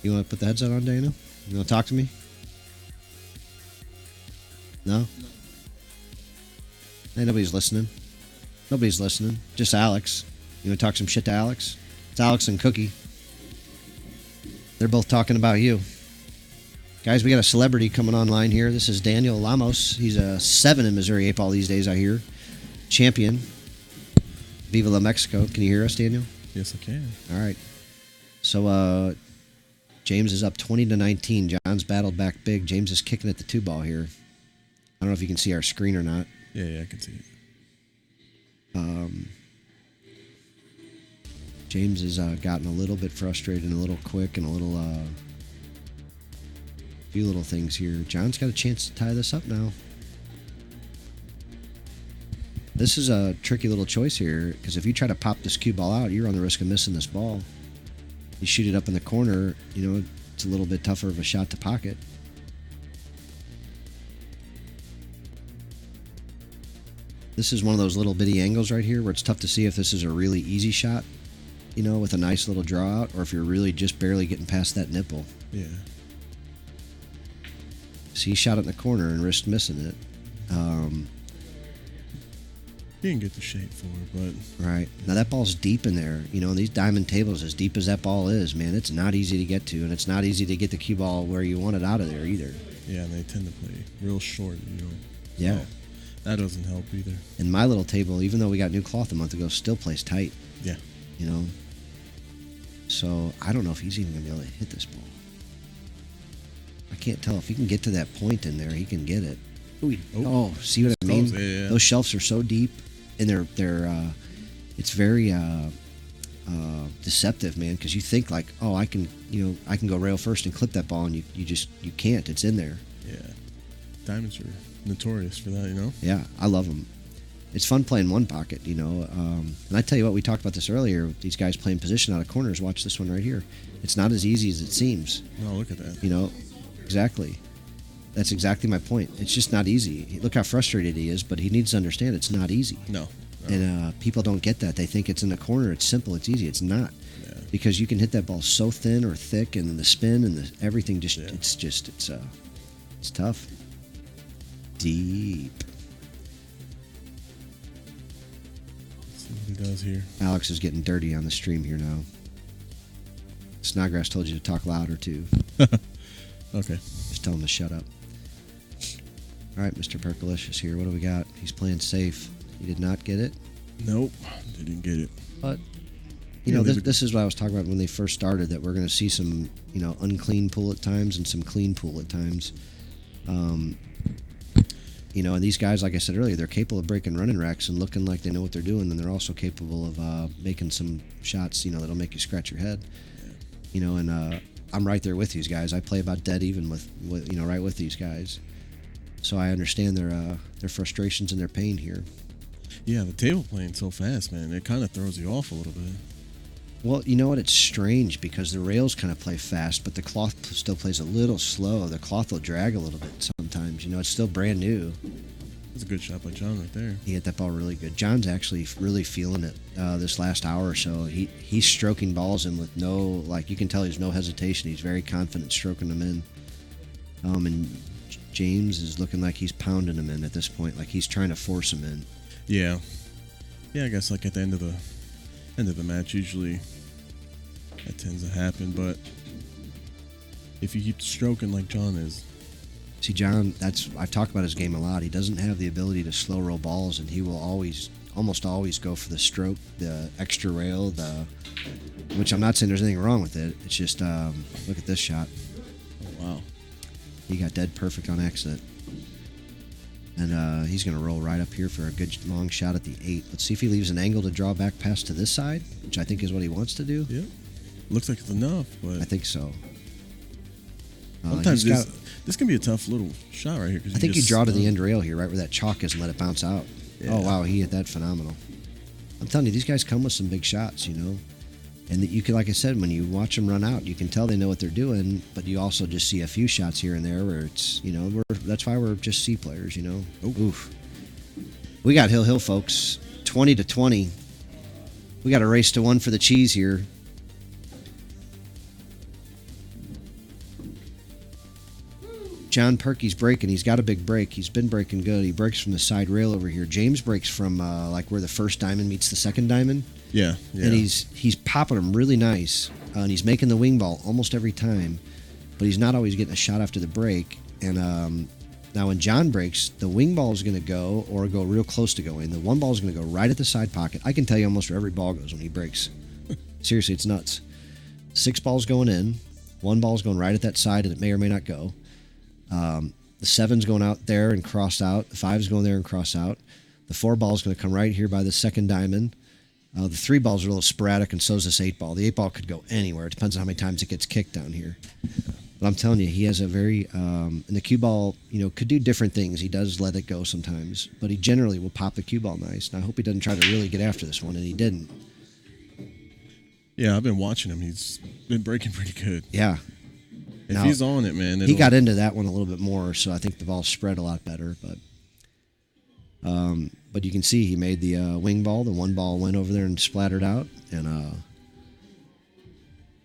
you want to put the headset on, Dana? You want to talk to me? No? Hey, nobody's listening. Nobody's listening. Just Alex. You want to talk some shit to Alex? It's Alex and Cookie. They're both talking about you. Guys, we got a celebrity coming online here. This is Daniel Lamos. He's a 7 in Missouri 8 ball these days, I hear. Champion. Viva la Mexico. Can you hear us, Daniel? Yes, I can. All right. So, James is up 20-19. John's battled back big. James is kicking at the 2 ball here. I don't know if you can see our screen or not. Yeah, I can see it. James has gotten a little bit frustrated and a little quick and a little... few little things here. John's got a chance to tie this up now. This is a tricky little choice here, because if you try to pop this cue ball out, you're on the risk of missing this ball. You shoot it up in the corner, you know, it's a little bit tougher of a shot to pocket. This is one of those little bitty angles right here where it's tough to see if this is a really easy shot, you know, with a nice little draw out, or if you're really just barely getting past that nipple. Yeah. So he shot it in the corner and risked missing it. He didn't get the shape for it, but... Right. Now, that ball's deep in there. You know, these diamond tables, as deep as that ball is, man, it's not easy to get to, and it's not easy to get the cue ball where you want it out of there either. Yeah, and they tend to play real short, you know. Yeah. So that doesn't help either. And my little table, even though we got new cloth a month ago, still plays tight. Yeah. You know? So, I don't know if he's even going to be able to hit this ball. I can't tell. If he can get to that point in there, he can get it. Oh, see what I mean? Yeah. Those shelves are so deep, and they're it's very deceptive, man. Because you think like, oh, I can go rail first and clip that ball, and you can't. It's in there. Yeah. Diamonds are notorious for that, you know. Yeah, I love them. it's fun playing one pocket, you know. And I tell you what, we talked about this earlier. These guys playing position out of corners. Watch this one right here. It's not as easy as it seems. Oh, look at that. You know, exactly. That's exactly my point. It's just not easy. Look how frustrated he is, but he needs to understand it's not easy. No. And people don't get that. They think it's in the corner. It's simple. It's easy. It's not. Yeah. Because you can hit that ball so thin or thick, and the spin and everything just Yeah. it's tough. Deep. Let's see what he does here. Alex is getting dirty on the stream here now. Snodgrass told you to talk louder too. Okay. Just tell him to shut up. All right, Mr. Percolicious here. What do we got? He's playing safe. He did not get it. Nope. Didn't get it. But Yeah, this is what I was talking about when they first started. That we're going to see some unclean pool at times and some clean pool at times. And these guys, like I said earlier, they're capable of breaking running racks and looking like they know what they're doing, and they're also capable of making some shots, that'll make you scratch your head. I'm right there with these guys. I play about dead even with right with these guys. So I understand their frustrations and their pain here. Yeah, the table playing so fast, man. It kind of throws you off a little bit. Well, you know what? It's strange because the rails kind of play fast, but the cloth still plays a little slow. The cloth will drag a little bit sometimes. It's still brand new. That's a good shot by John right there. He hit that ball really good. John's actually really feeling it this last hour or so. He's stroking balls in with you can tell there's no hesitation. He's very confident stroking them in. And James is looking like he's pounding them in at this point, like he's trying to force them in. Yeah. Yeah, I guess like at the end of the match, usually that tends to happen. But if you keep stroking like John is, see, John, I've talked about his game a lot. He doesn't have the ability to slow roll balls, and he will almost always go for the stroke, the extra rail, which I'm not saying there's anything wrong with it. It's just look at this shot. oh, wow. He got dead perfect on accident. And he's going to roll right up here for a good long shot at the 8. Let's see if he leaves an angle to draw back pass to this side, which I think is what he wants to do. Yeah. Looks like it's enough, but I think so. sometimes this can be a tough little shot right here. 'Cause I think you just draw to the stun. end rail here, right where that chalk is, and let it bounce out. Yeah. Oh, wow, he hit that phenomenal. I'm telling you, these guys come with some big shots, And that you can, like I said, when you watch them run out, you can tell they know what they're doing, but you also just see a few shots here and there where it's, that's why we're just C players, Oof. We got Hill, folks. 20-20. We got a race to 1 for the cheese here. John Perky's breaking. He's got a big break. He's been breaking good. He breaks from the side rail over here. James breaks from where the first diamond meets the second diamond. Yeah. And he's popping them really nice, and he's making the wing ball almost every time, but he's not always getting a shot after the break. And now when John breaks, the wing ball is going to go real close to going. The one ball is going to go right at the side pocket. I can tell you almost where every ball goes when he breaks. Seriously, it's nuts. 6 balls going in, 1 ball's going right at that side, and it may or may not go. The 7's going out there and cross out. The 5's going there and cross out. The 4 ball is going to come right here by the second diamond. The 3 balls are a little sporadic, and so is this 8 ball. The 8 ball could go anywhere. It depends on how many times it gets kicked down here. But I'm telling you, he has a very and the cue ball, could do different things. He does let it go sometimes, but he generally will pop the cue ball nice. And I hope he doesn't try to really get after this one, and he didn't. Yeah, I've been watching him. He's been breaking pretty good. Yeah. If Now, he's on it, man. He got into that one a little bit more, so I think the ball spread a lot better. But you can see he made the wing ball. The 1 ball went over there and splattered out. And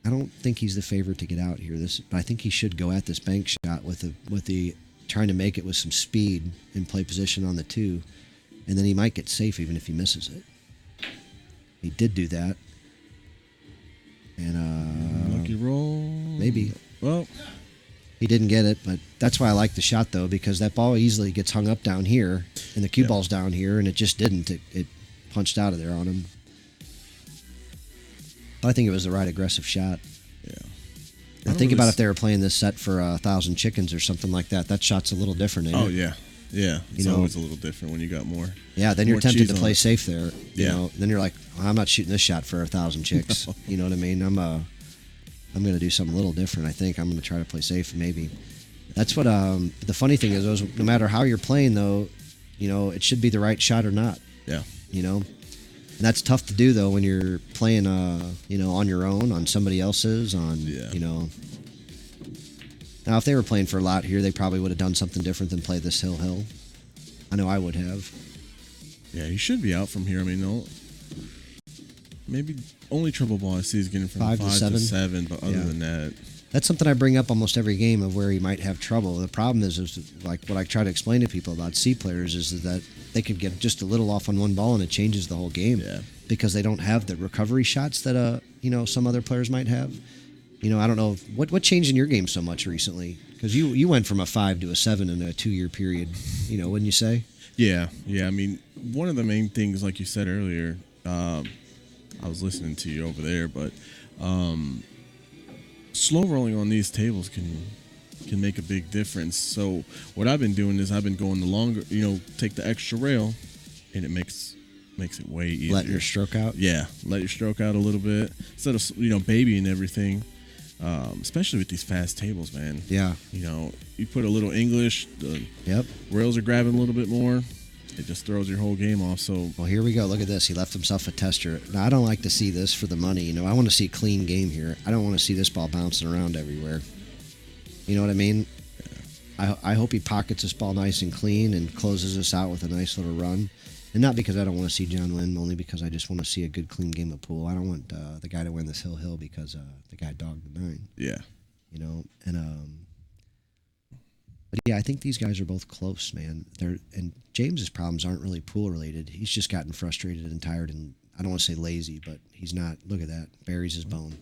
I don't think he's the favorite to get out here. But I think he should go at this bank shot with the trying to make it with some speed and play position on the 2, and then he might get safe even if he misses it. He did do that. And lucky roll. maybe. Well, He didn't get it, but that's why I like the shot, though, because that ball easily gets hung up down here, and the cue ball's down here, and it just didn't. It punched out of there on him. I think it was the right aggressive shot. yeah. Now, think about if they were playing this set for 1,000 chickens or something like that. That shot's a little different, ain't Oh it? yeah, yeah. It's You know- always a little different when you got more. Yeah, then you're more tempted cheese to on play it. safe there. You Yeah. know, then you're like, well, I'm not shooting this shot for 1,000 chicks. You know what I mean? I'm going to do something a little different. I think I'm going to try to play safe, maybe. That's what. The funny thing is, no matter how you're playing, though, it should be the right shot or not. Yeah. You know, and that's tough to do though when you're playing, you know, on your own, on somebody else's, on, Yeah. you know. Now, if they were playing for a lot here, they probably would have done something different than play this hill. I know I would have. Yeah, he should be out from here. I mean, no, maybe only trouble ball I see is getting from 5 5 to 7. to 7, but other Yeah. than that, That's something I bring up almost every game of where he might have trouble. The problem is like what I try to explain to people about C players is that they could get just a little off on one ball and it changes the whole game. Yeah. Because they don't have the recovery shots that you know, some other players might have. You know, I don't know what changed in your game so much recently, because you went from a 5 to a 7 in a 2-year period. You know, wouldn't you say? yeah. I mean, one of the main things, like you said earlier, I was listening to you over there, but slow rolling on these tables can make a big difference. So what I've been doing is I've been going the longer, you know, take the extra rail, and it makes it way easier. Letting your stroke out. Yeah, let your stroke out a little bit instead of, you know, babying everything. Especially with these fast tables, man. Yeah. You know, you put a little English, the Yep. rails are grabbing a little bit more. It just throws your whole game off. So Well, here we go. Look at this. He left himself a tester. Now, I don't like to see this for the money. You know, I want to see a clean game here. I don't want to see this ball bouncing around everywhere. You know what I mean? I hope he pockets this ball nice and clean and closes us out with a nice little run. And not because I don't want to see John win, only because I just want to see a good, clean game of pool. I don't want the guy to win this hill because the guy dogged the 9. yeah, You know, and but yeah, I think these guys are both close, man. And James's problems aren't really pool related. He's just gotten frustrated and tired, and I don't want to say lazy, but he's not. Look at that, buries his bone.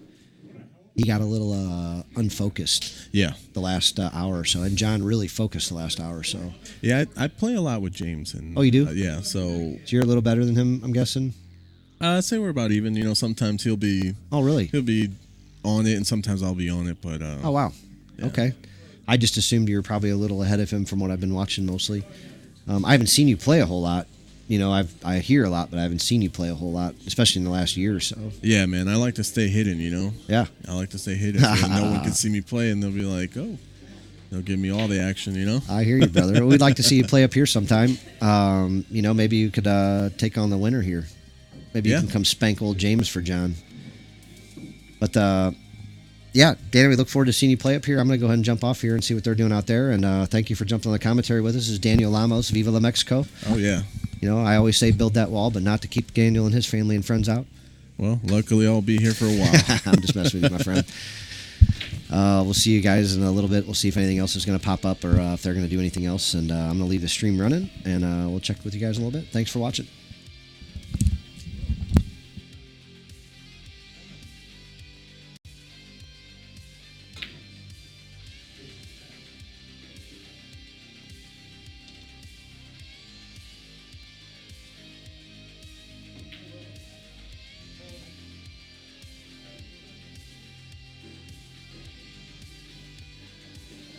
He got a little unfocused yeah, the last hour or so, and John really focused the last hour or so. yeah. I play a lot with James, and Oh, you do? yeah. So So you're a little better than him, I'm guessing. I'd say we're about even. You know, sometimes he'll be Oh, really? on it, and sometimes I'll be on it. But Oh, wow. Yeah. Okay. I just assumed you were probably a little ahead of him from what I've been watching mostly. I haven't seen you play a whole lot. You know, I hear a lot, but I haven't seen you play a whole lot, especially in the last year or so. yeah, man, I like to stay hidden. You know, Yeah. I like to stay hidden. So no one can see me play, and they'll be like, oh, they'll give me all the action. You know. I hear you, brother. We'd like to see you play up here sometime. You know, maybe you could take on the winner here. Maybe you Yeah. can come spank old James for John. But yeah, Danny, we look forward to seeing you play up here. I'm going to go ahead and jump off here and see what they're doing out there. And thank you for jumping on the commentary with us. This is Daniel Lamos, Viva La Mexico. Oh yeah. You know, I always say build that wall, but not to keep Daniel and his family and friends out. Well, luckily I'll be here for a while. I'm just messing with you, my friend. We'll see you guys in a little bit. We'll see if anything else is going to pop up or if they're going to do anything else. And I'm going to leave the stream running, and we'll check with you guys in a little bit. Thanks for watching.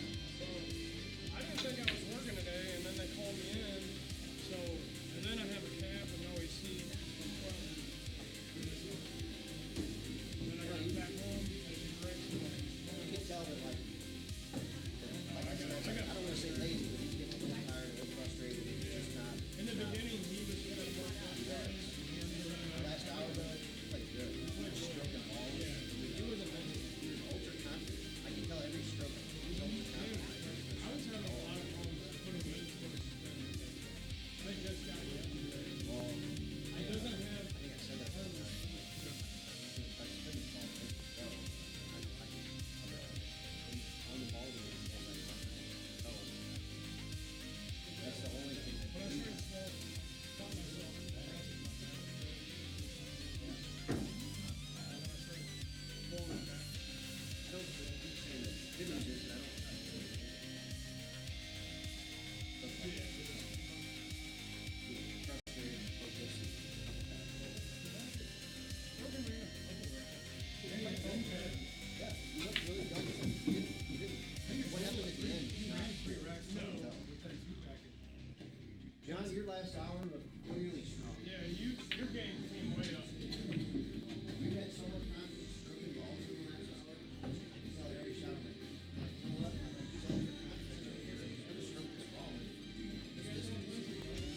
I didn't think I was working today, and then they called me in. So, and then I have a cab and no AC. Then I got back home, had some drinks, and You can tell that, like, I don't want to say lazy, but he's getting a little tired, a little frustrated. He's just not. in the beginning, he was kind of more Last hour, though, he played good. Stroking balls. He wasn't ultra confident. I can tell every stroke. He's ultra confident. I was having a lot of problems putting him in towards the finish. I think this guy yesterday. He doesn't have. I think I said that on the finish ball. On the ball, that's the only thing that But I started small, caught myself. And then I started pulling it back. good news is I don't. John, your last hour looked clearly strong. Yeah, your game came way up. You had so much confidence stroking balls in the last hour. You saw every shot. I'm like, you know what? I'm so confident. I'm gonna stroke this ball. This distance.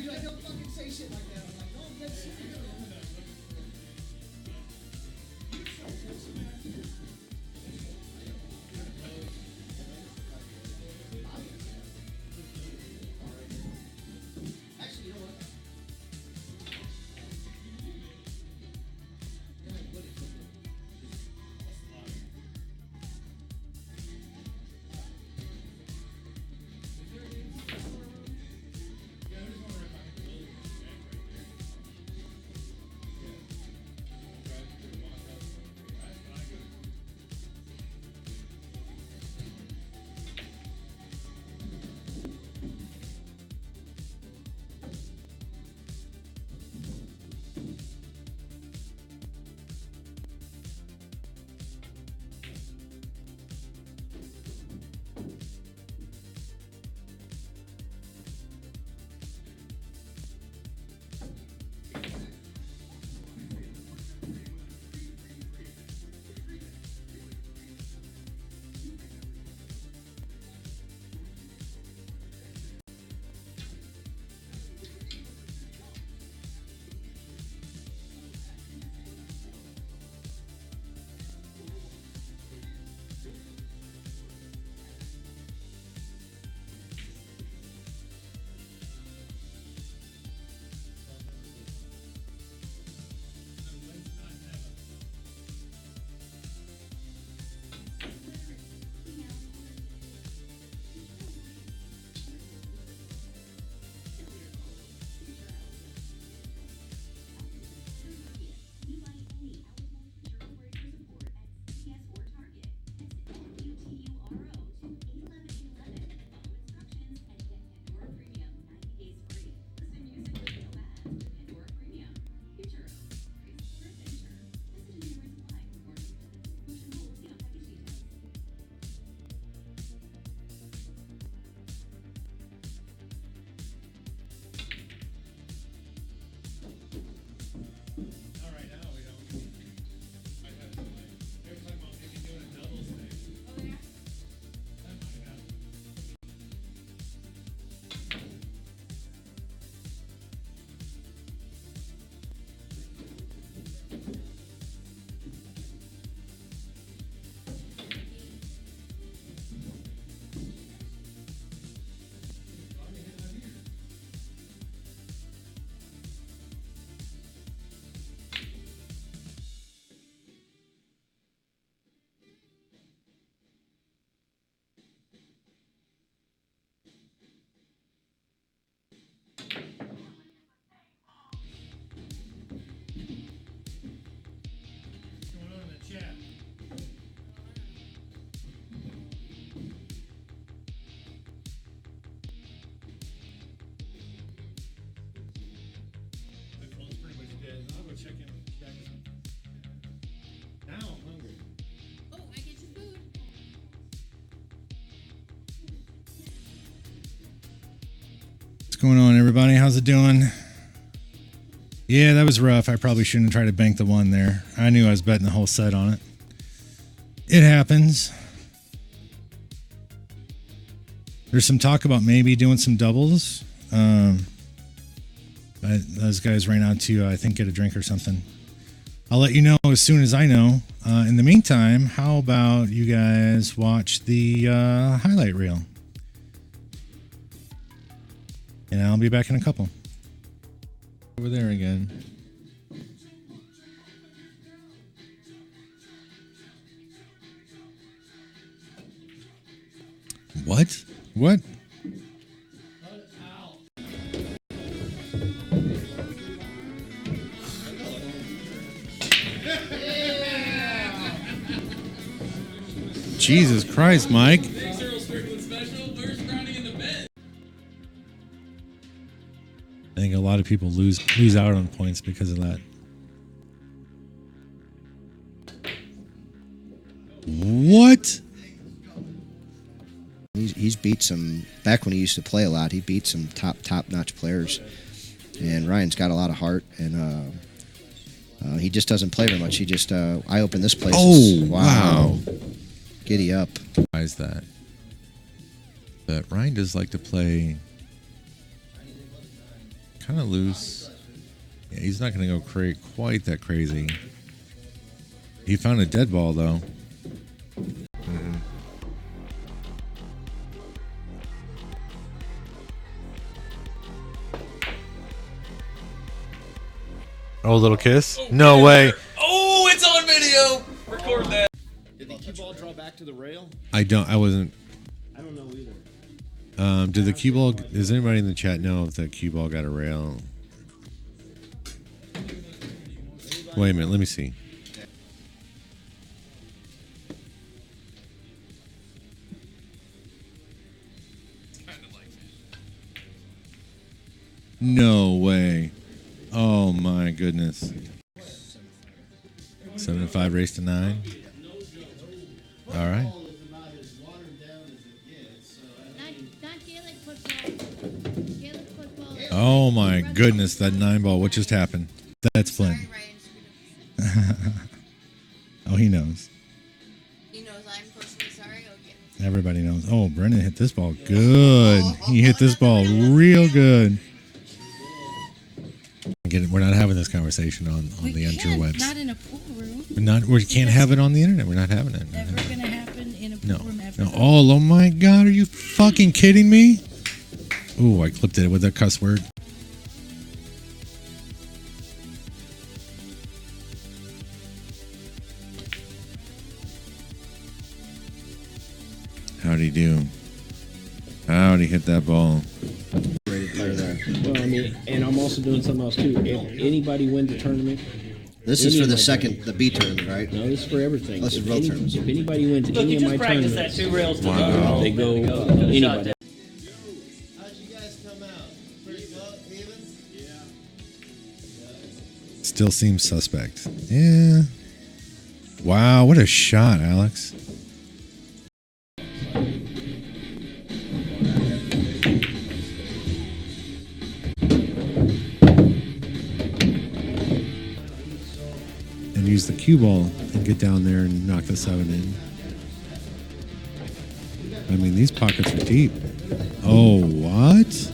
He's like, don't fucking say shit like that. I'm like, no, I'm dead serious. Actually, you know what? What's going on, everybody? How's it doing? Yeah, that was rough. I probably shouldn't have tried to bank the one there. I knew I was betting the whole set on it. It happens. There's some talk about maybe doing some doubles. But those guys ran out to, I think, get a drink or something. I'll let you know as soon as I know. In the meantime, how about you guys watch the highlight reel? And I'll be back in a couple. Over there again. What? What? Jesus Christ, Mike. I think a lot of people lose out on points because of that. What? He's beat some, back when he used to play a lot, he beat some top-notch players. And Ryan's got a lot of heart, and he just doesn't play very much. He just, I opened this place. Oh, wow. Giddy up. Why is that? But Ryan does like to play kind of loose. Yeah, he's not going to go quite that crazy. He found a dead ball, though. Mhm. Oh, little kiss? No way. Oh, it's on video. Record that. Did the cue ball draw back to the rail? I wasn't. I don't know either. Did the cue ball, does anybody in the chat know if the cue ball got a rail? Wait a minute, let me see. No way. Oh my goodness. 7-5 race to 9. All right. Not Gaelic football. Gaelic football. Oh my goodness, that 9 ball. What just happened? That's Flynn. Oh, he knows. He knows I'm personally sorry. Okay. Everybody knows. Oh, Brendan hit this ball good. He hit this ball real good. We're not having this conversation on the interwebs. Not in a pool room. We can't have it on the internet. We're not having it. Never going to happen in a pool No. room ever. No. Oh my God. Are you fucking kidding me? Ooh, I clipped it with a cuss word. How'd he do? How'd he hit that ball? Well, I mean, and I'm also doing something else too. If anybody wins the tournament, This is for the second, the B tournament, right? no, this is for everything. This is If real any- tournaments. If anybody wins Look, any you of my just practiced that tournaments, 2 rails to Wow. they go Shot anybody. down. How'd you guys come out? Pretty well, even? Still seems suspect. Yeah. Wow, what a shot, Alex. And use the cue ball and get down there and knock the 7 in. I mean, these pockets are deep. Oh, what?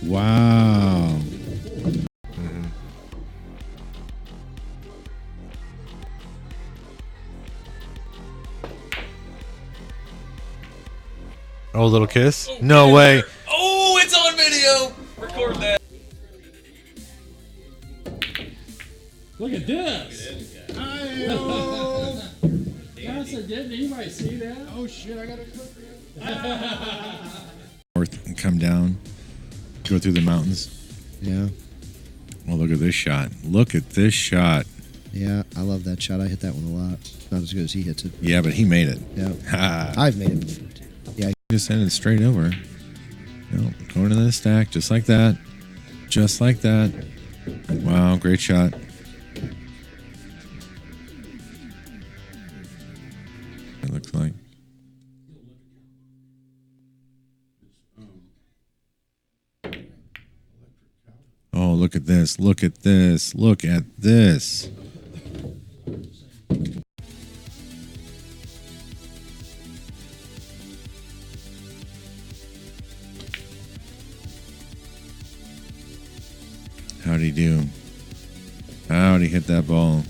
Wow. Oh, little kiss? No way. Oh, it's on video. Record that. Look at this. Yes, I did. Anybody see that? Oh shit, I got a clip for you. North and come down, go through the mountains. Yeah. Well, look at this shot. Look at this shot. Yeah, I love that shot. I hit that one a lot. Not as good as he hits it. Yeah, but he made it. Yeah. Ha. I've made it before, too. Yeah. Just send it straight over. No, going to the stack, just like that. Just like that. Wow, great shot. It looks like. Oh, look at this. Look at this. Look at this. How'd he do? How'd he hit that ball?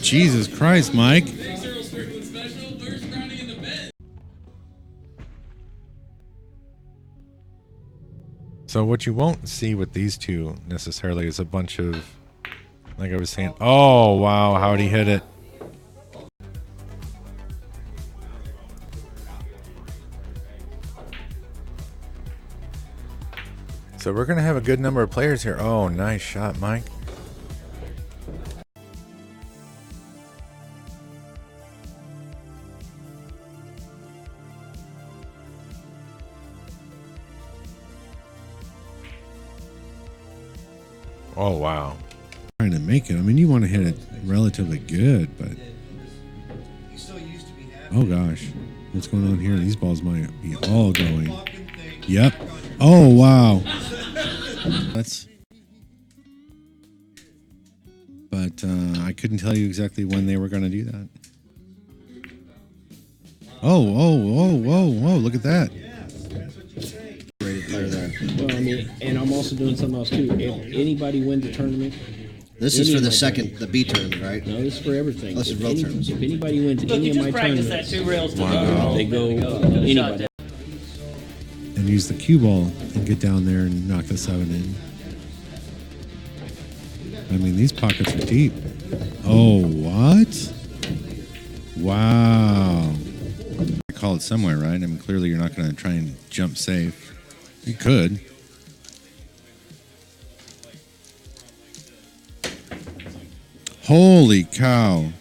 Jesus Christ, Mike. So what you won't see with these two necessarily is a bunch of, like I was saying, oh wow, how'd he hit it? So we're gonna have a good number of players here. Oh, nice shot, Mike. Oh wow. Trying to make it. I mean, you want to hit it relatively good, but oh gosh, what's going on here? These balls might be all going. Yep. Oh wow. That's but I couldn't tell you exactly when they were going to do that. Oh, look at that. Rated player there. Well, I mean, and I'm also doing something else too. If anybody wins the tournament, This is any for of the my second, the B tournament, right? no, this is for everything. This is If real any- tournaments. If anybody wins Look, any you of my just practiced that tournaments, 2 rails to Wow. they go anybody. And use the cue ball and get down there and knock the 7 in. I mean, these pockets are deep. Oh, what? Wow. I call it somewhere, right? I mean, clearly you're not going to try and jump safe. You could. Holy cow.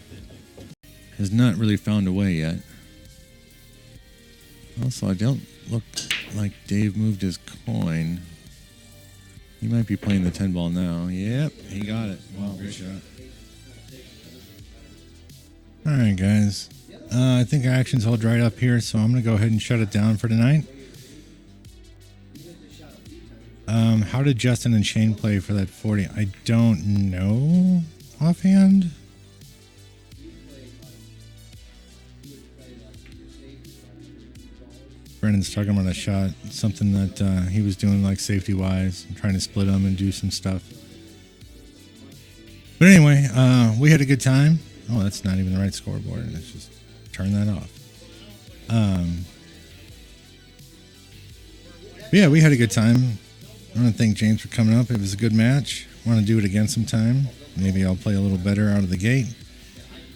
Has not really found a way yet. Also, I don't look like Dave moved his coin. He might be playing the 10 ball now. Yep, he got it. Wow, great shot. All right, guys. I think our action's all dried up here, so I'm going to go ahead and shut it down for tonight. How did Justin and Shane play for that 40? I don't know offhand. Brandon's talking about a shot, something that he was doing like safety-wise, trying to split them and do some stuff. But anyway, we had a good time. Oh, that's not even the right scoreboard. Let's just turn that off. But yeah, we had a good time. I want to thank James for coming up. It was a good match. I want to do it again sometime. Maybe I'll play a little better out of the gate.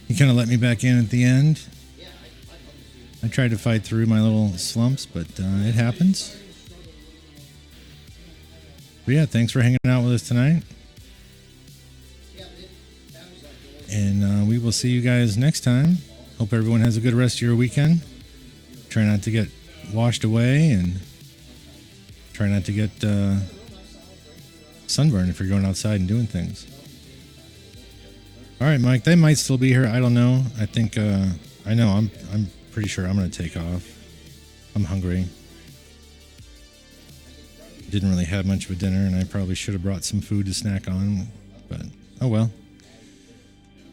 He kind of let me back in at the end. I tried to fight through my little slumps, but it happens. But yeah, thanks for hanging out with us tonight. And we will see you guys next time. Hope everyone has a good rest of your weekend. Try not to get washed away and try not to get sunburned if you're going outside and doing things. All right, Mike, they might still be here. I don't know. I think, I know, I'm pretty sure I'm going to take off. I'm hungry. Didn't really have much of a dinner, and I probably should have brought some food to snack on, but oh well.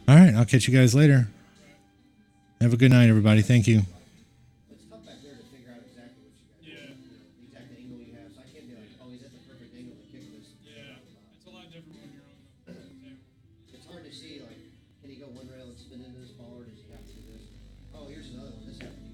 All right, I'll catch you guys later. Have a good night, everybody. Thank you. It's tough back there to figure out exactly what you got. The exact angle you have. So I can't be like, oh, he's at the perfect angle to kick this. Yeah, it's a lot different when you're on the table. It's hard to see, like, can he go one rail and spin into this ball, or does he have to do this? Oh, here's another one. This happened.